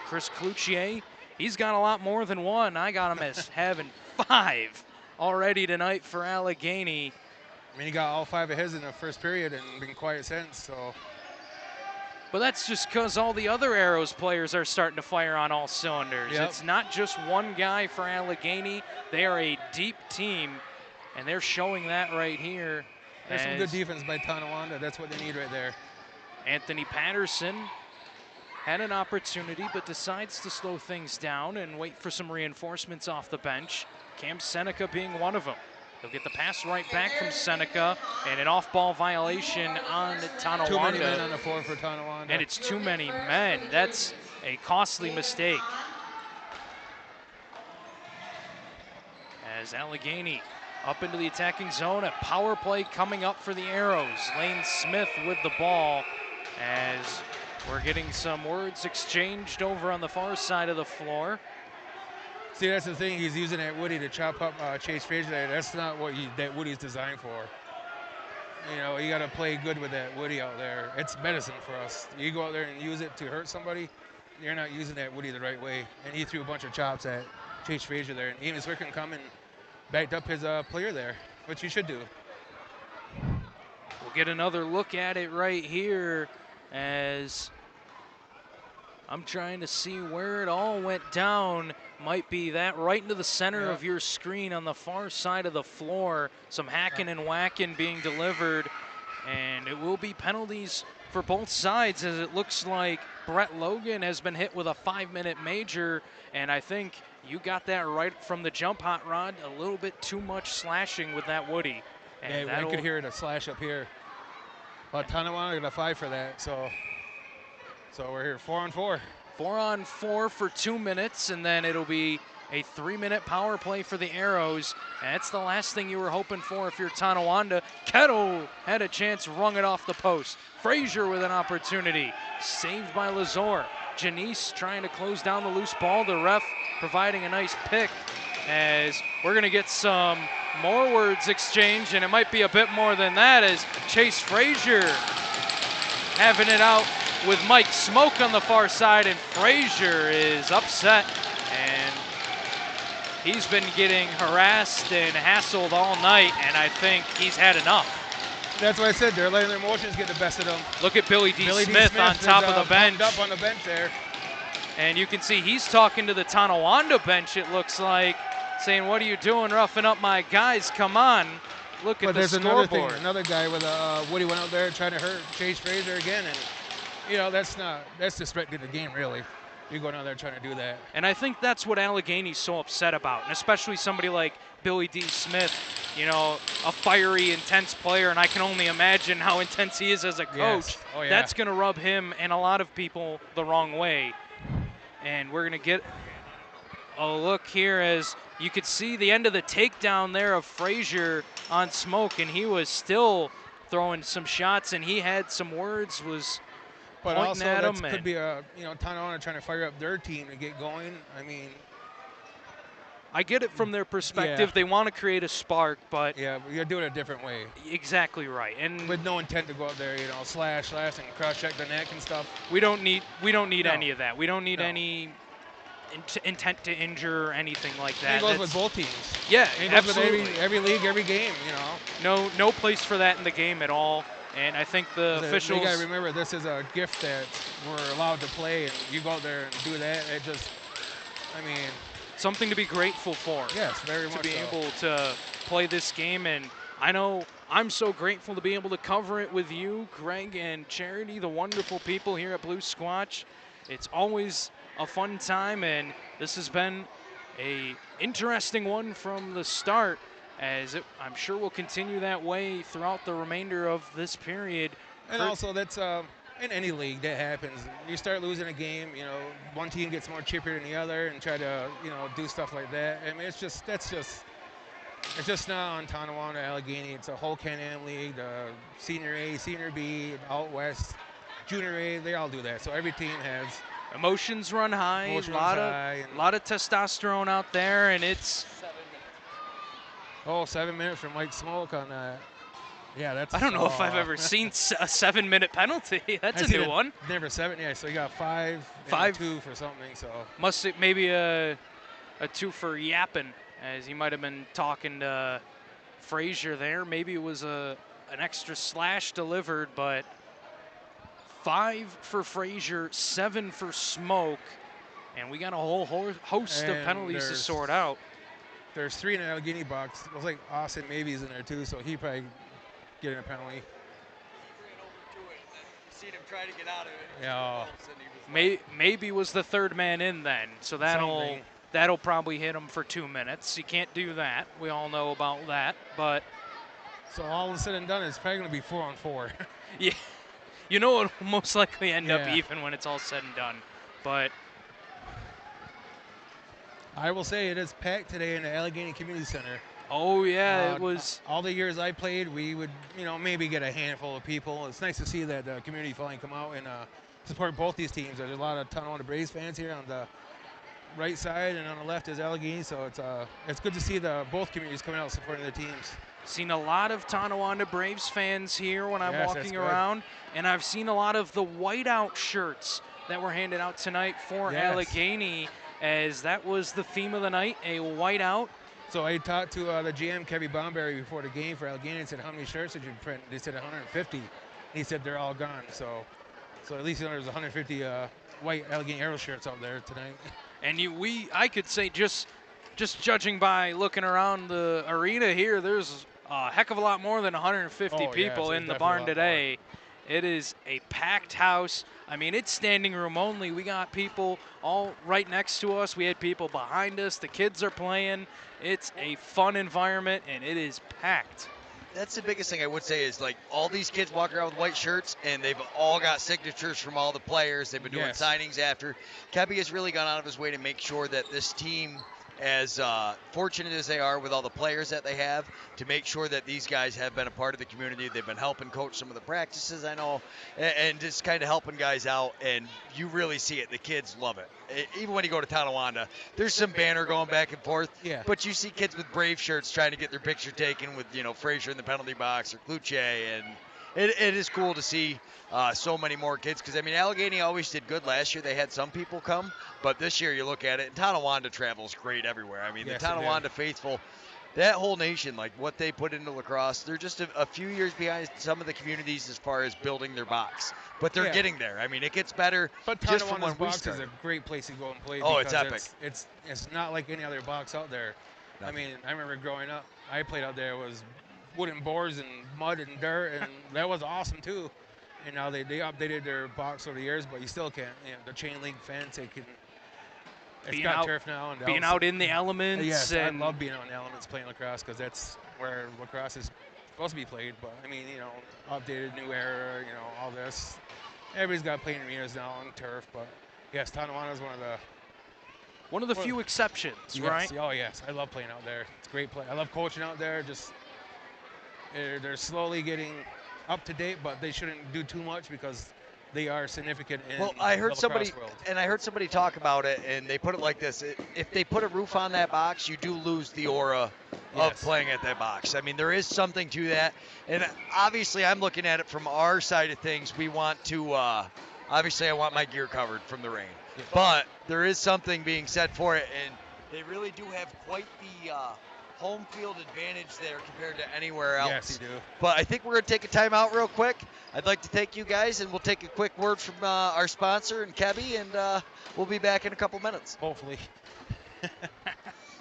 Speaker 2: Chris Cloutier, he's got a lot more than one. I got him as having 5 already tonight for Allegany.
Speaker 3: I mean, he got all 5 of his in the first period and been quiet since, so.
Speaker 2: But that's just because all the other Arrows players are starting to fire on all cylinders.
Speaker 3: Yep.
Speaker 2: It's not just one guy for Allegany. They are a deep team, and they're showing that right here.
Speaker 3: There's some good defense by Tonawanda. That's what they need right there.
Speaker 2: Anthony Patterson had an opportunity, but decides to slow things down and wait for some reinforcements off the bench. Cam Seneca being one of them. He'll get the pass right back from Seneca, and an off-ball violation on Tonawanda.
Speaker 3: Too many men on the floor for Tonawanda.
Speaker 2: And it's too many men. That's a costly mistake. As Allegany up into the attacking zone, a power play coming up for the Arrows. Lane Smith with the ball as we're getting some words exchanged over on the far side of the floor.
Speaker 3: See, that's the thing. He's using that Woody to chop up Chase Frazier. That's not what that Woody's designed for. You got to play good with that Woody out there. It's medicine for us. You go out there and use it to hurt somebody, you're not using that Woody the right way. And he threw a bunch of chops at Chase Frazier there. And Amos Wickham come and backed up his player there, which you should do.
Speaker 2: We'll get another look at it right here as I'm trying to see where it all went down. Might be that right into the center of your screen on the far side of the floor. Some hacking and whacking being delivered. And it will be penalties for both sides, as it looks like Brett Logan has been hit with a 5-minute major. And I think you got that right from the jump, Hot Rod. A little bit too much slashing with that Woody. And
Speaker 3: yeah, I could hear it a slash up here. But Tonawanda got a 5 for that, so we're here 4-on-4.
Speaker 2: 4-on-4 for 2 minutes, and then it'll be a 3-minute power play for the Arrows. That's the last thing you were hoping for if you're Tonawanda. Kettle had a chance, rung it off the post. Frazier with an opportunity, saved by Lazor. Janice trying to close down the loose ball. The ref providing a nice pick, as we're gonna get some more words exchanged, and it might be a bit more than that, as Chase Frazier having it out with Mike Smoke on the far side, and Frazier is upset, and he's been getting harassed and hassled all night, and I think he's had enough.
Speaker 3: That's what I said. They're letting their emotions get the best of them.
Speaker 2: Look at Billy D. Smith on top of the bench.
Speaker 3: Up on the bench there.
Speaker 2: And you can see he's talking to the Tonawanda bench, it looks like, saying, what are you doing roughing up my guys? Come on. Look at the scoreboard.
Speaker 3: Another thing, another guy with Woody went out there trying to hurt Chase Frazier again, and you know, that's disrespecting the game, really. You're going out there trying to do that.
Speaker 2: And I think that's what Allegany's so upset about, and especially somebody like Billy D. Smith, you know, a fiery, intense player, and I can only imagine how intense he is as a coach.
Speaker 3: Yes. Oh, yeah.
Speaker 2: That's going to rub him and a lot of people the wrong way. And we're going to get a look here as you could see the end of the takedown there of Frazier on Smoke, and he was still throwing some shots, and he had some words, was
Speaker 3: but
Speaker 2: pointing
Speaker 3: also
Speaker 2: at him.
Speaker 3: But could be a, you know, Tonawanda trying to fire up their team to get going. I mean,
Speaker 2: I get it from their perspective.
Speaker 3: Yeah.
Speaker 2: They want to create a spark, but
Speaker 3: yeah, but you gotta do it a different way.
Speaker 2: Exactly right, and
Speaker 3: with no intent to go out there, you know, slash and cross-check the neck and stuff.
Speaker 2: We don't need
Speaker 3: No.
Speaker 2: any of that. We don't need
Speaker 3: No.
Speaker 2: any intent to injure or anything like that.
Speaker 3: And it goes with both teams.
Speaker 2: Yeah,
Speaker 3: it goes
Speaker 2: absolutely.
Speaker 3: with every league, every game, you know.
Speaker 2: No place for that in the game at all. And I think the officials.
Speaker 3: You gotta remember, this is a gift that we're allowed to play, and you go out there and do that. It just, I mean,
Speaker 2: something to be grateful for.
Speaker 3: Yes, very much
Speaker 2: to be
Speaker 3: so.
Speaker 2: able to play this game, and I know I'm so grateful to be able to cover it with you, Greg and Charity, the wonderful people here at Blue Squatch. It's always a fun time, and this has been a interesting one from the start, as I'm sure will continue that way throughout the remainder of this period.
Speaker 3: And also, that's in any league that happens. You start losing a game, you know, one team gets more chippier than the other and try to, you know, do stuff like that. I mean, it's just not on Tonawanda, Allegany. It's a whole Can-Am league, the Senior A, Senior B, out west, Junior A. They all do that. So every team has
Speaker 2: emotions run high. A lot of testosterone out there, and it's
Speaker 3: 7 minutes from Mike Smoke on that. Yeah, that's.
Speaker 2: I don't know if I've ever seen a 7-minute penalty. That's a new one.
Speaker 3: Never 7. Yeah, so you got 5, 2 for something. So
Speaker 2: must it maybe a 2 for yapping, as he might have been talking to Frazier there. Maybe it was an extra slash delivered, but 5 for Frazier, 7 for Smoke, and we got a whole host of penalties to sort out.
Speaker 3: There's 3 in the Allegany box. It looks like Austin maybe's in there too, so he probably getting a penalty.
Speaker 1: Seen him try to get out of it.
Speaker 3: Yeah.
Speaker 2: Maybe was the third man in then, so that'll probably hit him for 2 minutes. You can't do that. We all know about that, but
Speaker 3: so all said and done, it's probably going to be 4-on-4.
Speaker 2: Yeah, you know it'll most likely end up even when it's all said and done, but.
Speaker 3: I will say it is packed today in the Allegany Community Center.
Speaker 2: Oh yeah, it was.
Speaker 3: All the years I played, we would, you know, maybe get a handful of people. It's nice to see that the community finally come out and support both these teams. There's a lot of Tonawanda Braves fans here on the right side, and on the left is Allegany. So it's good to see both communities coming out supporting their teams.
Speaker 2: Seen a lot of Tonawanda Braves fans here when I'm walking around, and I've seen a lot of the whiteout shirts that were handed out tonight for Allegany, as that was the theme of the night, a whiteout.
Speaker 3: So I talked to the GM, Kevin Bomberry, before the game for Allegany and said, how many shirts did you print? They said 150. He said they're all gone. So at least there's 150 white Allegany Arrow shirts out there tonight.
Speaker 2: And I could say just judging by looking around the arena here, there's a heck of a lot more than 150 people in the barn today. It is a packed house. I mean, it's standing room only. We got people all right next to us. We had people behind us. The kids are playing. It's a fun environment, and it is packed.
Speaker 1: That's the biggest thing I would say is, like, all these kids walk around with white shirts, and they've all got signatures from all the players. They've been doing signings after. Kebby has really gone out of his way to make sure that this team, as fortunate as they are with all the players that they have, to make sure that these guys have been a part of the community. They've been helping coach some of the practices, I know, and just kind of helping guys out, and you really see it. The kids love it. Even when you go to Tonawanda, there's some banner going back and forth, but you see kids with Brave shirts trying to get their picture taken with, Frazier in the penalty box or Kluche, and it is cool to see so many more kids, because, I mean, Allegany always did good last year. They had some people come, but this year you look at it, and Tonawanda travels great everywhere. I mean, the Tonawanda faithful, that whole nation, like what they put into lacrosse, they're just a few years behind some of the communities as far as building their box. But they're getting there. I mean, it gets better.
Speaker 3: But
Speaker 1: just from when
Speaker 3: Tonawanda's
Speaker 1: we
Speaker 3: box
Speaker 1: started.
Speaker 3: is a great place to go and play.
Speaker 1: Oh, it's
Speaker 3: because
Speaker 1: epic.
Speaker 3: It's not like any other box out there. I mean, I remember growing up, I played out there. It was wooden boards and mud and dirt, and that was awesome too. And now they updated their box over the years, but you still can't. The chain link fence, it's got turf now. And
Speaker 2: being out in the elements.
Speaker 3: Yes, I love being out in the elements playing lacrosse, because that's where lacrosse is supposed to be played. But I mean, updated, new era, all this. Everybody's got playing arenas now on turf, but yes, Tonawanda is
Speaker 2: one of the few exceptions, right?
Speaker 3: Oh yes, I love playing out there. It's a great play. I love coaching out there. Just they're slowly getting up to date, but they shouldn't do too much because they are significant in
Speaker 1: I heard
Speaker 3: the lacrosse
Speaker 1: somebody,
Speaker 3: world.
Speaker 1: and I heard somebody talk about it, and they put it like this: if they put a roof on that box, you do lose the aura of playing at that box. I mean, there is something to that, and obviously, I'm looking at it from our side of things. We want to, obviously, I want my gear covered from the rain, but there is something being said for it, and they really do have quite the home field advantage there compared to anywhere else.
Speaker 3: Yes, you do.
Speaker 1: But I think we're going to take a timeout real quick. I'd like to thank you guys, and we'll take a quick word from our sponsor and Kebby, and we'll be back in a couple minutes.
Speaker 3: Hopefully.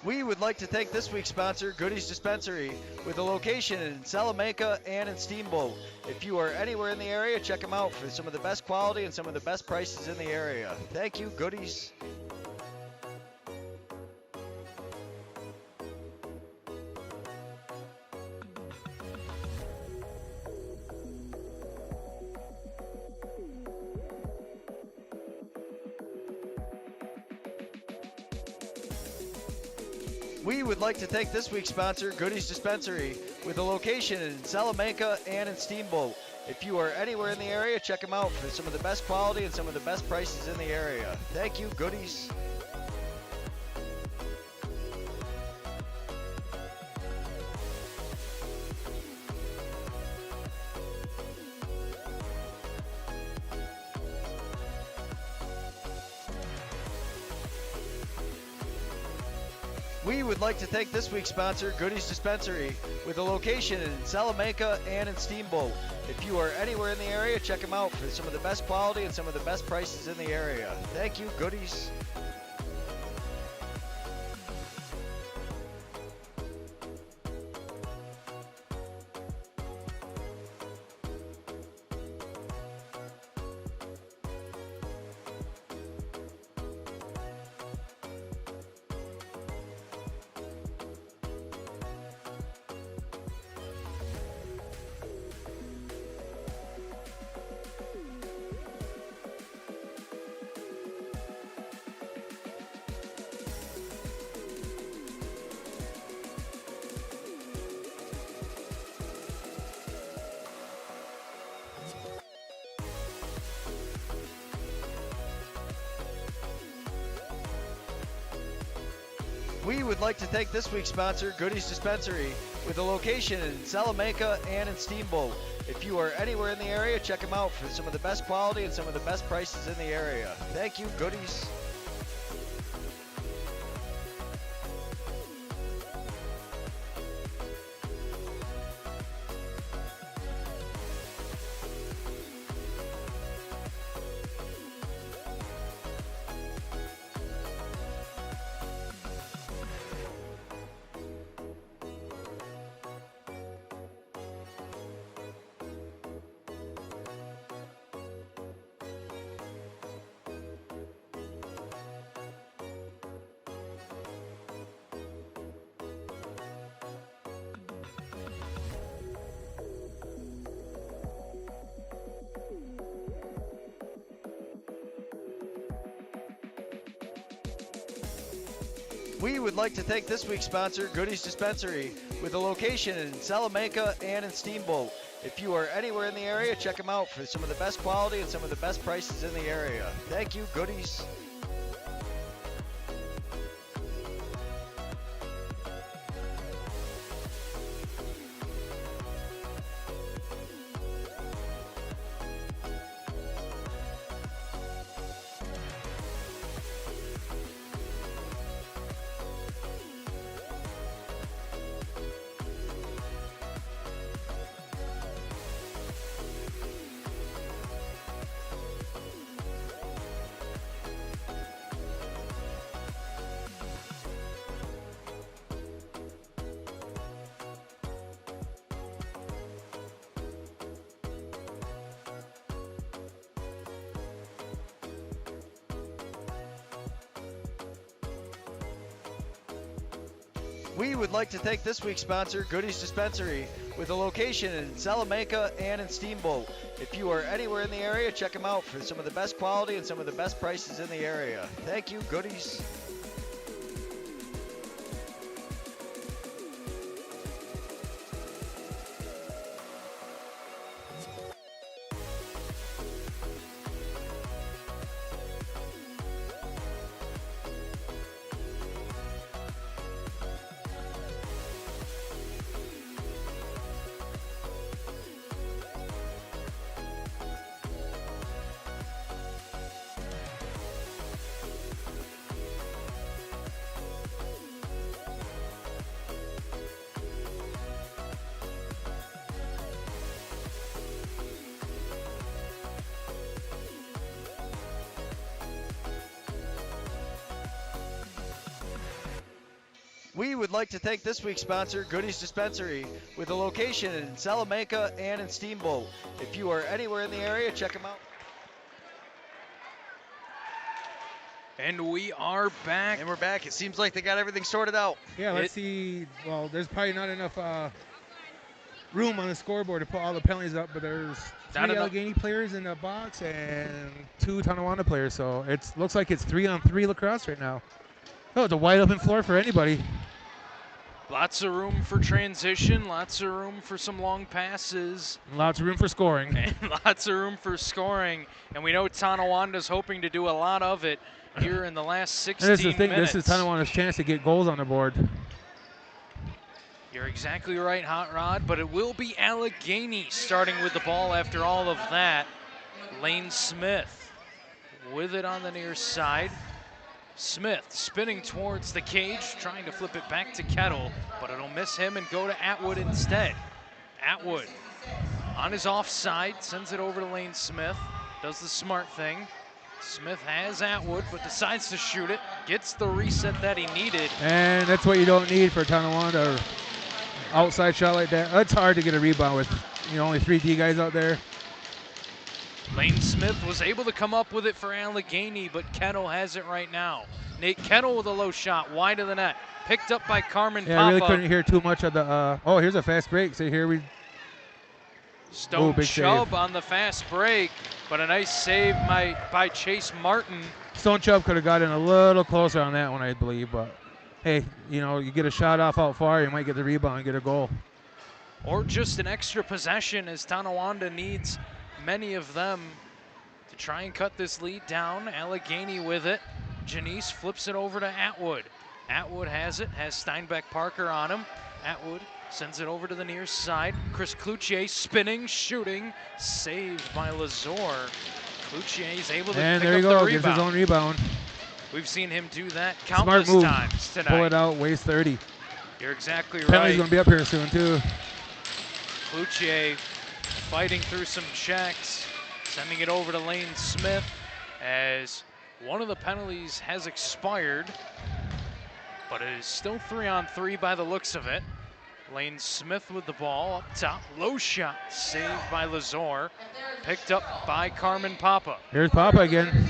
Speaker 1: We would like to thank this week's sponsor, Goodies Dispensary, with a location in Salamanca and in Steamboat. If you are anywhere in the area, check them out for some of the best quality and some of the best prices in the area. Thank you, Goodies. We would like to thank this week's sponsor, Goodies Dispensary, with a location in Salamanca and in Steamboat. If you are anywhere in the area, check them out for some of the best quality and some of the best prices in the area. Thank you, Goodies. We would like to thank this week's sponsor, Goodies Dispensary, with a location in Salamanca and in Steamboat. If you are anywhere in the area, check them out for some of the best quality and some of the best prices in the area. Thank you, Goodies. We would like to thank this week's sponsor, Goodies Dispensary, with a location in Salamanca and in Steamboat. If you are anywhere in the area, check them out for some of the best quality and some of the best prices in the area. Thank you, Goodies. We would like to thank this week's sponsor, Goodies Dispensary, with a location in Salamanca and in Steamboat. If you are anywhere in the area, check them out for some of the best quality and some of the best prices in the area. Thank you, Goodies. We would like to thank this week's sponsor, Goodies Dispensary, with a location in Salamanca and in Steamboat. If you are anywhere in the area, check them out for some of the best quality and some of the best prices in the area. Thank you, Goodies. We would like to thank this week's sponsor, Goodies Dispensary, with a location in Salamanca and in Steamboat. If you are anywhere in the area, check them out.
Speaker 2: And we are back.
Speaker 1: And we're back. It seems like they got everything sorted out.
Speaker 3: Yeah, let's see. Well, there's probably not enough room on the scoreboard to put all the penalties up, but there's
Speaker 2: Not
Speaker 3: three
Speaker 2: enough.
Speaker 3: Allegany players in the box and 2 Tonawanda players, so it looks like it's 3-on-3 lacrosse right now. Oh, it's a wide open floor for anybody.
Speaker 2: Lots of room for transition, lots of room for some long passes,
Speaker 3: Lots of room for scoring.
Speaker 2: and lots of room for scoring. And we know Tonawanda's hoping to do a lot of it here in the last 16
Speaker 3: And this is the thing,
Speaker 2: minutes.
Speaker 3: this is Tonawanda's chance to get goals on the board.
Speaker 2: You're exactly right, Hot Rod, but it will be Allegany starting with the ball after all of that. Lane Smith with it on the near side. Smith spinning towards the cage, trying to flip it back to Kettle, but it'll miss him and go to Atwood instead. Atwood on his offside, sends it over to Lane Smith, does the smart thing. Smith has Atwood, but decides to shoot it, gets the reset that he needed.
Speaker 3: And that's what you don't need for Tonawanda. Outside shot like that. It's hard to get a rebound with only 3 D guys out there.
Speaker 2: Lane Smith was able to come up with it for Allegany, but Kettle has it right now. Nate Kettle with a low shot, wide of the net. Picked up by Carmen
Speaker 3: Yeah,
Speaker 2: Papa.
Speaker 3: I really couldn't hear too much of the, oh, here's a fast break. So here we,
Speaker 2: Stone
Speaker 3: big
Speaker 2: Chubb
Speaker 3: save.
Speaker 2: on the fast break, but a nice save by Chase Martin.
Speaker 3: Stone Chubb could have gotten a little closer on that one, I believe, but hey, you get a shot off out far, you might get the rebound and get a goal.
Speaker 2: Or just an extra possession, as Tonawanda needs many of them to try and cut this lead down. Allegany with it. Janice flips it over to Atwood. Atwood has it, has Steinbeck Parker on him. Atwood sends it over to the near side. Chris Cloutier spinning, shooting, saved by Lazor. Cloutier is able to
Speaker 3: And
Speaker 2: pick
Speaker 3: there
Speaker 2: up
Speaker 3: you
Speaker 2: the
Speaker 3: go,
Speaker 2: rebound.
Speaker 3: gets his own rebound.
Speaker 2: We've seen him do that
Speaker 3: Smart
Speaker 2: countless
Speaker 3: move.
Speaker 2: times tonight.
Speaker 3: Pull it out, waste 30.
Speaker 2: You're exactly
Speaker 3: Penalty's
Speaker 2: right.
Speaker 3: going to be up here soon, too.
Speaker 2: Cloutier fighting through some checks, sending it over to Lane Smith as one of the penalties has expired, but it is still 3-on-3 by the looks of it. Lane Smith with the ball up top, low shot, saved by Lazor, picked up by Carmen Papa.
Speaker 3: Here's Papa again.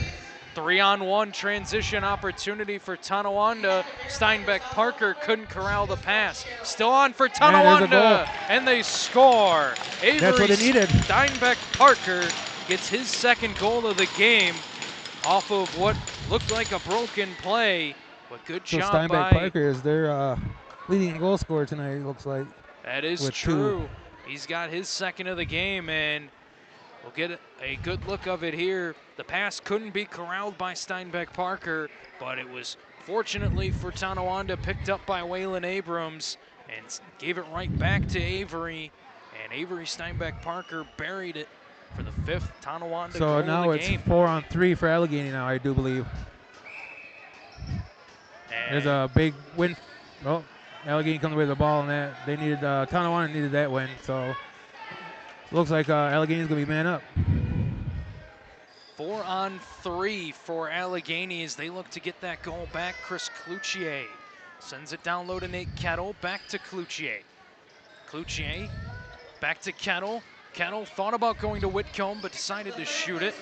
Speaker 2: 3-on-1 transition opportunity for Tonawanda. Steinbeck Parker couldn't corral the pass. Still on for
Speaker 3: there's a goal.
Speaker 2: Tonawanda, and they score. Avery
Speaker 3: That's what they needed.
Speaker 2: Steinbeck Parker gets his second goal of the game off of what looked like a broken play. But good
Speaker 3: So
Speaker 2: job
Speaker 3: Steinbeck
Speaker 2: by.
Speaker 3: Parker is their leading goal scorer tonight, it looks like.
Speaker 2: That is
Speaker 3: with
Speaker 2: true.
Speaker 3: 2.
Speaker 2: He's got his second of the game, and we'll get a good look of it here. The pass couldn't be corralled by Steinbeck Parker, but it was fortunately for Tonawanda picked up by Waylon Abrams and gave it right back to Avery. And Avery Steinbeck Parker buried it for the 5th Tonawanda
Speaker 3: So
Speaker 2: goal
Speaker 3: now
Speaker 2: of the
Speaker 3: it's
Speaker 2: game.
Speaker 3: 4-on-3 for Allegany now, I do believe. There's
Speaker 2: And
Speaker 3: a big win. Oh, Allegany comes away with the ball, and that they needed Tonawanda needed that win. So looks like Allegany's gonna be man up.
Speaker 2: 4-on-3 for Allegheny as they look to get that goal back. Chris Cloutier sends it down low to Nate Kettle, back to Cloutier. Cloutier back to Kettle. Kettle thought about going to Whitcomb but decided to shoot it,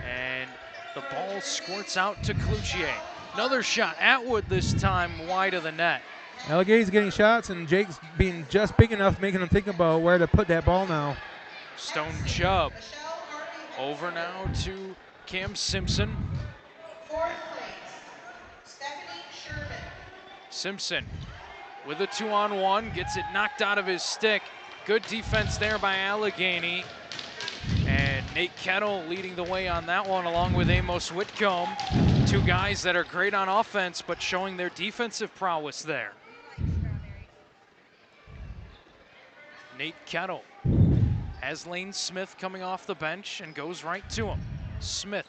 Speaker 2: and the ball squirts out to Cloutier. Another shot, Atwood this time wide of the net.
Speaker 3: Allegany's getting shots, and Jake's being just big enough, making them think about where to put that ball now.
Speaker 2: Stone Chubb over now to Cam Simpson.
Speaker 5: 4th place, Stephanie Sherman.
Speaker 2: Simpson with a 2-on-1, gets it knocked out of his stick. Good defense there by Allegany. And Nate Kettle leading the way on that one along with Amos Whitcomb. 2 guys that are great on offense but showing their defensive prowess there. Nate Kettle has Lane Smith coming off the bench and goes right to him. Smith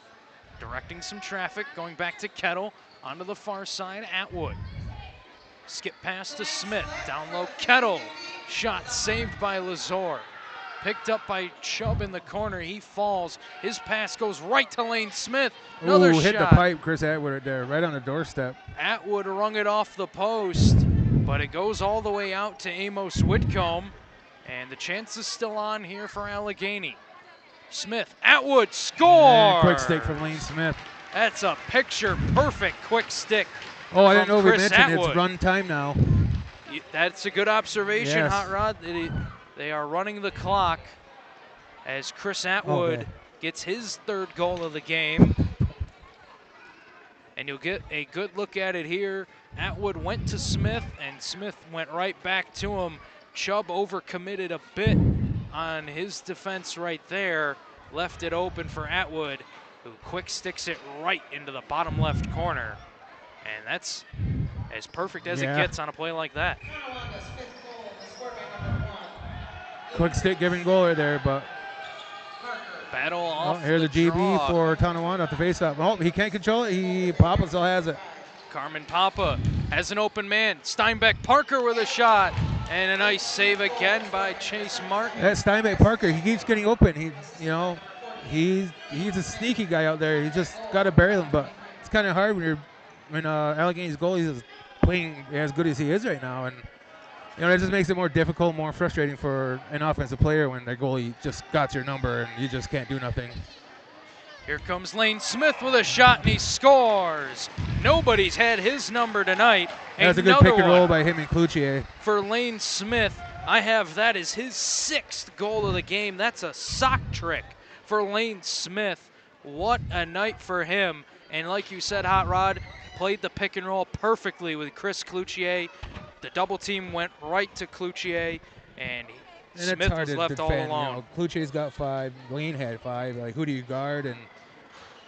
Speaker 2: directing some traffic, going back to Kettle, onto the far side, Atwood. Skip pass to Smith, down low, Kettle. Shot saved by Lazor. Picked up by Chubb in the corner, he falls. His pass goes right to Lane Smith. Another shot.
Speaker 3: Hit the pipe, Chris Atwood right there, right on the doorstep.
Speaker 2: Atwood wrung it off the post, but it goes all the way out to Amos Whitcomb. And the chance is still on here for Allegany. Smith, Atwood, score!
Speaker 3: And quick stick from Lane Smith.
Speaker 2: That's a picture-perfect quick stick.
Speaker 3: Oh, I didn't know we
Speaker 2: Chris
Speaker 3: mentioned
Speaker 2: Atwood.
Speaker 3: it's run time now.
Speaker 2: That's a good observation,
Speaker 3: Yes.
Speaker 2: Hot Rod. They are running the clock as Chris Atwood gets his 3rd goal of the game. And you'll get a good look at it here. Atwood went to Smith, and Smith went right back to him. Chubb overcommitted a bit on his defense right there, left it open for Atwood, who quick sticks it right into the bottom left corner. And that's as perfect as it gets on a play like that.
Speaker 5: Tonawanda's 5th goal was scored by number 1.
Speaker 3: Quick stick giving goal right there, but
Speaker 2: Battle off
Speaker 3: here's
Speaker 2: the
Speaker 3: the GB
Speaker 2: draw.
Speaker 3: for Tonawanda at the faceoff. Oh, he can't control it. Papa still has it.
Speaker 2: Carmen Papa has an open man. Steinbeck Parker with a shot. And a nice save again by Chase Martin.
Speaker 3: That Steinbeck Parker, he keeps getting open. He's a sneaky guy out there. He just got to bury them, but it's kind of hard when Allegany's goalie is playing as good as he is right now, and it just makes it more difficult, more frustrating for an offensive player when their goalie just got your number and you just can't do nothing.
Speaker 2: Here comes Lane Smith with a shot, and he scores. Nobody's had his number tonight.
Speaker 3: That's a good pick and roll by him and Cloutier.
Speaker 2: For Lane Smith, I have that as his 6th goal of the game. That's a sock trick for Lane Smith. What a night for him. And like you said, Hot Rod, played the pick and roll perfectly with Chris Cloutier. The double team went right to Cloutier, and Smith was left all alone.
Speaker 3: Cloutier's got 5, Lane had 5. Like, who do you guard? And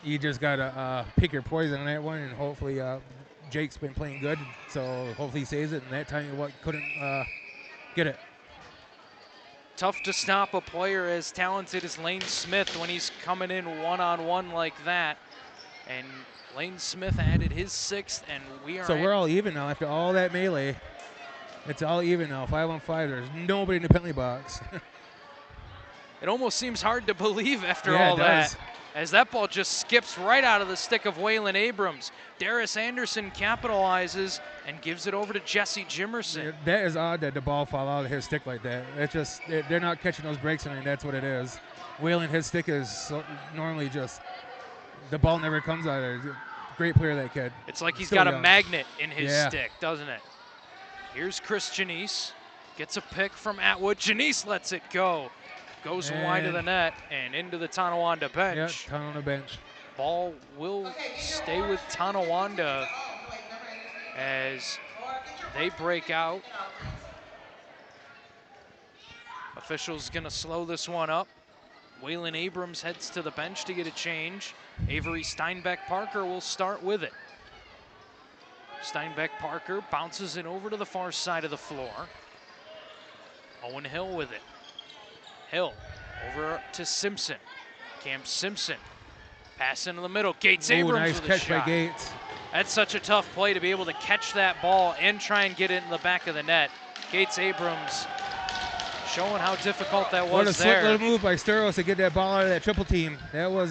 Speaker 3: you just got to pick your poison on that one, and hopefully Jake's been playing good, so hopefully he saves it, and that time he couldn't get it.
Speaker 2: Tough to stop a player as talented as Lane Smith when he's coming in one-on-one like that. And Lane Smith added his 6th, and
Speaker 3: we're all even now after all that melee. It's all even now, 5-on-5. There's nobody in the penalty box.
Speaker 2: It almost seems hard to believe after
Speaker 3: Yeah,
Speaker 2: all
Speaker 3: it does.
Speaker 2: that, as that ball just skips right out of the stick of Waylon Abrams. Darius Anderson capitalizes and gives it over to Jesse Jimerson.
Speaker 3: Yeah, that is odd that the ball fall out of his stick like that. It's just they're not catching those breaks, and that's what it is. Waylon, his stick is normally just the ball never comes out of it. Great player, that kid.
Speaker 2: It's like he's
Speaker 3: Still
Speaker 2: got
Speaker 3: young.
Speaker 2: a magnet in his
Speaker 3: Yeah.
Speaker 2: stick, doesn't it? Here's Chris Janice. Gets a pick from Atwood. Janice lets it go. Goes wide of the net and into the Tonawanda bench.
Speaker 3: Yeah, ton on the bench.
Speaker 2: Ball will stay with Tonawanda. as they break out. Officials gonna slow this one up. Waylon Abrams heads to the bench to get a change. Avery Steinbeck-Parker will start with it. Steinbeck-Parker bounces it over to the far side of the floor. Owen Hill with it. Hill over to Simpson. Cam Simpson. Pass into the middle. Gates Abrams
Speaker 3: nice
Speaker 2: with a
Speaker 3: catch
Speaker 2: shot.
Speaker 3: by Gates.
Speaker 2: That's such a tough play to be able to catch that ball and try and get it in the back of the net. Gates Abrams showing how difficult that was
Speaker 3: What a slick
Speaker 2: there.
Speaker 3: little move by Sturos to get that ball out of that triple team. That was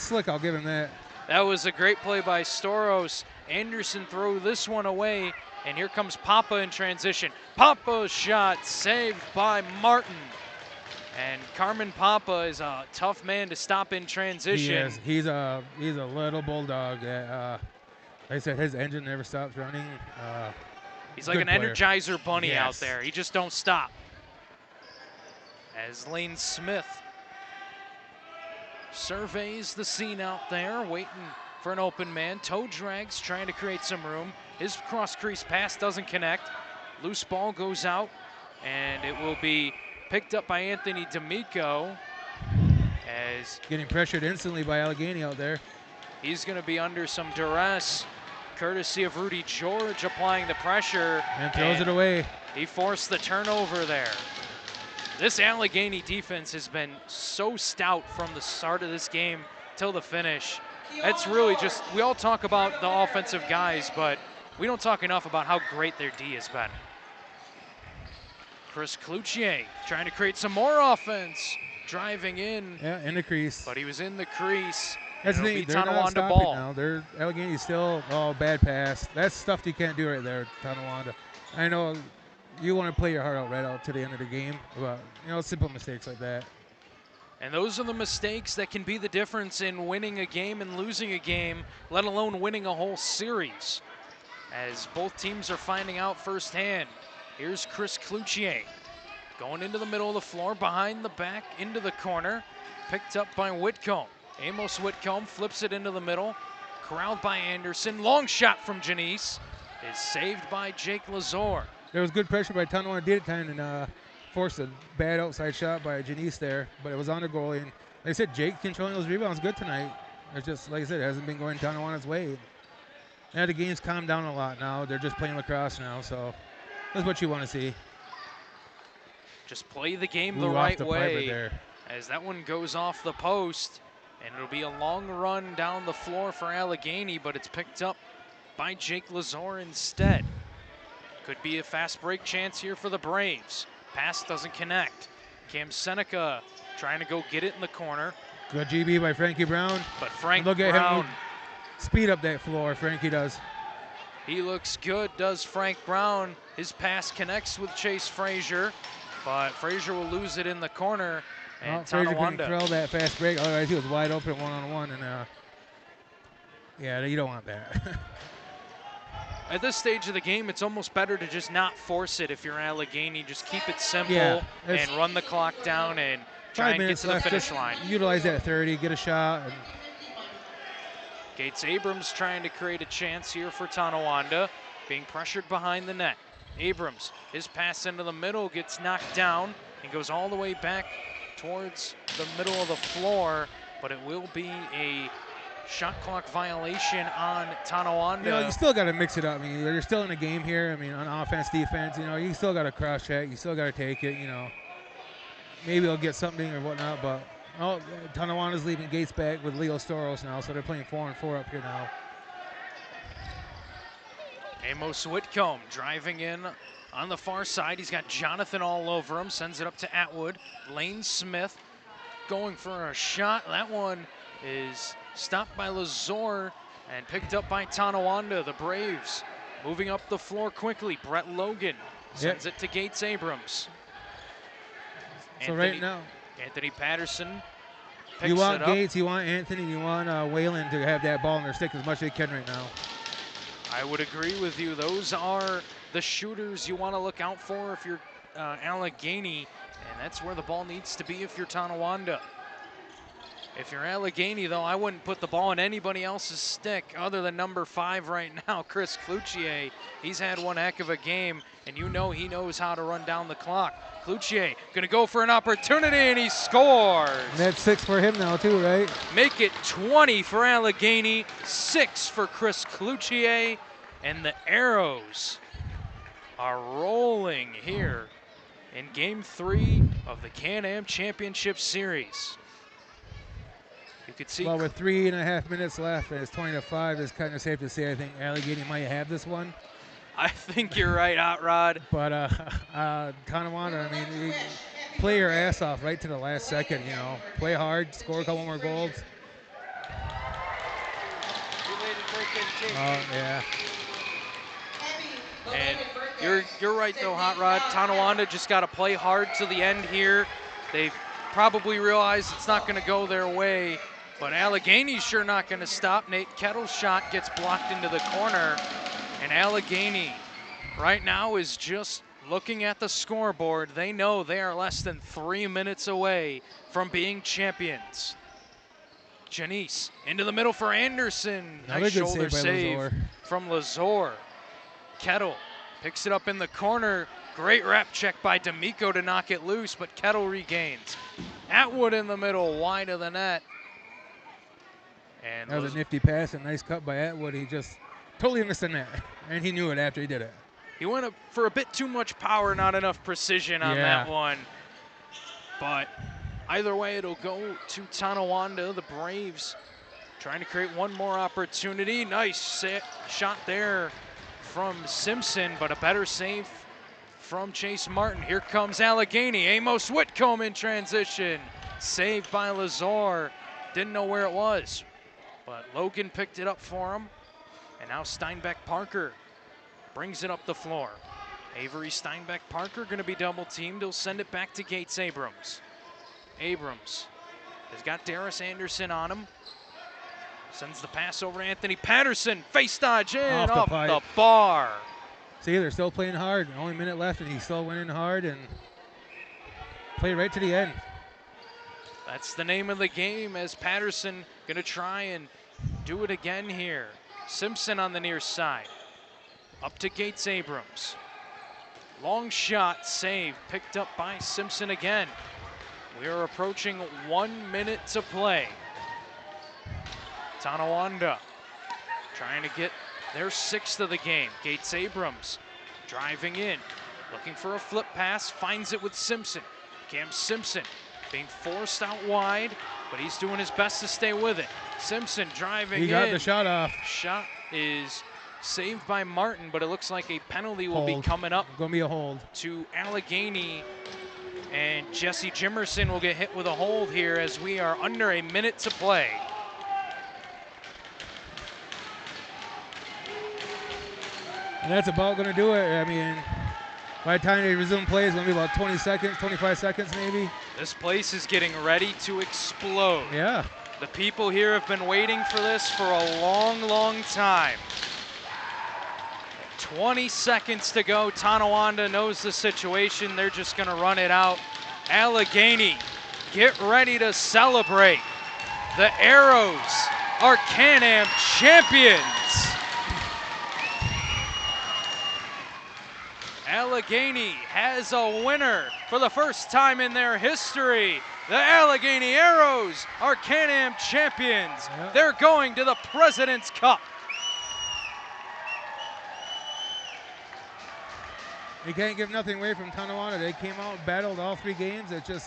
Speaker 3: slick, I'll give him that.
Speaker 2: That was a great play by Storos. Anderson throw this one away, and here comes Papa in transition. Papa's shot saved by Martin. And Carmen Papa is a tough man to stop in transition.
Speaker 3: He is. He's a little bulldog. Like I said, his engine never stops running.
Speaker 2: He's like an
Speaker 3: player.
Speaker 2: Energizer bunny out
Speaker 3: Yes.
Speaker 2: there. He just don't stop. As Lane Smith surveys the scene out there, waiting for an open man. Toe drags, trying to create some room. His cross crease pass doesn't connect. Loose ball goes out, and it will be picked up by Anthony D'Amico as
Speaker 3: Getting pressured instantly by Allegany out there.
Speaker 2: he's going to be under some duress, courtesy of Rudy George applying the pressure.
Speaker 3: And throws it away.
Speaker 2: He forced the turnover there. This Allegany defense has been so stout from the start of this game till the finish. That's really just, we all talk about the offensive guys, but we don't talk enough about how great their D has been. Chris Cloutier trying to create some more offense, driving in.
Speaker 3: Yeah, in the crease.
Speaker 2: But he was in the crease.
Speaker 3: That's the
Speaker 2: It'll
Speaker 3: thing.
Speaker 2: be
Speaker 3: They're not
Speaker 2: Tonawanda
Speaker 3: stopping
Speaker 2: ball.
Speaker 3: now. Allegany's still bad pass. That's stuff you can't do right there, Tonawanda. I know you want to play your heart out right out to the end of the game, but simple mistakes like that.
Speaker 2: And those are the mistakes that can be the difference in winning a game and losing a game, let alone winning a whole series. As both teams are finding out firsthand. Here's Chris Cloutier going into the middle of the floor, behind the back, into the corner. Picked up by Whitcomb. Amos Whitcomb flips it into the middle. Corralled by Anderson. Long shot from Janice. Is saved by Jake Lazor.
Speaker 3: There was good pressure by Tonawanda did time and forced a bad outside shot by Janice there, but it was on the goalie. And like I said, Jake controlling those rebounds good tonight. It's just, like I said, it hasn't been going Tonawanda's way. And the game's calmed down a lot now. They're just playing lacrosse now, so that's what you want to see.
Speaker 2: Just play the game
Speaker 3: Blew
Speaker 2: the
Speaker 3: off
Speaker 2: right
Speaker 3: the fiber
Speaker 2: way.
Speaker 3: there.
Speaker 2: As that one goes off the post, and it'll be a long run down the floor for Allegany, but it's picked up by Jake Lazor instead. Could be a fast break chance here for the Braves. Pass doesn't connect. Cam Seneca trying to go get it in the corner,
Speaker 3: Good GB by Frankie Brown.
Speaker 2: but Frank
Speaker 3: Look at
Speaker 2: Brown,
Speaker 3: him speed up that floor, Frankie does.
Speaker 2: he looks good, does Frank Brown. His pass connects with Chase Frazier, but Frazier will lose it in the corner, and
Speaker 3: Frazier couldn't
Speaker 2: Tonawanda.
Speaker 3: throw that fast break, otherwise he was wide open one-on-one, and yeah, you don't want that.
Speaker 2: At this stage of the game, it's almost better to just not force it if you're Allegany. Just keep it simple
Speaker 3: Yeah,
Speaker 2: and run the clock down and try
Speaker 3: 5
Speaker 2: and get
Speaker 3: minutes
Speaker 2: to the
Speaker 3: left,
Speaker 2: finish
Speaker 3: just
Speaker 2: line.
Speaker 3: utilize that 30, get a shot. And
Speaker 2: Gates Abrams trying to create a chance here for Tonawanda, being pressured behind the net. Abrams, his pass into the middle gets knocked down and goes all the way back towards the middle of the floor, but it will be a shot clock violation on Tonawanda.
Speaker 3: you still got to mix it up. I mean, you're still in a game here. I mean, on offense, defense, you still got to cross check. You still got to take it, Maybe they'll get something or whatnot, but Tonawanda's leaving Gates back with Leo Storos now, so they're playing 4-on-4 up here now.
Speaker 2: Amos Whitcomb driving in on the far side. He's got Jonathan all over him, sends it up to Atwood. Lane Smith going for a shot. That one is stopped by Lazor and picked up by Tonawanda. The Braves moving up the floor quickly. Brett Logan sends it to Gates Abrams.
Speaker 3: So right now,
Speaker 2: Anthony Patterson picks
Speaker 3: you want
Speaker 2: it up.
Speaker 3: Gates, you want Anthony, you want Waylon to have that ball in their stick as much as they can right now.
Speaker 2: I would agree with you. Those are the shooters you want to look out for if you're Allegany, and that's where the ball needs to be if you're Tonawanda. If you're Allegany, though, I wouldn't put the ball in anybody else's stick other than number 5 right now, Chris Cloutier. He's had one heck of a game, and you know he knows how to run down the clock. Cloutier going to go for an opportunity, and he scores.
Speaker 3: And that's 6 for him now, too, right?
Speaker 2: Make it 20 for Allegany, 6 for Chris Cloutier, and the Arrows are rolling here in Game 3 of the Can-Am Championship Series. You could see.
Speaker 3: Well, with 3.5 minutes left, and it's 20-5, it's kind of safe to say I think Allegany might have this one.
Speaker 2: I think you're right, Hot Rod.
Speaker 3: But Tonawanda, I mean, you play your ass off right to the last second, you know. Play hard, score a couple more goals. Oh, yeah.
Speaker 2: And you're right, though, Hot Rod. Tonawanda just got to play hard to the end here. They've probably realized it's not going to go their way, but Allegany's sure not going to stop. Nate Kettle's shot gets blocked into the corner, and Allegany right now is just looking at the scoreboard. They know they are less than 3 minutes away from being champions. Janice into the middle for Anderson.
Speaker 3: Another
Speaker 2: nice
Speaker 3: good
Speaker 2: shoulder
Speaker 3: save by
Speaker 2: save
Speaker 3: Lazor.
Speaker 2: from Lazor. Kettle picks it up in the corner. Great wrap check by D'Amico to knock it loose, but Kettle regains. Atwood in the middle, wide of the net. And
Speaker 3: That was a nifty pass, a nice cut by Atwood. He just totally missed the net, and he knew it after he did it.
Speaker 2: he went up for a bit too much power, not enough precision on that one. But either way, it'll go to Tonawanda. The Braves trying to create one more opportunity. Nice shot there from Simpson, but a better save from Chase Martin. Here comes Allegany. Amos Whitcomb in transition. Saved by Lazor. Didn't know where it was, but Logan picked it up for him. And now Steinbeck Parker brings it up the floor. Avery Steinbeck Parker going to be double teamed. He'll send it back to Gates Abrams. Abrams has got Darius Anderson on him. Sends the pass over to Anthony Patterson. Face dodge in off the bar.
Speaker 3: See, they're still playing hard. Only a minute left, and he still went in hard and played right to the end.
Speaker 2: That's the name of the game, as Patterson going to try and do it again here. Simpson on the near side. Up to Gates Abrams. Long shot, save, picked up by Simpson again. We are approaching 1 minute to play. Tonawanda trying to get their 6th of the game. Gates Abrams driving in, looking for a flip pass, finds it with Simpson. Cam Simpson being forced out wide, but he's doing his best to stay with it. Simpson driving in.
Speaker 3: He got the shot off.
Speaker 2: Shot is saved by Martin, but it looks like a penalty will be coming up.
Speaker 3: Gonna be a hold
Speaker 2: To Allegany, and Jesse Jimerson will get hit with a hold here as we are under a minute to play.
Speaker 3: And that's about going to do it. I mean, by the time they resume play, it's going to be about 20 seconds, 25 seconds maybe.
Speaker 2: This place is getting ready to explode.
Speaker 3: Yeah.
Speaker 2: The people here have been waiting for this for a long, long time. 20 seconds to go. Tonawanda knows the situation. They're just going to run it out. Allegany, get ready to celebrate. The Arrows are Can-Am champions. Allegany has a winner for the first time in their history. The Allegany Arrows are Can-Am champions.
Speaker 3: Yep.
Speaker 2: They're going to the President's Cup.
Speaker 3: You can't give nothing away from Tonawanda. They came out and battled all 3 games. It's just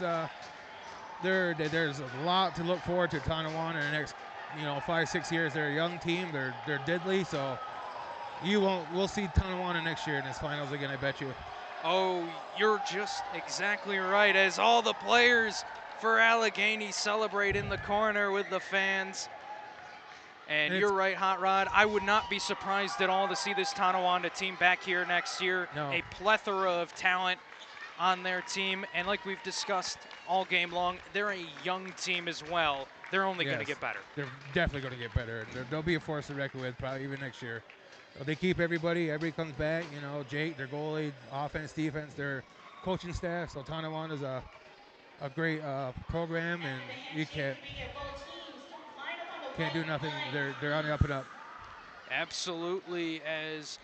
Speaker 3: there's a lot to look forward to Tonawanda in the next 5-6 years. They're a young team. They're diddly, so we'll see Tonawanda next year in this finals again, I bet you.
Speaker 2: Oh, you're just exactly right. As all the players for Allegany celebrate in the corner with the fans. And you're right, Hot Rod. I would not be surprised at all to see this Tonawanda team back here next year.
Speaker 3: No.
Speaker 2: A plethora of talent on their team. And like we've discussed all game long, they're a young team as well. They're only going to get better.
Speaker 3: They're definitely going to get better. They'll be a force to reckon with probably even next year. They keep everybody comes back, Jake, their goalie, offense, defense, their coaching staff. So Tonawanda's a great program, and you can't do nothing. They're on the up and up.
Speaker 2: Absolutely, as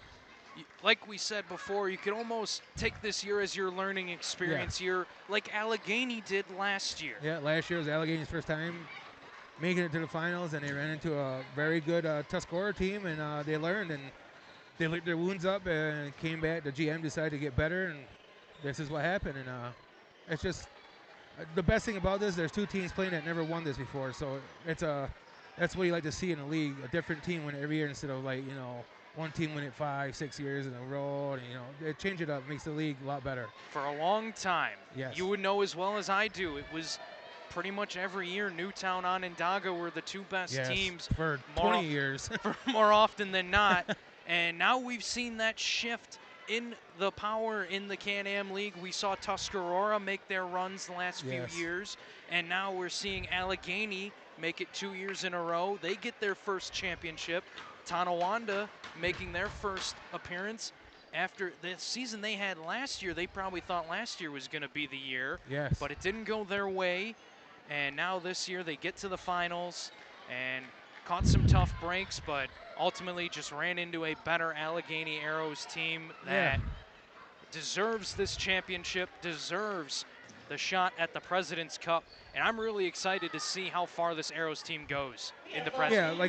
Speaker 2: like we said before, you could almost take this year as your learning experience year, like Allegany did last year.
Speaker 3: Yeah, last year was Allegany's first time making it to the finals, and they ran into a very good Tuscarora team, and they learned, and they licked their wounds up and came back. The GM decided to get better, and this is what happened. And it's just the best thing about this. There's two teams playing that never won this before, so that's what you like to see in the league. A different team win it every year instead of one team win it 5-6 years in a row. And they change it up, makes the league a lot better.
Speaker 2: For a long time,
Speaker 3: yes,
Speaker 2: you would know as well as I do, it was pretty much every year Newtown, Onondaga were the two best teams
Speaker 3: for 20 years,
Speaker 2: for more often than not. And now we've seen that shift in the power in the Can-Am League. We saw Tuscarora make their runs the last few years, and now we're seeing Allegany make it 2 years in a row. They get their first championship. Tonawanda making their first appearance. After the season they had last year, they probably thought last year was going to be the year, but it didn't go their way. And now this year they get to the finals and caught some tough breaks, but ultimately just ran into a better Allegany Arrows team that deserves this championship, deserves the shot at the President's Cup. And I'm really excited to see how far this Arrows team goes in the President's Cup.
Speaker 3: Yeah,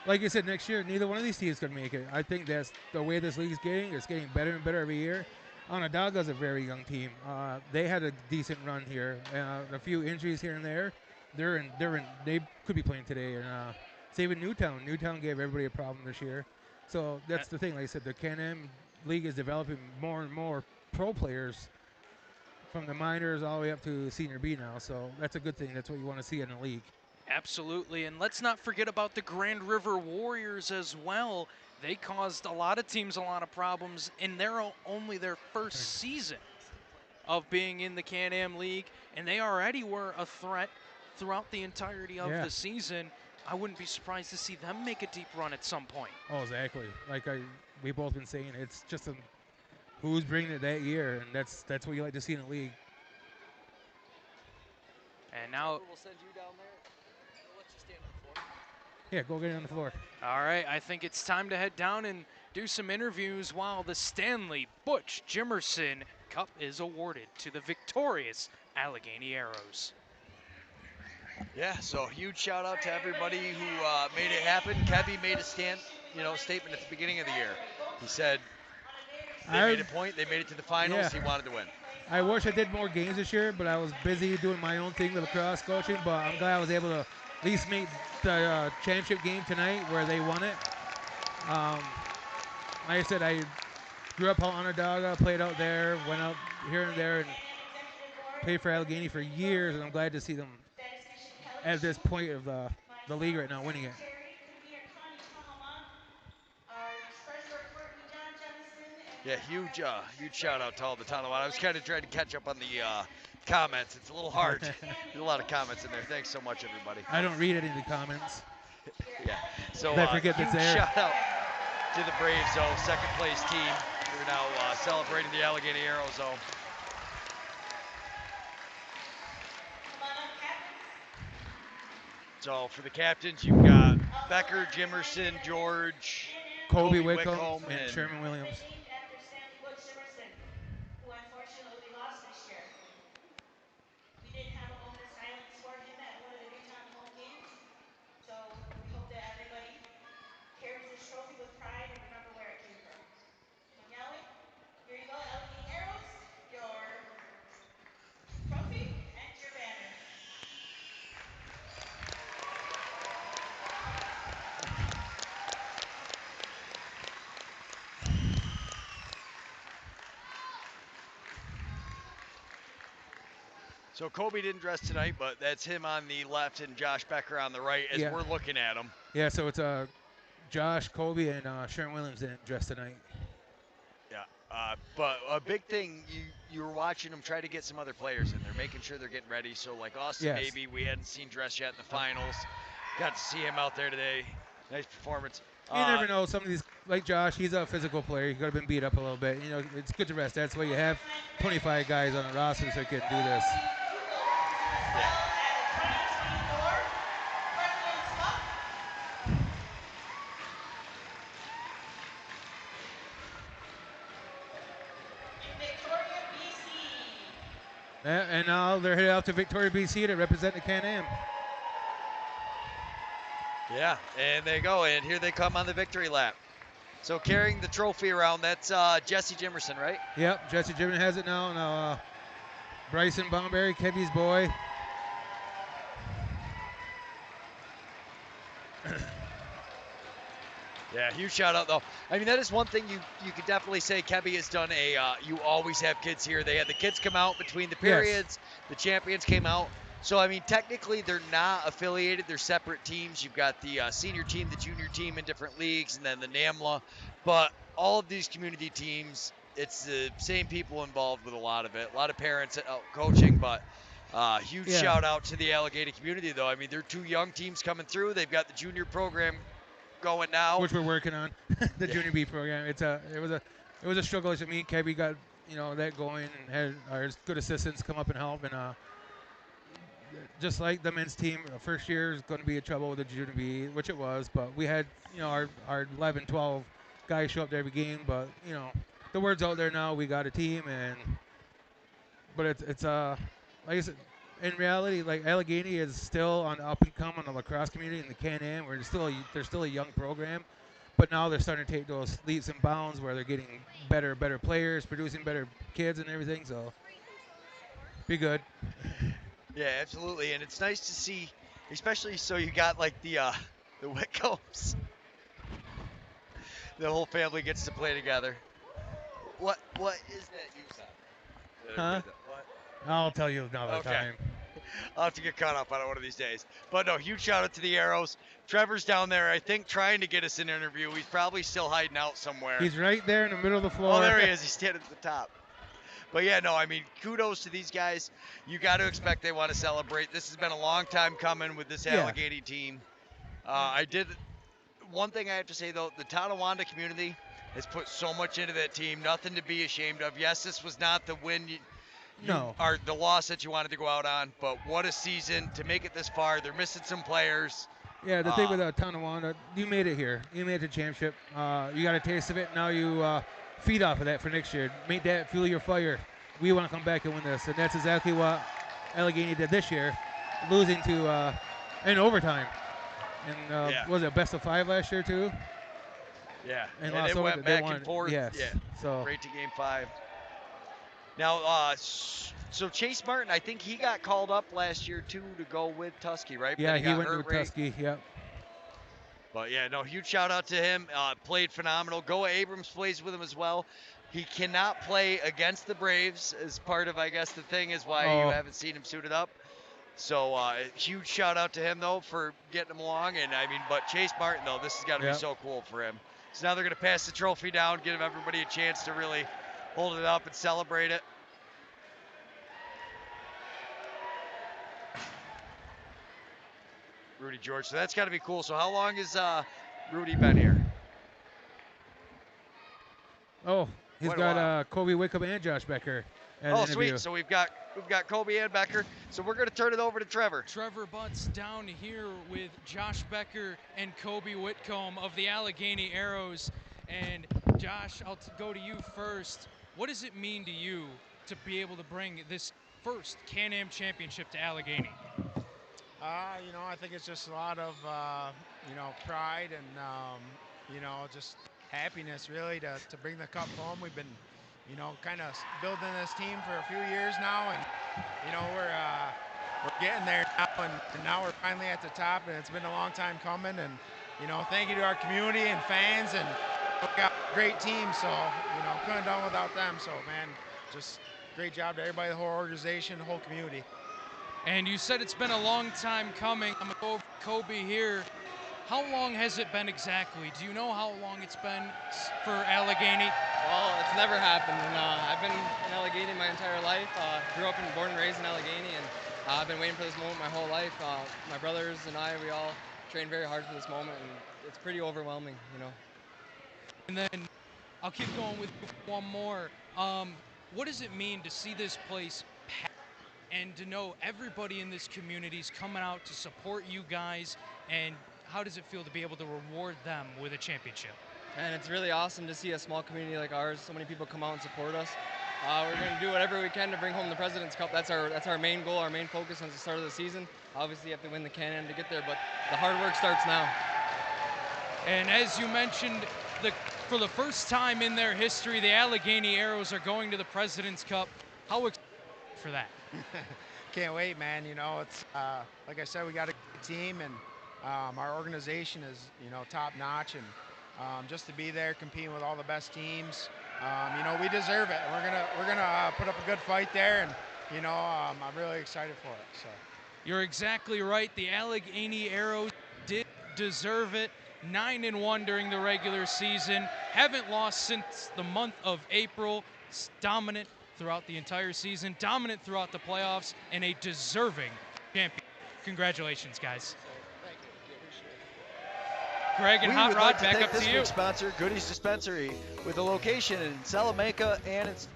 Speaker 3: like I said, next year, neither one of these teams could make it. I think that's the way this league's getting. It's getting better and better every year. Onondaga's a very young team. They had a decent run here. A few injuries here and there. They could be playing today. And same with Newtown. Newtown gave everybody a problem this year. So that's the thing. Like I said, the Can-Am League is developing more and more pro players from the minors all the way up to Senior B now. So that's a good thing. That's what you want to see in the league.
Speaker 2: Absolutely, and let's not forget about the Grand River Warriors as well. They caused a lot of teams a lot of problems in only their first season of being in the Can-Am League, and they already were a threat throughout the entirety of the season. I wouldn't be surprised to see them make a deep run at some point.
Speaker 3: Oh, exactly. Like we've both been saying, it's just who's bringing it that year, and that's what you like to see in the league.
Speaker 2: And now
Speaker 1: we'll send you down there.
Speaker 3: Yeah, go get it on the floor.
Speaker 2: All right, I think it's time to head down and do some interviews while the Stanley Butch Jimerson Cup is awarded to the victorious Allegany Arrows.
Speaker 1: Yeah, so huge shout out to everybody who made it happen. Kevy made a statement at the beginning of the year. He said they made a point, they made it to the finals, he wanted to win.
Speaker 3: I wish I did more games this year, but I was busy doing my own thing with lacrosse coaching, but I'm glad I was able to at least make the championship game tonight where they won it. Like I said, I grew up out on Onondaga, played out there, went out here and there, and played for Allegany for years, and I'm glad to see them at this point of the league right now, winning it.
Speaker 1: Yeah, huge shout out to all the Tonawanda. I was kind of trying to catch up on the comments. It's a little hard. There's a lot of comments in there. Thanks so much, everybody.
Speaker 3: I don't read any of the comments.
Speaker 1: Yeah. So
Speaker 3: I forget that's there.
Speaker 1: Shout out to the Braves, though, second place team. We're now celebrating the Allegany Arrows, though. So for the captains, you've got Becker, Jimerson, George,
Speaker 3: Kobe Wickham, and Sherman Williams.
Speaker 5: Who unfortunately we lost this year. We didn't have a moment of silence for him at one of the Newtown home games. So we hope that everybody carries this trophy with pride and remember where it came from. So Nyawi, here you go, Allegany Arrows, your trophy and your banner.
Speaker 1: So Kobe didn't dress tonight, but that's him on the left and Josh Becker on the right as we're looking at him.
Speaker 3: Yeah, so it's Josh, Kobe, and Sharon Williams didn't dress tonight.
Speaker 1: Yeah, but a big thing, you were watching them try to get some other players in there, making sure they're getting ready. So like Austin, maybe we hadn't seen dress yet in the finals. Got to see him out there today. Nice performance.
Speaker 3: You never know. Some of these, like Josh, he's a physical player. He could have been beat up a little bit. You know, it's good to rest. That's why you have 25 guys on the roster so you can do this. And now they're headed out to Victoria, BC to represent the Can-Am.
Speaker 1: Yeah, and they go, and here they come on the victory lap. So carrying the trophy around, that's Jesse Jimerson, right?
Speaker 3: Yep, Jesse Jimerson has it now. Now Bryson Bomberry, Kevy's boy.
Speaker 1: Yeah, huge shout out though. I mean, that is one thing you could definitely say Kevy has done you always have kids here. They had the kids come out between the periods. Yes. The champions came out. So, I mean, technically they're not affiliated. They're separate teams. You've got the senior team, the junior team in different leagues, and then the NAMLA. But all of these community teams, it's the same people involved with a lot of it. A lot of parents coaching, but huge shout out to the Allegany community though. I mean, they're 2 young teams coming through. They've got the junior program going now,
Speaker 3: which we're working on. The junior B program. It was a struggle. As me and Kevy got that going and had our good assistants come up and help. And just like the men's team, first year is going to be in trouble with the junior B, which it was. But we had our 11, 12 guys show up to every game. But the word's out there now. We got a team, but it's like I said. In reality, like Allegany is still on the up and come on the lacrosse community in the Can-Am. They're still a young program, but now they're starting to take those leaps and bounds where they're getting better players, producing better kids and everything. So, be good.
Speaker 1: Yeah, absolutely, and it's nice to see, especially so you got like the Whitcombs. The whole family gets to play together. What is that you said?
Speaker 3: Huh?
Speaker 1: What?
Speaker 3: I'll tell you another time.
Speaker 1: I'll have to get caught up on it one of these days. But no, huge shout out to the Arrows. Trevor's down there, I think, trying to get us an interview. He's probably still hiding out somewhere.
Speaker 3: He's right there in the middle of the floor.
Speaker 1: Oh, there he is. He's standing at the top. But yeah, no, I mean, kudos to these guys. You got to expect they want to celebrate. This has been a long time coming with this Allegany team. One thing I have to say, though, the Tonawanda community has put so much into that team. Nothing to be ashamed of. Yes, this was not the win or the loss that you wanted to go out on, but what a season to make it this far. They're missing some players.
Speaker 3: Yeah, the thing with Tonawanda, you made it here. You made it to championship. You got a taste of it. Now you feed off of that for next year. Make that fuel your fire. We want to come back and win this, and that's exactly what Allegany did this year, losing to in overtime. And was it best of 5 last year too?
Speaker 1: Yeah,
Speaker 3: and
Speaker 1: it went back and forth.
Speaker 3: Yes.
Speaker 1: Yeah,
Speaker 3: so
Speaker 1: right to game 5. Now, so Chase Martin, I think he got called up last year too to go with Tusky, right?
Speaker 3: Yeah, he went with Tusky. Yep.
Speaker 1: But yeah, no, huge shout out to him. Played phenomenal. Goa Abrams plays with him as well. He cannot play against the Braves as part of, I guess, the thing is why you haven't seen him suited up. So huge shout out to him though for getting him along. And I mean, but Chase Martin though, this has got to be so cool for him. So now they're going to pass the trophy down, give everybody a chance to really hold it up and celebrate it. Rudy George. So that's got to be cool. So how long has Rudy been here?
Speaker 3: Oh, he's got Kobe Wickham and Josh Becker.
Speaker 1: Oh, sweet. So we've got Kobe and Becker. So we're going to turn it over to Trevor.
Speaker 2: Trevor Butts down here with Josh Becker and Kobe Whitcomb of the Allegany Arrows. And Josh, I'll go to you first. What does it mean to you to be able to bring this first Can-Am championship to Allegany?
Speaker 7: I think it's just a lot of, pride and, just happiness really to bring the cup home. We've been, kind of building this team for a few years now, and, we're getting there now, and now we're finally at the top, and it's been a long time coming. And, thank you to our community and fans, and we've got a great team, so, couldn't have done without them. So, man, just great job to everybody, the whole organization, the whole community.
Speaker 2: And you said it's been a long time coming. I'm going to go over to Kobe here. How long has it been exactly? Do you know how long it's been for Allegany?
Speaker 8: Well, it's never happened. And, I've been in Allegany my entire life. Grew up and born and raised in Allegany, and I've been waiting for this moment my whole life. My brothers and I, we all trained very hard for this moment, and it's pretty overwhelming, you know.
Speaker 2: And then I'll keep going with one more. What does it mean to see this place packed and to know everybody in this community is coming out to support you guys, and how does it feel to be able to reward them with a championship?
Speaker 8: And it's really awesome to see a small community like ours, so many people come out and support us. We're going to do whatever we can to bring home the President's Cup. That's our main goal, our main focus since the start of the season. Obviously, you have to win the Can-Am to get there, but the hard work starts now.
Speaker 2: And as you mentioned, for the first time in their history, the Allegany Arrows are going to the President's Cup. How excited for that?
Speaker 7: Can't wait, man. You know, it's like I said, we got a good team, and our organization is, you know, top notch, and just to be there competing with all the best teams, you know, we deserve it. We're gonna put up a good fight there, and you know, I'm really excited for it. So.
Speaker 2: You're exactly right. The Allegany Arrows did deserve it. 9-1 during the regular season. Haven't lost since the month of April. Dominant throughout the entire season. Dominant throughout the playoffs, and a deserving champion. Congratulations, guys. Greg and Hot Rod, back up to you.
Speaker 1: This week's sponsor, Goodies Dispensary, with a location in Salamanca and it's.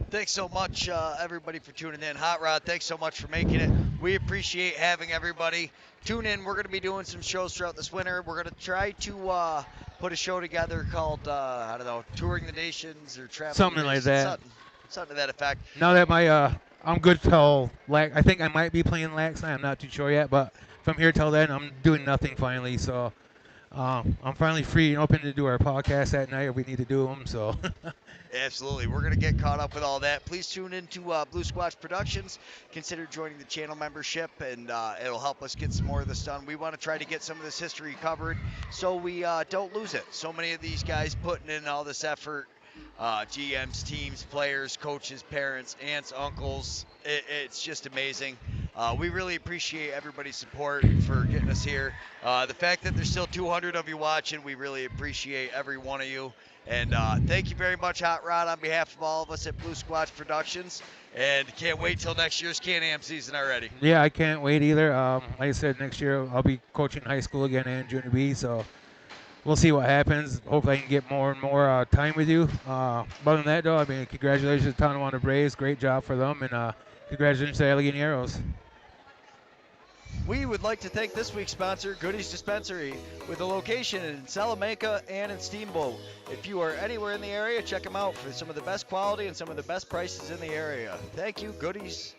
Speaker 1: Thanks so much, everybody, for tuning in. Hot Rod, thanks so much for making it. We appreciate having everybody. Tune in. We're going to be doing some shows throughout this winter. We're going to try to put a show together called, I don't know, Touring the Nations or Traveling
Speaker 3: Something like that.
Speaker 1: Something to that effect.
Speaker 3: Now that I'm good till I think I might be playing lax. I'm not too sure yet, but from here till then, I'm doing nothing finally. So I'm finally free and open to do our podcast at night if we need to do them. So.
Speaker 1: Absolutely. We're going to get caught up with all that. Please tune in to Blue Squatch Productions. Consider joining the channel membership, and it'll help us get some more of this done. We want to try to get some of this history covered so we don't lose it. So many of these guys putting in all this effort, GMs, teams, players, coaches, parents, aunts, uncles. It's just amazing. We really appreciate everybody's support for getting us here. The fact that there's still 200 of you watching, we really appreciate every one of you. And thank you very much, Hot Rod, on behalf of all of us at Blue Squatch Productions. And can't wait till next year's Can-Am season already.
Speaker 3: Yeah, I can't wait either. Like I said, next year I'll be coaching high school again and junior B, so we'll see what happens. Hopefully I can get more and more time with you. Other than that, though, I mean, congratulations to Tonawanda Braves. Great job for them, and congratulations to Allegany Arrows.
Speaker 1: We would like to thank this week's sponsor, Goodies Dispensary, with a location in Salamanca and in Steamboat. If you are anywhere in the area, check them out for some of the best quality and some of the best prices in the area. Thank you, Goodies.